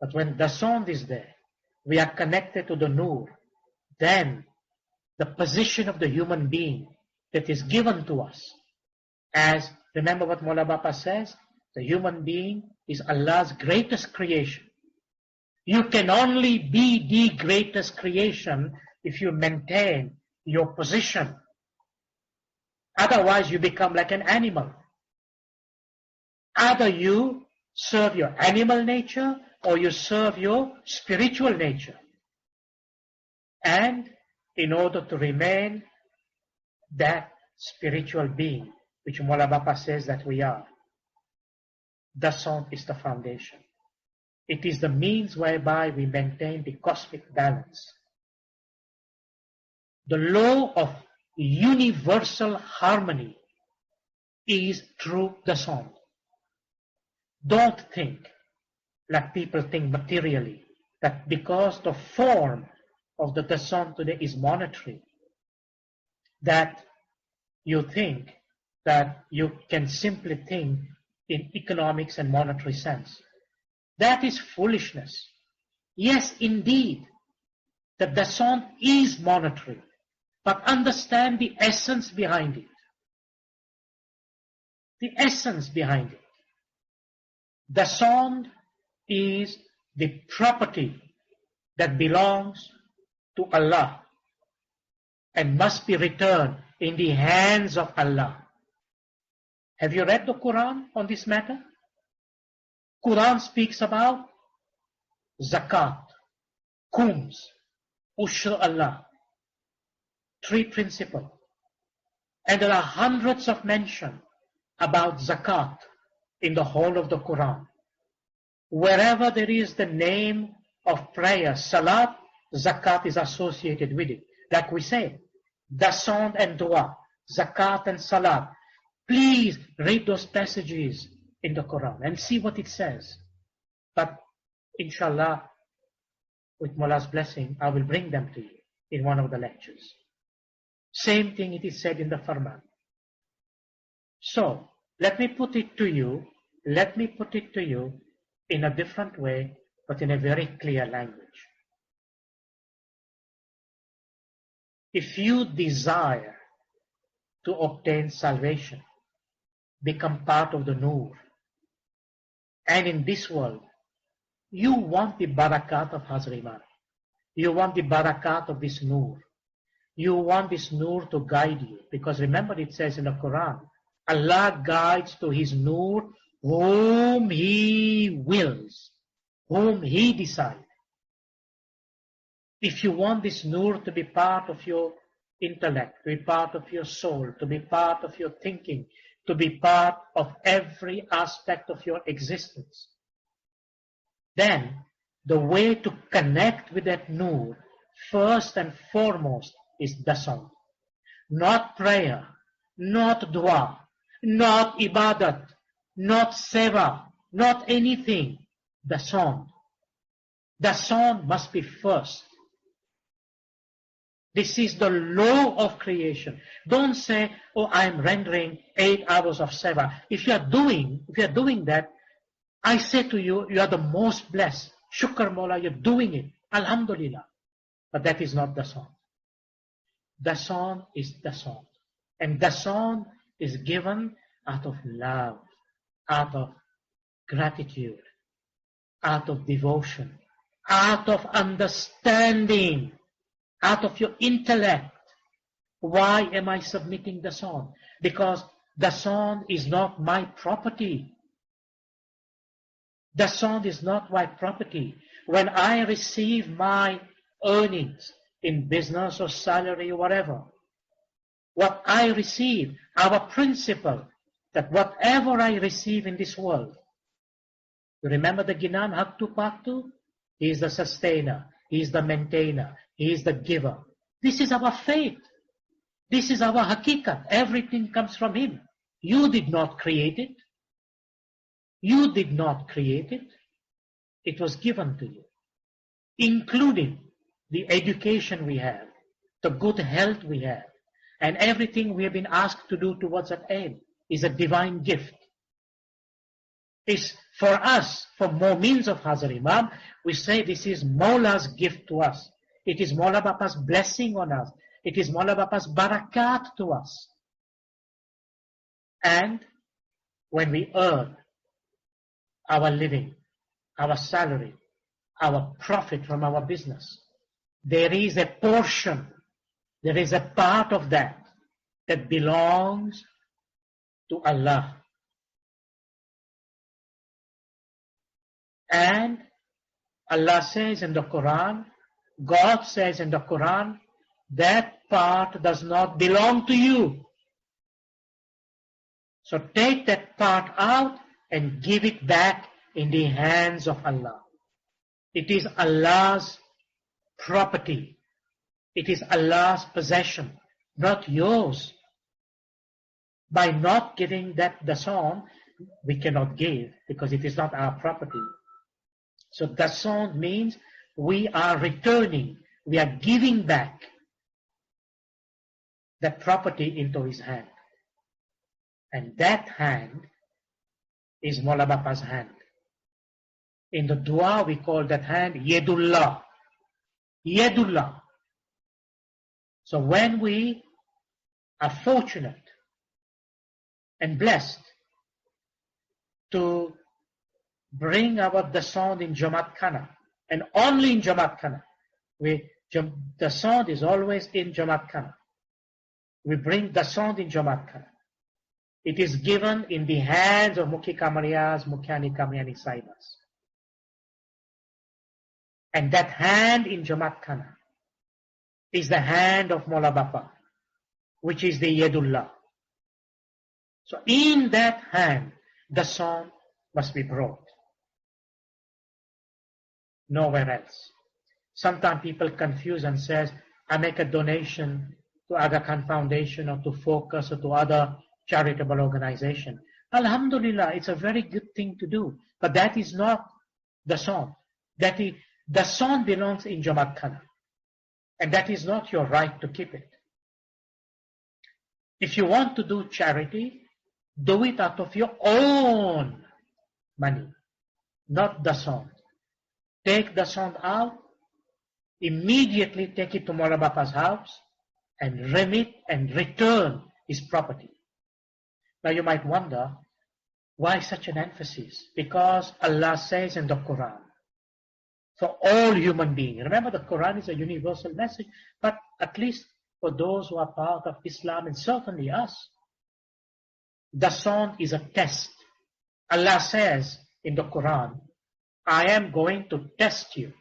But when dasan is there, we are connected to the nur. Then the position of the human being that is given to us, as remember what Mola Bapa says, the human being is Allah's greatest creation. You can only be the greatest creation if you maintain your position. Otherwise you become like an animal. Either you serve your animal nature or you serve your spiritual nature. And in order to remain that spiritual being, which Mola Bapa says that we are, dasan is the foundation. It is the means whereby we maintain the cosmic balance. The law of universal harmony is through dasan. Don't think like people think materially, that because the form of the dasan today is monetary, that you think that you can simply think in economics and monetary sense. That is foolishness. Yes, indeed, the dasan is monetary, but understand the essence behind it. The essence behind it. Dasan is the property that belongs to Allah and must be returned in the hands of Allah. Have you read the Quran on this matter? Quran speaks about zakat, khums, ushr Allah, three principles. And there are hundreds of mentions about zakat in the whole of the Quran. Wherever there is the name of prayer, salat, zakat is associated with it. Like we say, the sound and dua, zakat and salat. Please read those passages in the Quran and see what it says. But inshallah, with Mullah's blessing, I will bring them to you in one of the lectures. Same thing it is said in the Farman. So, let me put it to you in a different way, but in a very clear language. If you desire to obtain salvation, become part of the Noor, and in this world, you want the barakat of Hazrat Imam. You want the barakat of this Noor. You want this Noor to guide you. Because remember it says in the Quran, Allah guides to His Noor whom He wills, whom He decides. If you want this Noor to be part of your intellect, to be part of your soul, to be part of your thinking, to be part of every aspect of your existence, then the way to connect with that Noor, first and foremost, is the sound. Not prayer, not dua, not ibadat, not seva, not anything. The sound. The sound must be first. This is the law of creation. Don't say, oh, I'm rendering 8 hours of seva. If you are doing that, I say to you, you are the most blessed. Shukr Mola, you're doing it. Alhamdulillah. But that is not the song. The song is the song. And the song is given out of love, out of gratitude, out of devotion, out of understanding, out of your intellect. Why am I submitting the song? Because the song is not my property. The song is not my property. When I receive my earnings in business or salary or whatever, what I receive, our principle, that whatever I receive in this world, you remember the Ginan Haktu Paktu? He is the sustainer, He is the maintainer, He is the giver. This is our faith. This is our hakikat. Everything comes from Him. You did not create it. You did not create it. It was given to you, including the education we have, the good health we have, and everything we have been asked to do towards that aim is a divine gift. It's for us, for more means of Hazrat Imam, we say this is Maula's gift to us. It is Maula Bapa's blessing on us. It is Maula Bapa's barakat to us. And when we earn our living, our salary, our profit from our business, there is a portion, there is a part of that that belongs to Allah. And Allah says in the Quran, God says in the Quran, that part does not belong to you. So take that part out and give it back in the hands of Allah. It is Allah's property. It is Allah's possession, not yours. By not giving that the song, we cannot give because it is not our property. So the song means we are returning, we are giving back that property into His hand. And that hand is Maula Bapa's hand. In the dua we call that hand Yedullah. Yedullah. So when we are fortunate and blessed to bring about the sound in Jamaat Khana, and only in Jamaat Khana, the sound is always in Jamaat Khana. We bring the sound in Jamaat Khana. It is given in the hands of Mukhi Kamariyas, Mukhyani Kamyani Sahibas. And that hand in Jamaat Khana is the hand of Maula Bapa, which is the Yedullah. So in that hand, the song must be brought. Nowhere else. Sometimes people confuse and says, I make a donation to Aga Khan Foundation or to Focus or to other charitable organization. Alhamdulillah, it's a very good thing to do. But that is not the song. The song belongs in Jamaat Khana. And that is not your right to keep it. If you want to do charity, do it out of your own money, not the song. Take the song out, immediately take it to Mola Bapa's house, and remit and return his property. Now you might wonder, why such an emphasis? Because Allah says in the Quran, for all human beings. Remember, the Quran is a universal message, but at least for those who are part of Islam, and certainly us, the song is a test. Allah says in the Quran, I am going to test you.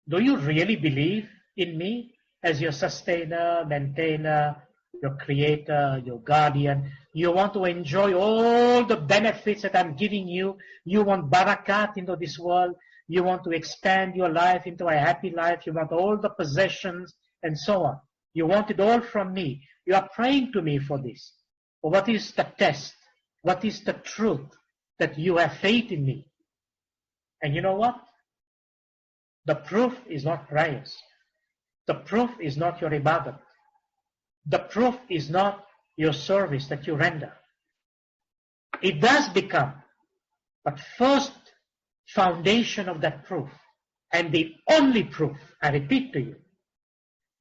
Do you really believe in me as your sustainer, maintainer, your creator, your guardian? You want to enjoy all the benefits that I'm giving you. You want barakat into this world. You want to expand your life into a happy life. You want all the possessions and so on. You want it all from me. You are praying to me for this. But what is the test? What is the truth? That you have faith in me. And you know what? The proof is not prayers. The proof is not your ibadat. The proof is not your service that you render. It does become, but first foundation of that proof, and the only proof, I repeat to you,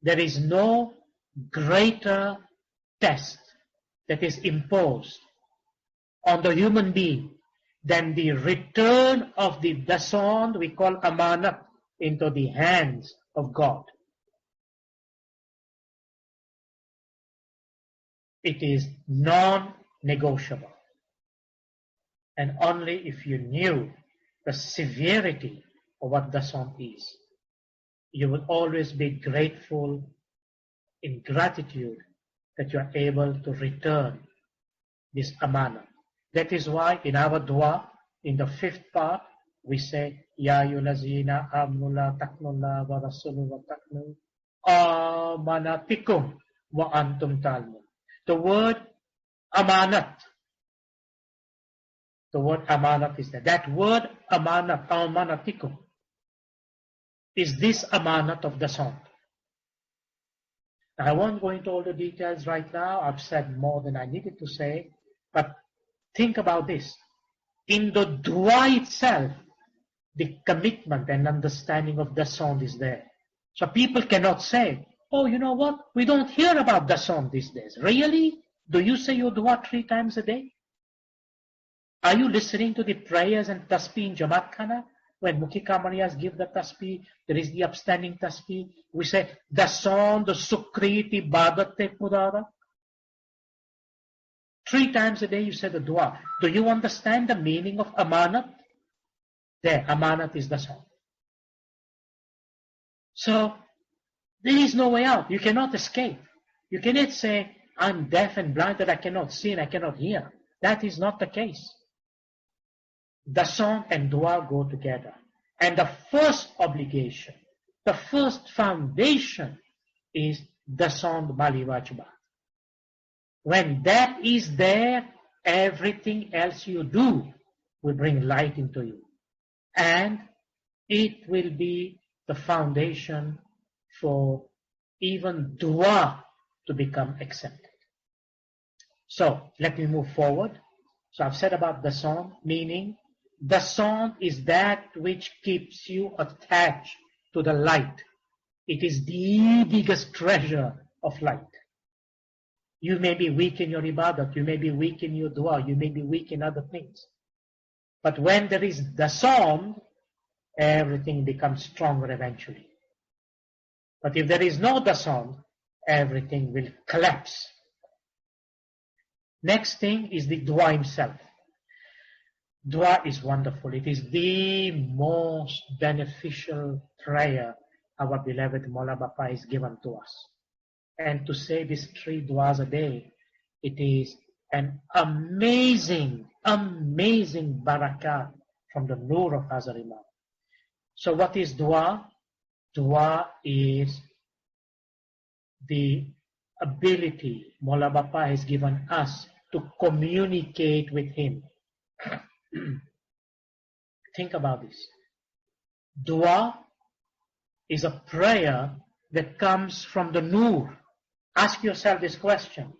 there is no greater test that is imposed on the human being than the return of the dasand we call amanat into the hands of God. It is non-negotiable. And only if you knew the severity of what dasand is, you will always be grateful in gratitude that you are able to return this amanah. That is why in our dua, in the fifth part, we say, Ya ayyuhallazina amanu la takhnullaha wa rasuluhu wa takhnu amanatikum wa antum ta'lamun. The word amanat, is there. That word amanat, amanatikum, is this amanat of the song. Now, I won't go into all the details right now. I've said more than I needed to say. But think about this. In the dua itself, the commitment and understanding of the song is there. So people cannot say, oh, you know what? We don't hear about the song these days. Really? Do you say your dua 3 times a day? Are you listening to the prayers and tasbih in Jamaat Khana? When Mukhi Kamariyas give the tasbih, there is the upstanding tasbih. We say, the song, the sukriti, badat mudara. 3 times a day you say the dua. Do you understand the meaning of amanat? There, amanat is the song. So, there is no way out. You cannot escape. You cannot say, I'm deaf and blind that I cannot see and I cannot hear. That is not the case. The song and dua go together. And the first obligation, the first foundation is the song Bali Wajba. When that is there, everything else you do will bring light into you. And it will be the foundation for even dua to become accepted. So, let me move forward. So, I've said about the song, meaning the song is that which keeps you attached to the light. It is the biggest treasure of light. You may be weak in your ibadat, you may be weak in your dua, you may be weak in other things. But when there is the song, everything becomes stronger eventually. But if there is no the song, everything will collapse. Next thing is the dua himself. Dua is wonderful. It is the most beneficial prayer our beloved Mola Bapa is given to us. And to say these 3 duas a day, it is an amazing, amazing barakat from the nur of Hazar Imam. So what is dua? Dua is the ability Mola Bapa has given us to communicate with Him. Think about this. Dua is a prayer that comes from the Nur. Ask yourself this question.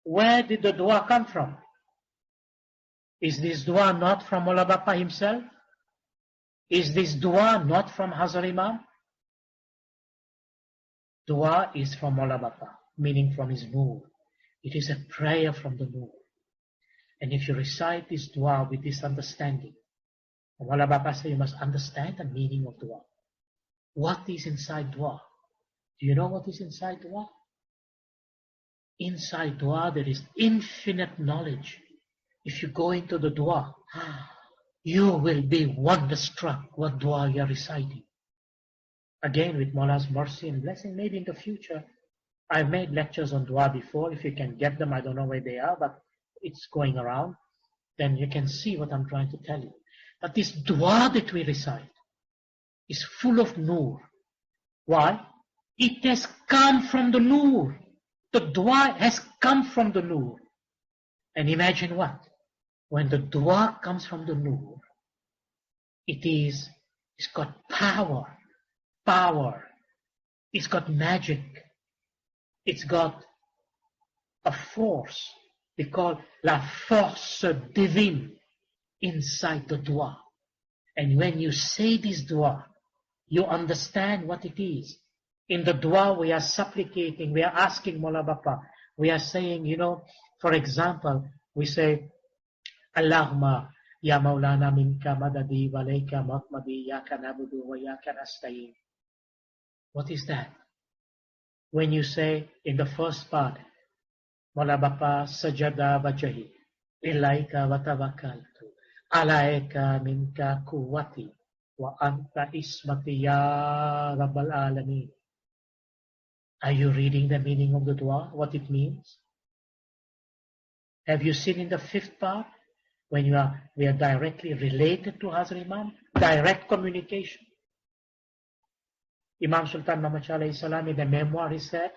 Where did the dua come from? Is this dua not from Mola Bapa himself? Is this dua not from Hazar Imam? Dua is from Mola Bapa, meaning from his Nur. It is a prayer from the Nur. And if you recite this dua with this understanding, Mola Bapa says you must understand the meaning of dua. What is inside dua? Do you know what is inside dua? Inside dua there is infinite knowledge. If you go into the dua, you will be wonderstruck what dua you are reciting. Again, with Mola's mercy and blessing, maybe in the future, I've made lectures on dua before. If you can get them, I don't know where they are, but it's going around. Then you can see what I'm trying to tell you. But this dua that we recite is full of nur. Why? It has come from the nur. The dua has come from the nur. And imagine what? When the dua comes from the nur, it's got power. It's got magic. It's got a force. We call la force divine inside the dua. And when you say this dua, you understand what it is. In the dua, we are supplicating, we are asking Mola Bapa. We are saying, for example, we say, Allahumma ya Maulana minka madadi walayka matmadi yaka nabudu wa yaka nasta'in. What is that? When you say in the first part, Mola Bapa sajada wajahi, ilayka watawakkaltu, alayka minka kuwati, wa anta ismati ya Rabbal Alameen. Are you reading the meaning of the dua, what it means? Have you seen in the fifth part, when we are directly related to Hazrat Imam? Direct communication. Imam Sultan Muhammad Shah alayhi salam in the memoir he said,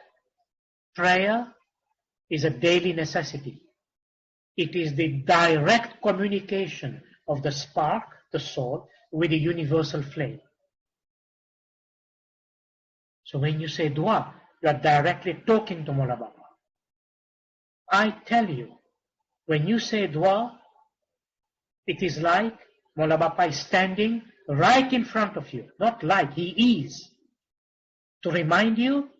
prayer is a daily necessity. It is the direct communication of the spark, the soul, with the universal flame. So when you say dua, you are directly talking to Mola Bapa. I tell you, when you say dua, it is like Mola Bapa is standing right in front of you. Not like, he is. To remind you,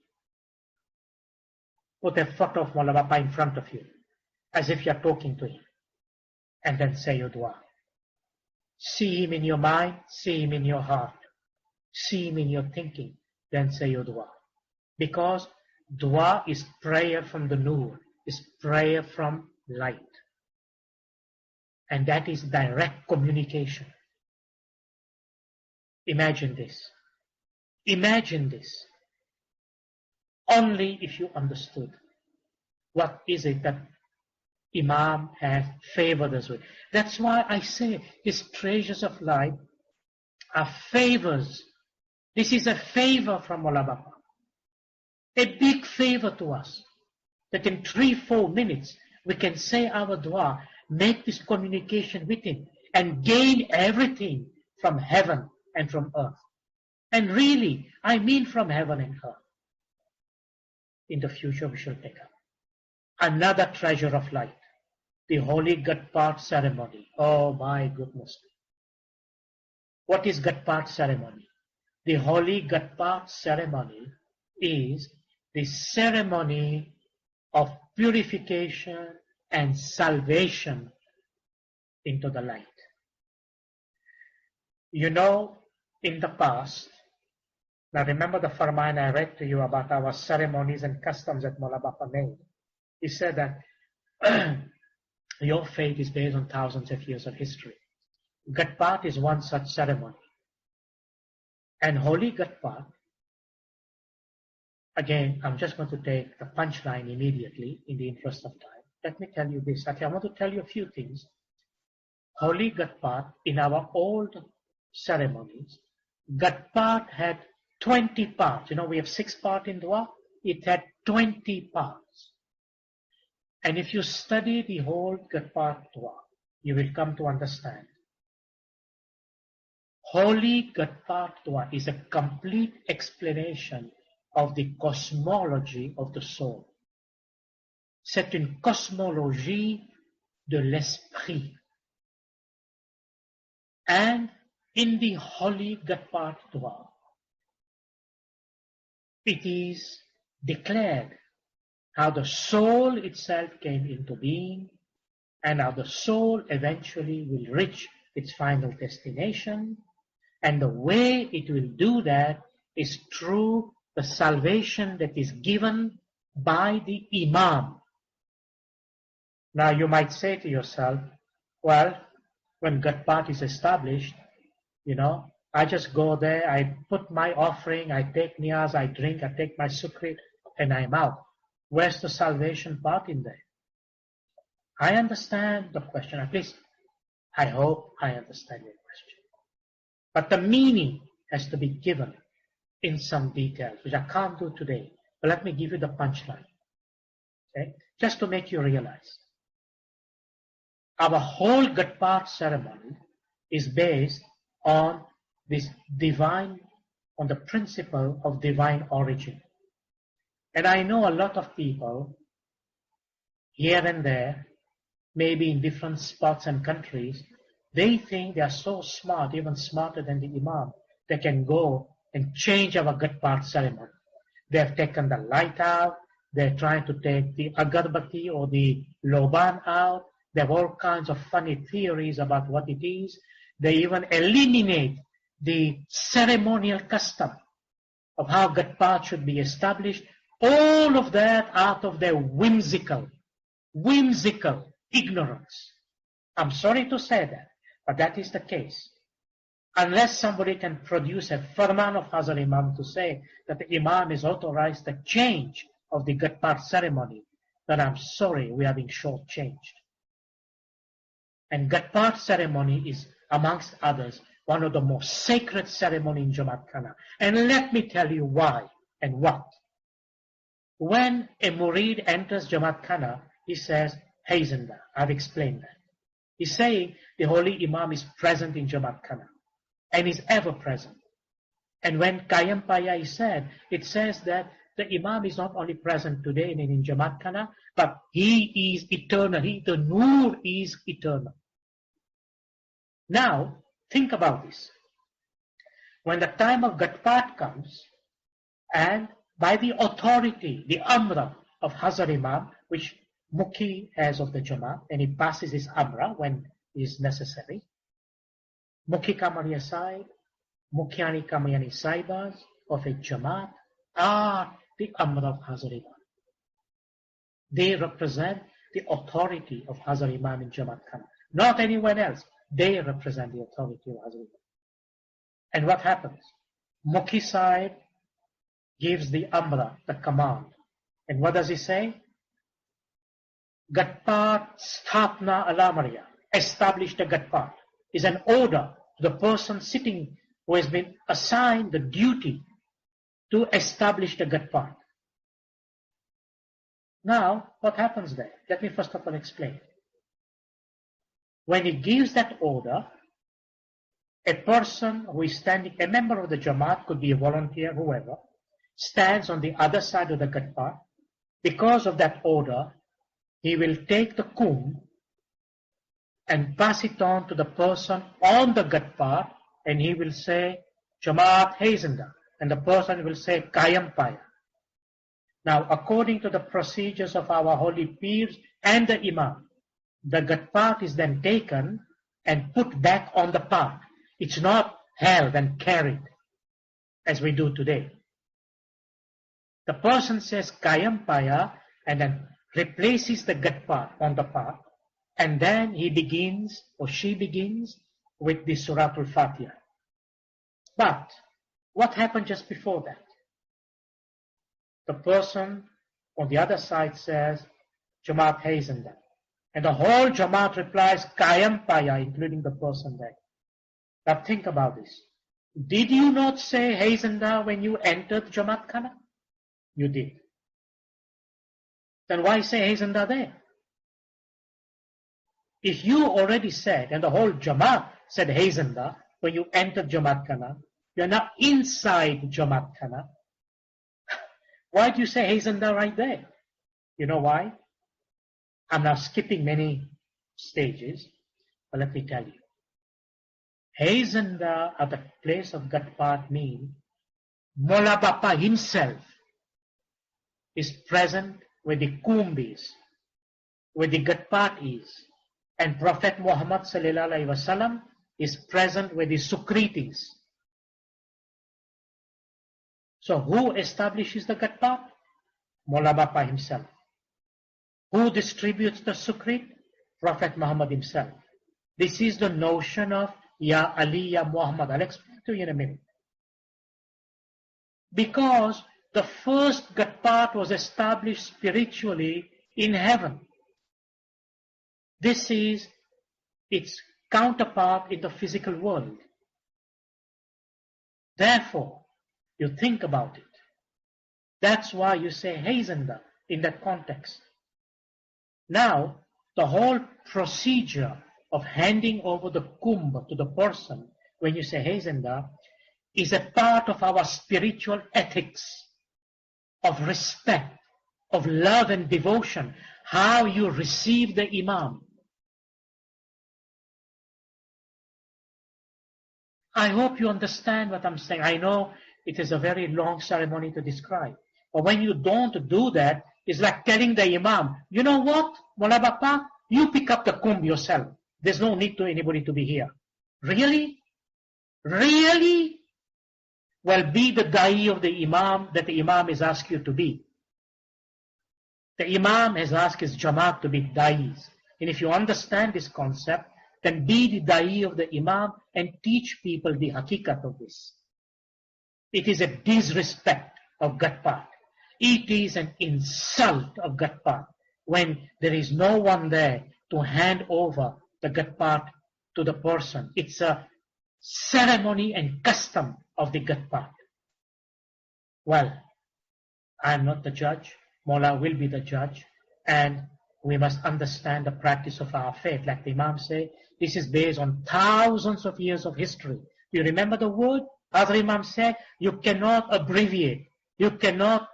put a photo of Mola Bapa in front of you, as if you are talking to him. And then say your dua. See him in your mind, see him in your heart, see him in your thinking, then say your dua. Because dua is prayer from the nur, is prayer from light. And that is direct communication. Imagine this. Imagine this. Only if you understood what is it that Imam has favored us with. That's why I say his treasures of life are favors. This is a favor from Mola Bapa. A big favor to us. That in 3-4 minutes we can say our dua, make this communication with him, and gain everything from heaven and from earth. And really, I mean from heaven and earth. In the future we shall take up another treasure of light, the Holy Gatpat ceremony. Oh my goodness. What is Gatpat ceremony? The Holy Gatpat ceremony is the ceremony of purification and salvation into the light. You know, in the past, now remember the farman I read to you about our ceremonies and customs that Mola Bapa made. He said that your faith is based on thousands of years of history. Gatpat is one such ceremony. And Holy Gatpat, again, I'm just going to take the punchline immediately in the interest of time. Let me tell you this. I want to tell you a few things. Holy Gatpat, in our old ceremonies, Gatpat had 20 parts. You know, we have 6 parts in dua. it had 20 parts. And if you study the whole Gatpat Dua, you will come to understand. Holy Gatpat Dua is a complete explanation of the cosmology of the soul. C'est une cosmologie de l'esprit. And in the Holy Gatpat Dua, it is declared how the soul itself came into being and how the soul eventually will reach its final destination. And the way it will do that is through the salvation that is given by the Imam. Now you might say to yourself, well, when Gatpat is established, I just go there, I put my offering, I take niyaz, I drink, I take my sukrit, and I'm out. Where's the salvation part in there? I understand the question. At least I hope I understand your question. But the meaning has to be given in some details, which I can't do today. But let me give you the punchline. Okay? Just to make you realize. Our whole Gatpat ceremony is based on this divine, on the principle of divine origin. And I know a lot of people here and there, maybe in different spots and countries, they think they are so smart, even smarter than the Imam. They can go and change our Gatpat ceremony. They have taken the light out. They're trying to take the agarbati or the loban out. They have all kinds of funny theories about what it is. They even eliminate the ceremonial custom of how Gatpat should be established. All of that out of their whimsical ignorance. I'm sorry to say that, but that is the case. Unless somebody can produce a farman of Hazar Imam to say that the Imam is authorized the change of the Gatpat ceremony, then I'm sorry, we are being shortchanged. And Gatpat ceremony is, amongst others, one of the most sacred ceremonies in Jamaat Khana. And let me tell you why and what. When a murid enters Jamaat Khana, he says, Hayzanda. I've explained that. He's saying the Holy Imam is present in Jamaat Khana and is ever present. And when Kayam Paya is said, it says that the Imam is not only present today in Jamaat Khana, but he is eternal. The Noor is eternal. Now, think about this. When the time of Gatpat comes, and by the authority, the Amra of Hazar Imam, which Mukhi has of the Jamaat, and he passes his Amra when it is necessary. Mukhi Kamani aside, Mukhiani Kamayani Saibas of a Jamaat are the Amra of Hazar Imam. They represent the authority of Hazar Imam in Jamaat Khana. Not anyone else. They represent the authority of Hazar Imam. And what happens? Mukhi Sahib gives the Amra, the command. And what does he say? Gatpat Sthapna Alamariya. Establish the Gatpat. Is an order to the person sitting who has been assigned the duty to establish the Gatpat. Now, what happens there? Let me first of all explain. When he gives that order, a person who is standing, a member of the Jamaat, could be a volunteer, whoever, stands on the other side of the Gatpat. Because of that order, he will take the kum and pass it on to the person on the Gatpat, and he will say, Jamaat Hayzanda, and the person will say, Kayam Paya. Now, according to the procedures of our holy peers and the Imam, the Gatpat is then taken and put back on the path. It's not held and carried as we do today. The person says Kayam Paya and then replaces the Gatpat on the path, and then he begins or she begins with the Suratul Fatiha. But what happened just before that? The person on the other side says Jamaat Hayzanda. And the whole Jamaat replies Kayam Paya, including the person there. Now think about this. Did you not say Hayzanda when you entered Jamaat Khana? You did. then why say Hey Zanda there? If you already said, and the whole Jamaat said Hey Zanda, when you entered Jamaat Khana, you're now inside Jamaat Khana. Why do you say Hey Zanda right there? You know why? I'm now skipping many stages, but let me tell you. Hey Zanda at the place of Gatpat means Mola Bapa himself is present where the Kumbh is, where the Gatpat is, and Prophet Muhammad sallallahu alaihi wasallam is present where the Sukrit is. So who establishes the Gatpat? Mola Bapa himself. Who distributes the Sukrit? Prophet Muhammad himself. This is the notion of Ya Ali, Ya Muhammad. I'll explain to you in a minute. Because the first Gatpat was established spiritually in heaven. This is its counterpart in the physical world. Therefore, you think about it. That's why you say Hey Zanda in that context. Now, the whole procedure of handing over the Kumbh to the person when you say Hey Zanda is a part of our spiritual ethics of respect, of love and devotion, how you receive the Imam. I hope you understand what I'm saying. I know it is a very long ceremony to describe. But when you don't do that, it's like telling the Imam, you know what, Mola Bapa, you pick up the Kumbh yourself. There's no need to anybody to be here. Really? Really? Well, be the da'i of the Imam that the Imam has asked you to be. The Imam has asked his Jamaat to be da'is. And if you understand this concept, then be the da'i of the Imam and teach people the hakikat of this. It is a disrespect of Gatpat. It is an insult of Gatpat when there is no one there to hand over the Gatpat to the person. It's a ceremony and custom of the Gatpat. Well, I am not the judge. Mola will be the judge. And we must understand the practice of our faith. Like the Imam say, this is based on thousands of years of history. You remember the word? Other Imam said, you cannot abbreviate. You cannot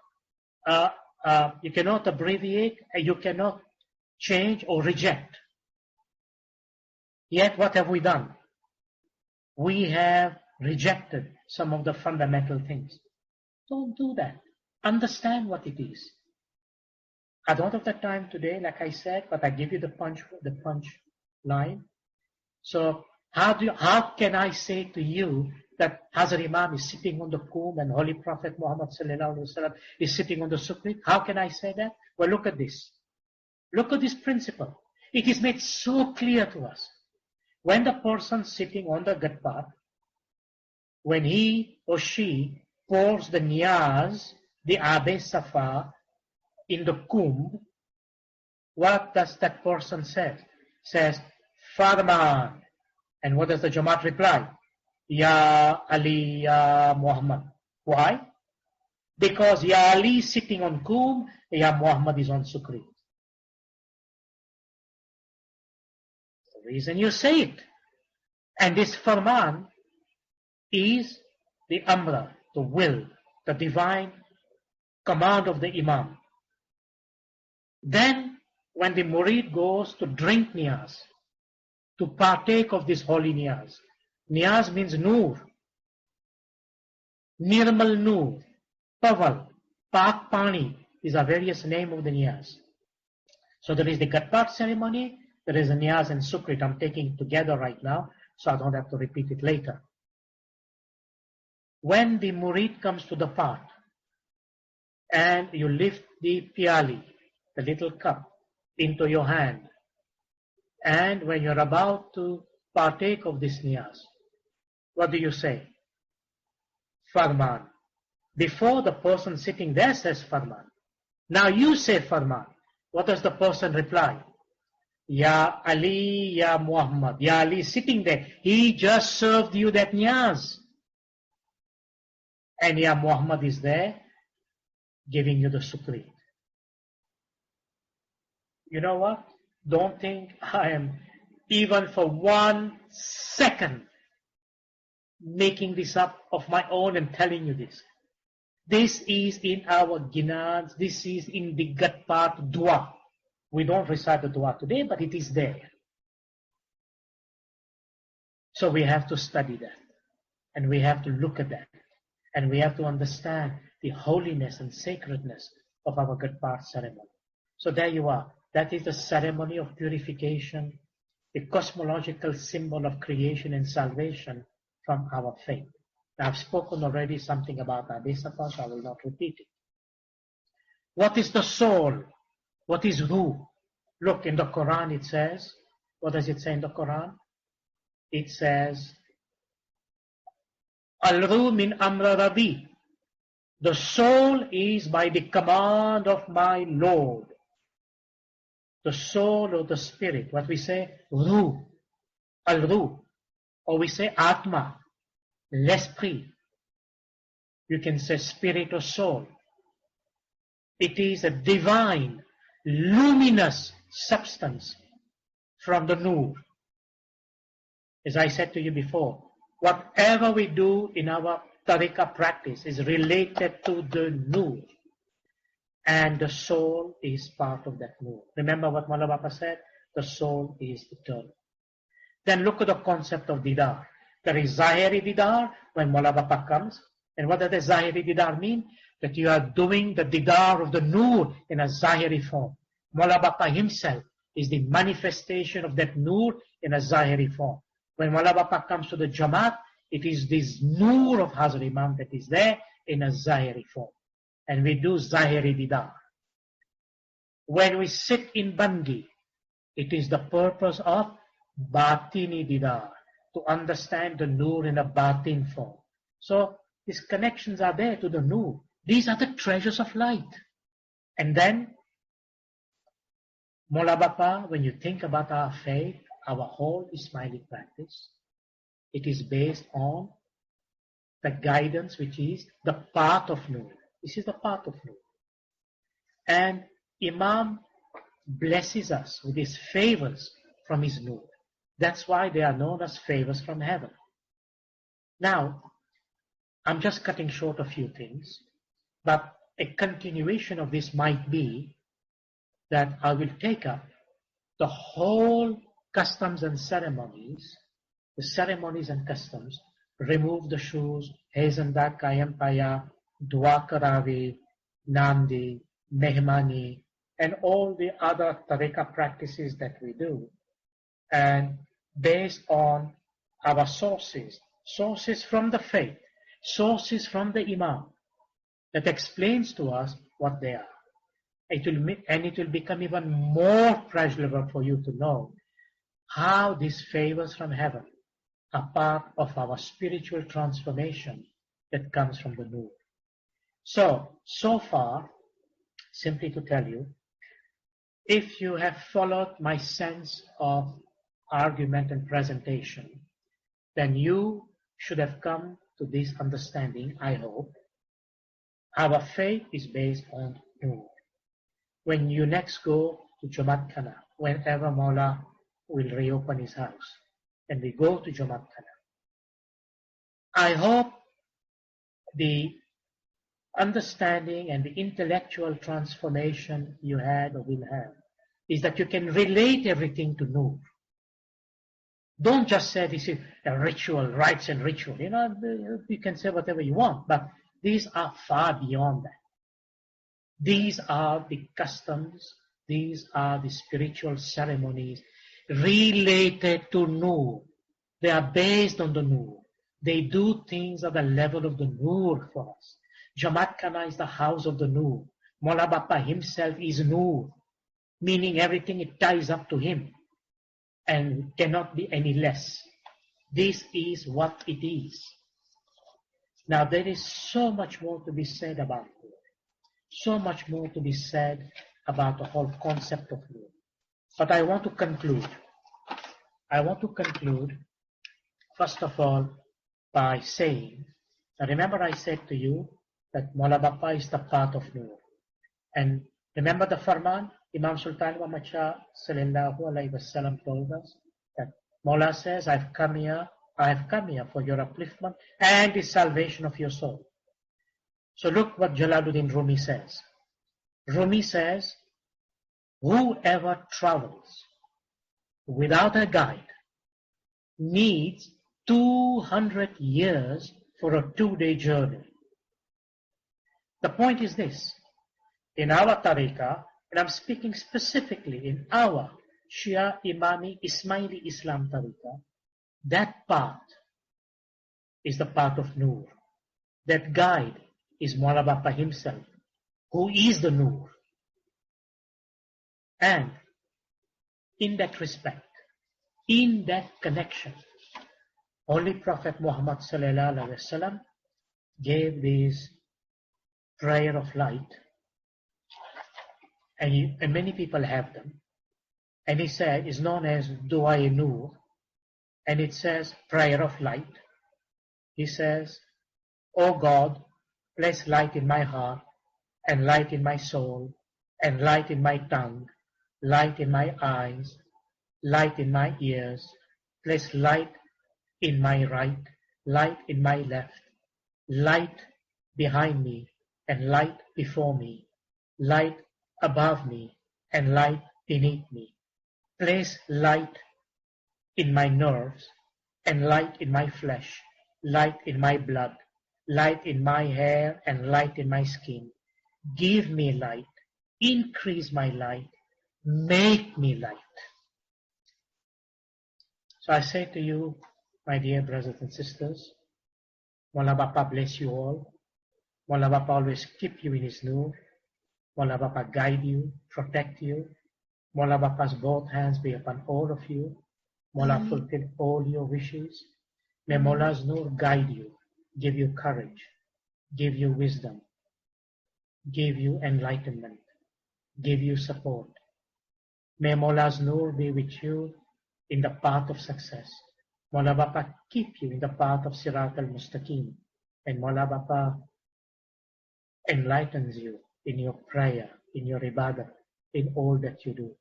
abbreviate, and you cannot change or reject. Yet what have we done? We have rejected some of the fundamental things. Don't do that. Understand what it is. I don't have the time today, like I said, but I give you the punch line. So how can I say to you that Hazrat Imam is sitting on the Kumbh and Holy Prophet Muhammad sallallahu alaihi wasallam is sitting on the Sukrit? How can I say that? Well, look at this. Look at this principle. It is made so clear to us. When the person sitting on the Gatpat, when he or she pours the niyaz, the Abe Safa, in the Kumbh, what does that person say? Says, Farman. And what does the Jamaat reply? Ya Ali, Ya Muhammad. Why? Because Ya Ali is sitting on Kumbh, Ya Muhammad is on Sukrit. The reason you say it. And this Farman is the Amra, the will, the divine command of the Imam. Then, when the murid goes to drink niyaz, to partake of this holy niyaz, niyaz means nur, nirmal nur, paval, pak pani, these are various names of the niyaz. So there is the Gatpat ceremony, there is a niyaz and sukrit. I'm taking together right now, so I don't have to repeat it later. When the murid comes to the part, and you lift the piali, the little cup, into your hand. And when you're about to partake of this niyaz, what do you say? Farman. Before the person sitting there says Farman. Now you say Farman. What does the person reply? Ya Ali, Ya Muhammad. Ya Ali sitting there. He just served you that niyaz. And Ya Muhammad is there giving you the sukrit. You know what? Don't think I am even for 1 second making this up of my own and telling you this. This is in our ginans, this is in the gut part dua. We don't recite the dua today, but it is there. So we have to study that. And we have to look at that. And we have to understand the holiness and sacredness of our gut part ceremony. So there you are. That is the ceremony of purification, the cosmological symbol of creation and salvation from our faith. Now, I've spoken already something about Abisapa, so I will not repeat it. What is the soul? What is Ruh? Look, in the Quran it says, what does it say in the Quran? It says, Al-Ruh min amra Rabbi. The soul is by the command of my Lord. The soul or the spirit, what we say, Ruh, Al-Ruh, or we say Atma, l'esprit. You can say spirit or soul. It is a divine, luminous substance from the Nur. As I said to you before, whatever we do in our tariqah practice is related to the Nur. And the soul is part of that Nur. Remember what Mawla Bapa said? The soul is eternal. Then look at the concept of Didar. There is Zahiri Didar when Mawla Bapa comes. And what does the Zahiri Didar mean? That you are doing the Didar of the Nur in a Zahiri form. Mawla Bapa himself is the manifestation of that Nur in a Zahiri form. When Mawla Bapa comes to the Jamaat, it is this Nur of Hazrat Imam that is there in a Zahiri form. And we do Zahiri Didar. When we sit in Bandi, it is the purpose of Batini Didar, to understand the Nur in a Batin form. So these connections are there to the Nur. These are the treasures of light. And then, Mawla Bapa, when you think about our faith, our whole Ismaili practice, it is based on the guidance which is the path of Nur. This is the path of Nur. And Imam blesses us with his favors from his Nur. That's why they are known as favors from heaven. Now, I'm just cutting short a few things, but a continuation of this might be that I will take up the whole customs and ceremonies, the ceremonies and customs, remove the shoes, Hezendat Kayam Paya, Dua Karavi, Namdi, Mehmani, and all the other tariqah practices that we do, and based on our sources from the faith, sources from the Imam, that explains to us what they are. It will become even more pleasurable for you to know how these favors from heaven are part of our spiritual transformation that comes from the Nur. So far, simply to tell you, if you have followed my sense of argument and presentation, then you should have come to this understanding, I hope. Our faith is based on Nur. When you next go to Jamaat Khana, whenever Mawla will reopen his house, and we go to Jamaat Khana, I hope the understanding and the intellectual transformation you had or will have is that you can relate everything to Nur. Don't just say this is a ritual, rites and ritual. You know, you can say whatever you want, but these are far beyond that. These are the customs, these are the spiritual ceremonies related to Nur. They are based on the Nur. They do things at the level of the Nur for us. Jamaat Khana is the house of the Nur. Mawla Bapa himself is Nur, meaning everything it ties up to him and cannot be any less. This is what it is. Now there is so much more to be said about Nur. So much more to be said about the whole concept of Nur. But I want to conclude. First of all, by saying, now remember I said to you that Mawla Bapa is the path of Nur. And Remember the Farman? Imam Sultan Muhammad Shah sallallahu alayhi wasallam told us that Mawla says, I have come here for your upliftment and the salvation of your soul. So look what Jalaluddin Rumi says. Rumi says, whoever travels without a guide needs 200 years for a 2-day journey. The point is this. In our tariqah, and I'm speaking specifically in our Shia Imami Ismaili Islam tariqah, that path is the path of Noor. That guide is Mawla Bapa himself, who is the Noor. And in that respect, in that connection, Holy Prophet Muhammad sallallahu alaihi wasallam gave this prayer of light, and many people have them. And he said, it's known as Dua Noor, and it says prayer of light. He says, O God, place light in my heart, and light in my soul, and light in my tongue, light in my eyes, light in my ears, place light in my right, light in my left, light behind me, and light before me, light above me, and light beneath me. Place light in my nerves, and light in my flesh, light in my blood, light in my hair, and light in my skin. Give me light, increase my light, make me light. So I say to you, my dear brothers and sisters, Mawla Bapa bless you all. Mawla Bapa always keep you in his nur. Mawla Bapa guide you, protect you. Mawla Bapa's both hands be upon all of you. Mawla fulfill all your wishes. May Mawla's nur guide you, give you courage, give you wisdom, give you enlightenment, give you support. May Mawla's nur be with you in the path of success. Mawla Bapa keep you in the path of Sirat al-Mustaqim. And Mawla Bapa enlightens you in your prayer, in your ibadah, in all that you do.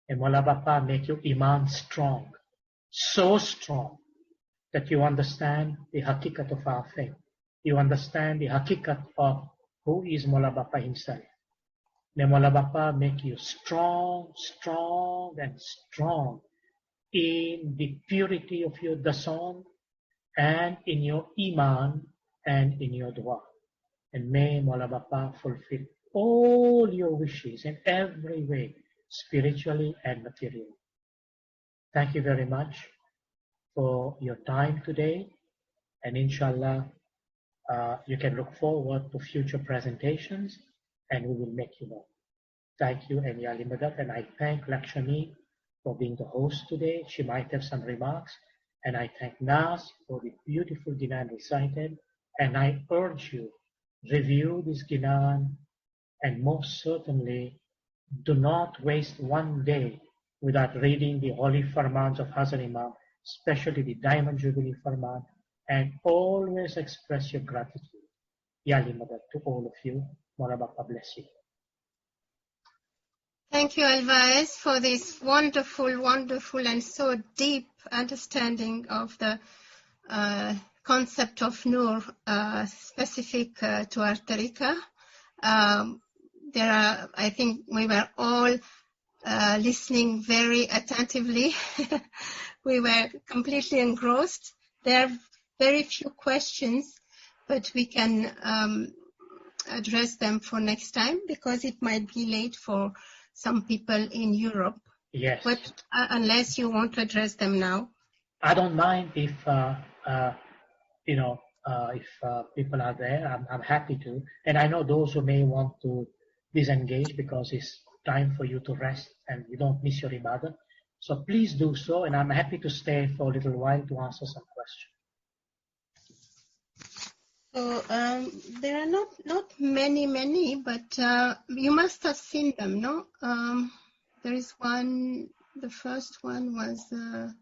And Mawla Bapa make your iman strong, so strong that you understand the hakikat of our faith. You understand the hakikat of who is Mawla Bapa himself. May Mawla Bapa make you strong, strong, and strong in the purity of your dasan, and in your iman, and in your dua. And may Mawla Bapa fulfill all your wishes in every way, spiritually and materially. Thank you very much for your time today, and inshallah, you can look forward to future presentations, and we will make you know. Thank you, and Ya Ali Madad, and I thank Lakshmi for being the host today. She might have some remarks, and I thank Nas for the beautiful Ginan recited, and I urge you, review this Ginan, and most certainly do not waste one day without reading the holy farmans of Hazrat Imam, especially the Diamond Jubilee Farman, and always express your gratitude. Ya Ali Madad to all of you. Mawla Bapa bless you. Thank you, ALWAAZ, for this wonderful, wonderful and so deep understanding of the concept of Nur specific to our tariqah. I think we were all listening very attentively. We were completely engrossed. There are very few questions, but we can address them for next time because it might be late for some people in Europe. Yes. But unless you want to address them now. I don't mind if people are there. I'm happy to. And I know those who may want to disengage because it's time for you to rest and you don't miss your ibadah. So please do so, and I'm happy to stay for a little while to answer some questions. So there are not many, but you must have seen them, no? There is one. The first one was I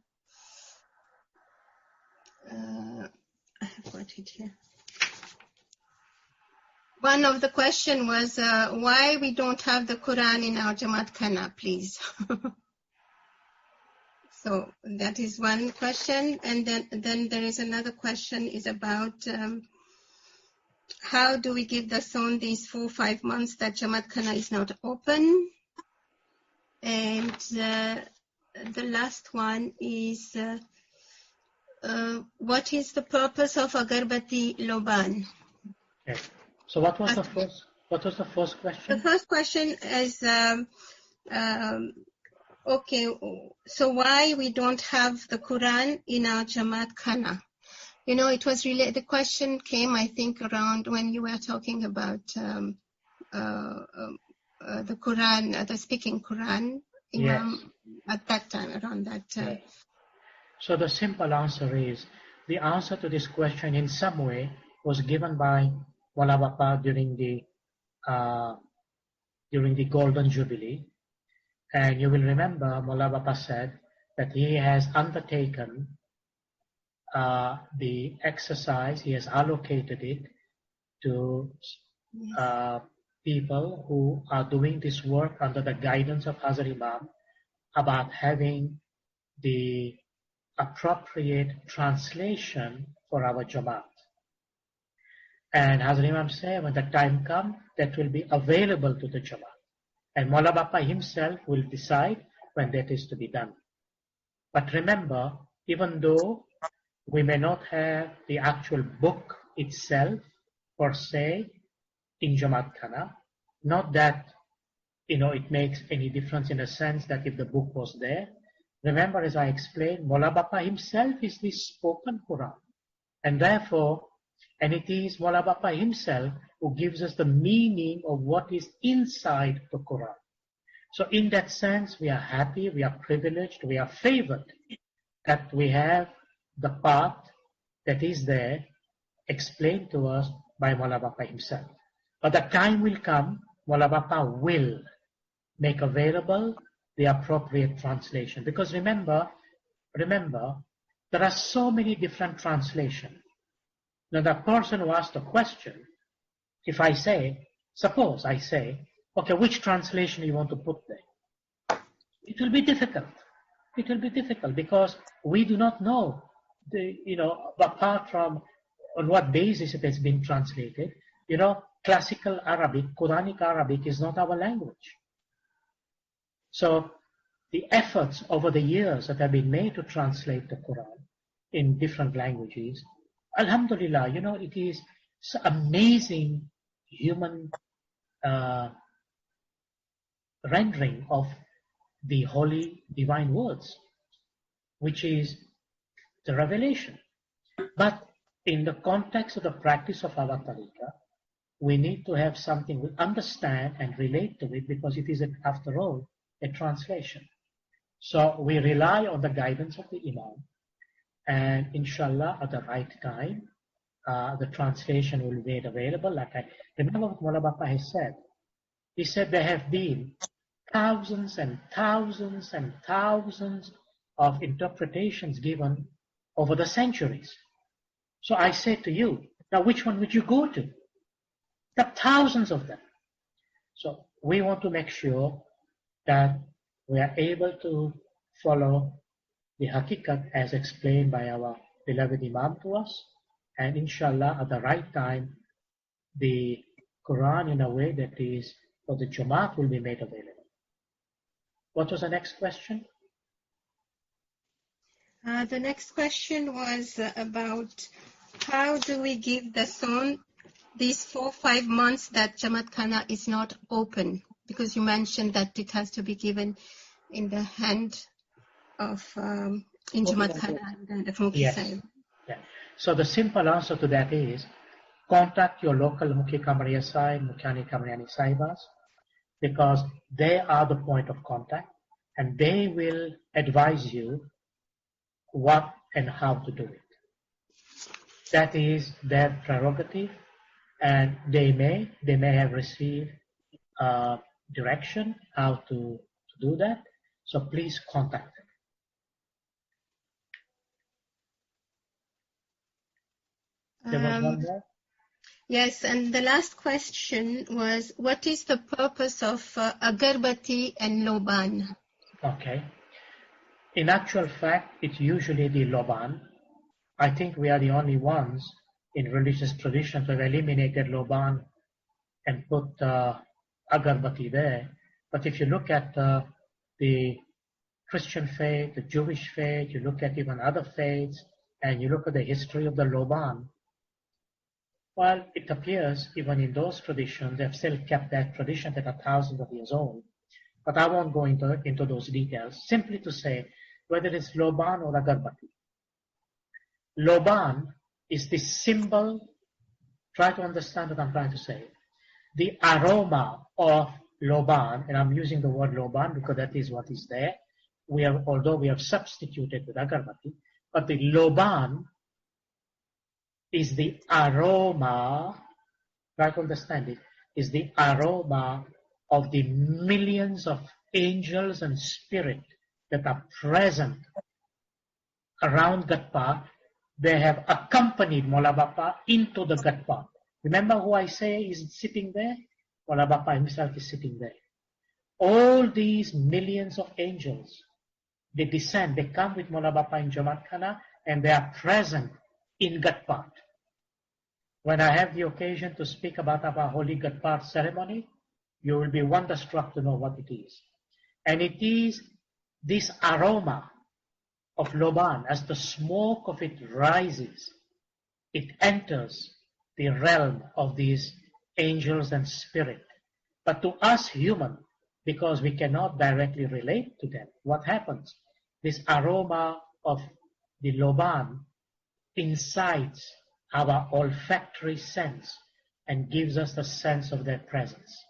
have got it here. One of the question was why we don't have the Quran in our Jamaat Khana, please. So that is one question. And then there is another question is about how do we give the son these 4 or 5 months that Jamaat Khana is not open? And the last one is what is the purpose of Agarbati Loban? Okay. So what was the first question? The first question is okay, so why we don't have the Quran in our Jamaat Khana? You know, it was really, the question came, I think, around when you were talking about the Quran, the speaking Quran, Imam, Yes. at that time, around that time. Yes. So the simple answer is, the answer to this question in some way was given by Mola Bapa during the Golden Jubilee. And you will remember Mola Bapa said that he has undertaken the exercise, he has allocated it to people who are doing this work under the guidance of Hazrat Imam about having the appropriate translation for our Jamaat. And Hazrat Imam said, when the time comes, that will be available to the Jamaat. And Mola Bapa himself will decide when that is to be done. But remember, even though we may not have the actual book itself, per se, in Jamaat Khana, not that, it makes any difference in the sense that if the book was there. Remember, as I explained, Mola Bapa himself is the spoken Quran. And therefore, and it is Mola Bapa himself who gives us the meaning of what is inside the Quran. So in that sense, we are happy, we are privileged, we are favored that we have the path that is there explained to us by Mola Bapa himself. But the time will come, Mola Bapa will make available the appropriate translation. Because remember, there are so many different translations. Now the person who asked the question, if I say, suppose I say, okay, which translation you want to put there? It will be difficult. It will be difficult because we do not know, apart from on what basis it has been translated. Classical Arabic, Quranic Arabic is not our language. So the efforts over the years that have been made to translate the Quran in different languages, Alhamdulillah, it is amazing human rendering of the holy divine words, which is the revelation. But in the context of the practice of our tariqah, we need to have something we understand and relate to it because it is, after all, a translation. So we rely on the guidance of the Imam, and inshallah, at the right time, the translation will be made available. Like I remember what Mola Bapa has said. He said there have been thousands and thousands and thousands of interpretations given over the centuries. So I say to you, now which one would you go to? There are thousands of them. So we want to make sure that we are able to follow the hakikat as explained by our beloved Imam to us, and inshallah at the right time the Quran in a way that is for the Jamaat will be made available. What was the next question? The next question was about how do we give the son these 4 or 5 months that Jamaat Khana is not open, because you mentioned that it has to be given in the hand of in Jamaat Khana and the Mukhi Sahib. Yeah. So the simple answer to that is contact your local Mukhi Kamariya Sahib, Mukhani Kamariani Sahibas, because they are the point of contact and they will advise you what and how to do it. That is their prerogative, and they may have received direction how to do that. So please contact them. There was one more? Yes, and the last question was, what is the purpose of agarbatti and loban? Okay. In actual fact, it's usually the loban. I think we are the only ones in religious traditions who have eliminated loban and put agarbatti there. But if you look at the Christian faith, the Jewish faith, you look at even other faiths, and you look at the history of the loban, well, it appears even in those traditions, they've still kept that tradition that are thousands of years old. But I won't go into those details, simply to say whether it's loban or agarbatti. Loban is the symbol, try to understand what I'm trying to say. The aroma of loban, and I'm using the word loban because that is what is there. Although we have substituted with agarbatti, but the loban is the aroma, try to understand it, is the aroma of the millions of angels and spirit that are present around that path. They have accompanied Mola Bapa into the gut path. Remember who I say is sitting there? Mola Bapa himself is sitting there. All these millions of angels, they descend, they come with Mola Bapa in Jamaat Khana, and they are present in gut path. When I have the occasion to speak about our holy gut path ceremony, you will be wonderstruck to know what it is. And it is this aroma of loban, as the smoke of it rises, it enters the realm of these angels and spirit. But to us human, because we cannot directly relate to them, what happens? This aroma of the loban incites our olfactory sense and gives us the sense of their presence.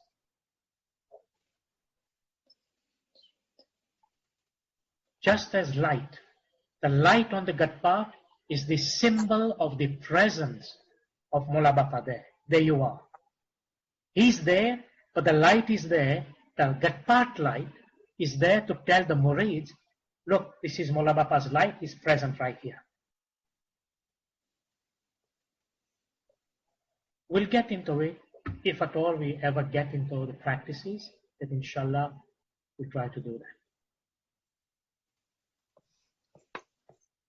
Just as light, the light on the gut path is the symbol of the presence of Mola Bapa there. There you are. He's there, but the light is there. The gut path light is there to tell the murids, look, this is Mola Bapa's light, he's present right here. We'll get into it, if at all we ever get into the practices, that inshallah we'll try to do that.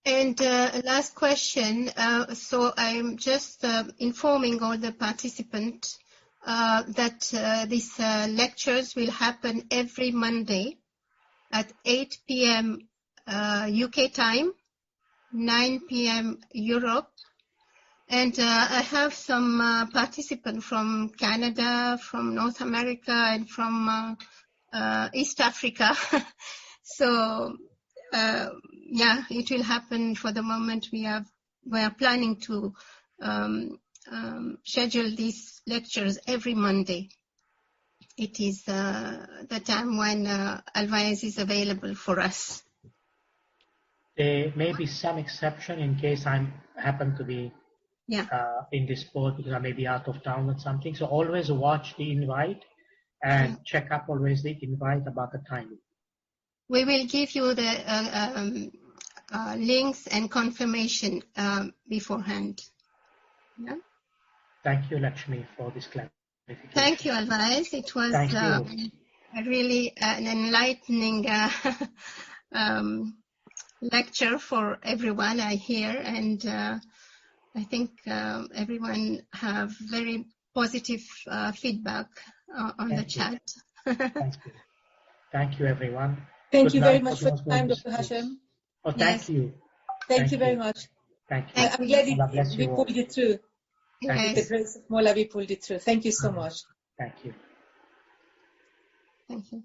And last question. So I'm just informing all the participants that these lectures will happen every Monday at 8 p.m. UK time, 9 p.m. Europe. And I have some participants from Canada, from North America, and from East Africa. So, yeah, it will happen. For the moment, we are planning to schedule these lectures every Monday. It is the time when ALWAAZ is available for us. There may be some exception in case I happen to be in this sport because I may be out of town or something. So always watch the invite and check up always the invite about the timing. We will give you the links and confirmation beforehand. Yeah? Thank you, Lakshmi, for this clarification. Thank you, ALWAAZ. It was really an enlightening lecture for everyone, I hear, and I think everyone have very positive feedback on the chat. Thank you. Thank you, everyone. Thank you very much for your time, Dr. Hashim. Oh, thank you. Thank you very much. Thank you. I'm glad we pulled it through. Yes. With the grace of Mola, we pulled it through. Thank you so much. Thank you. Thank you.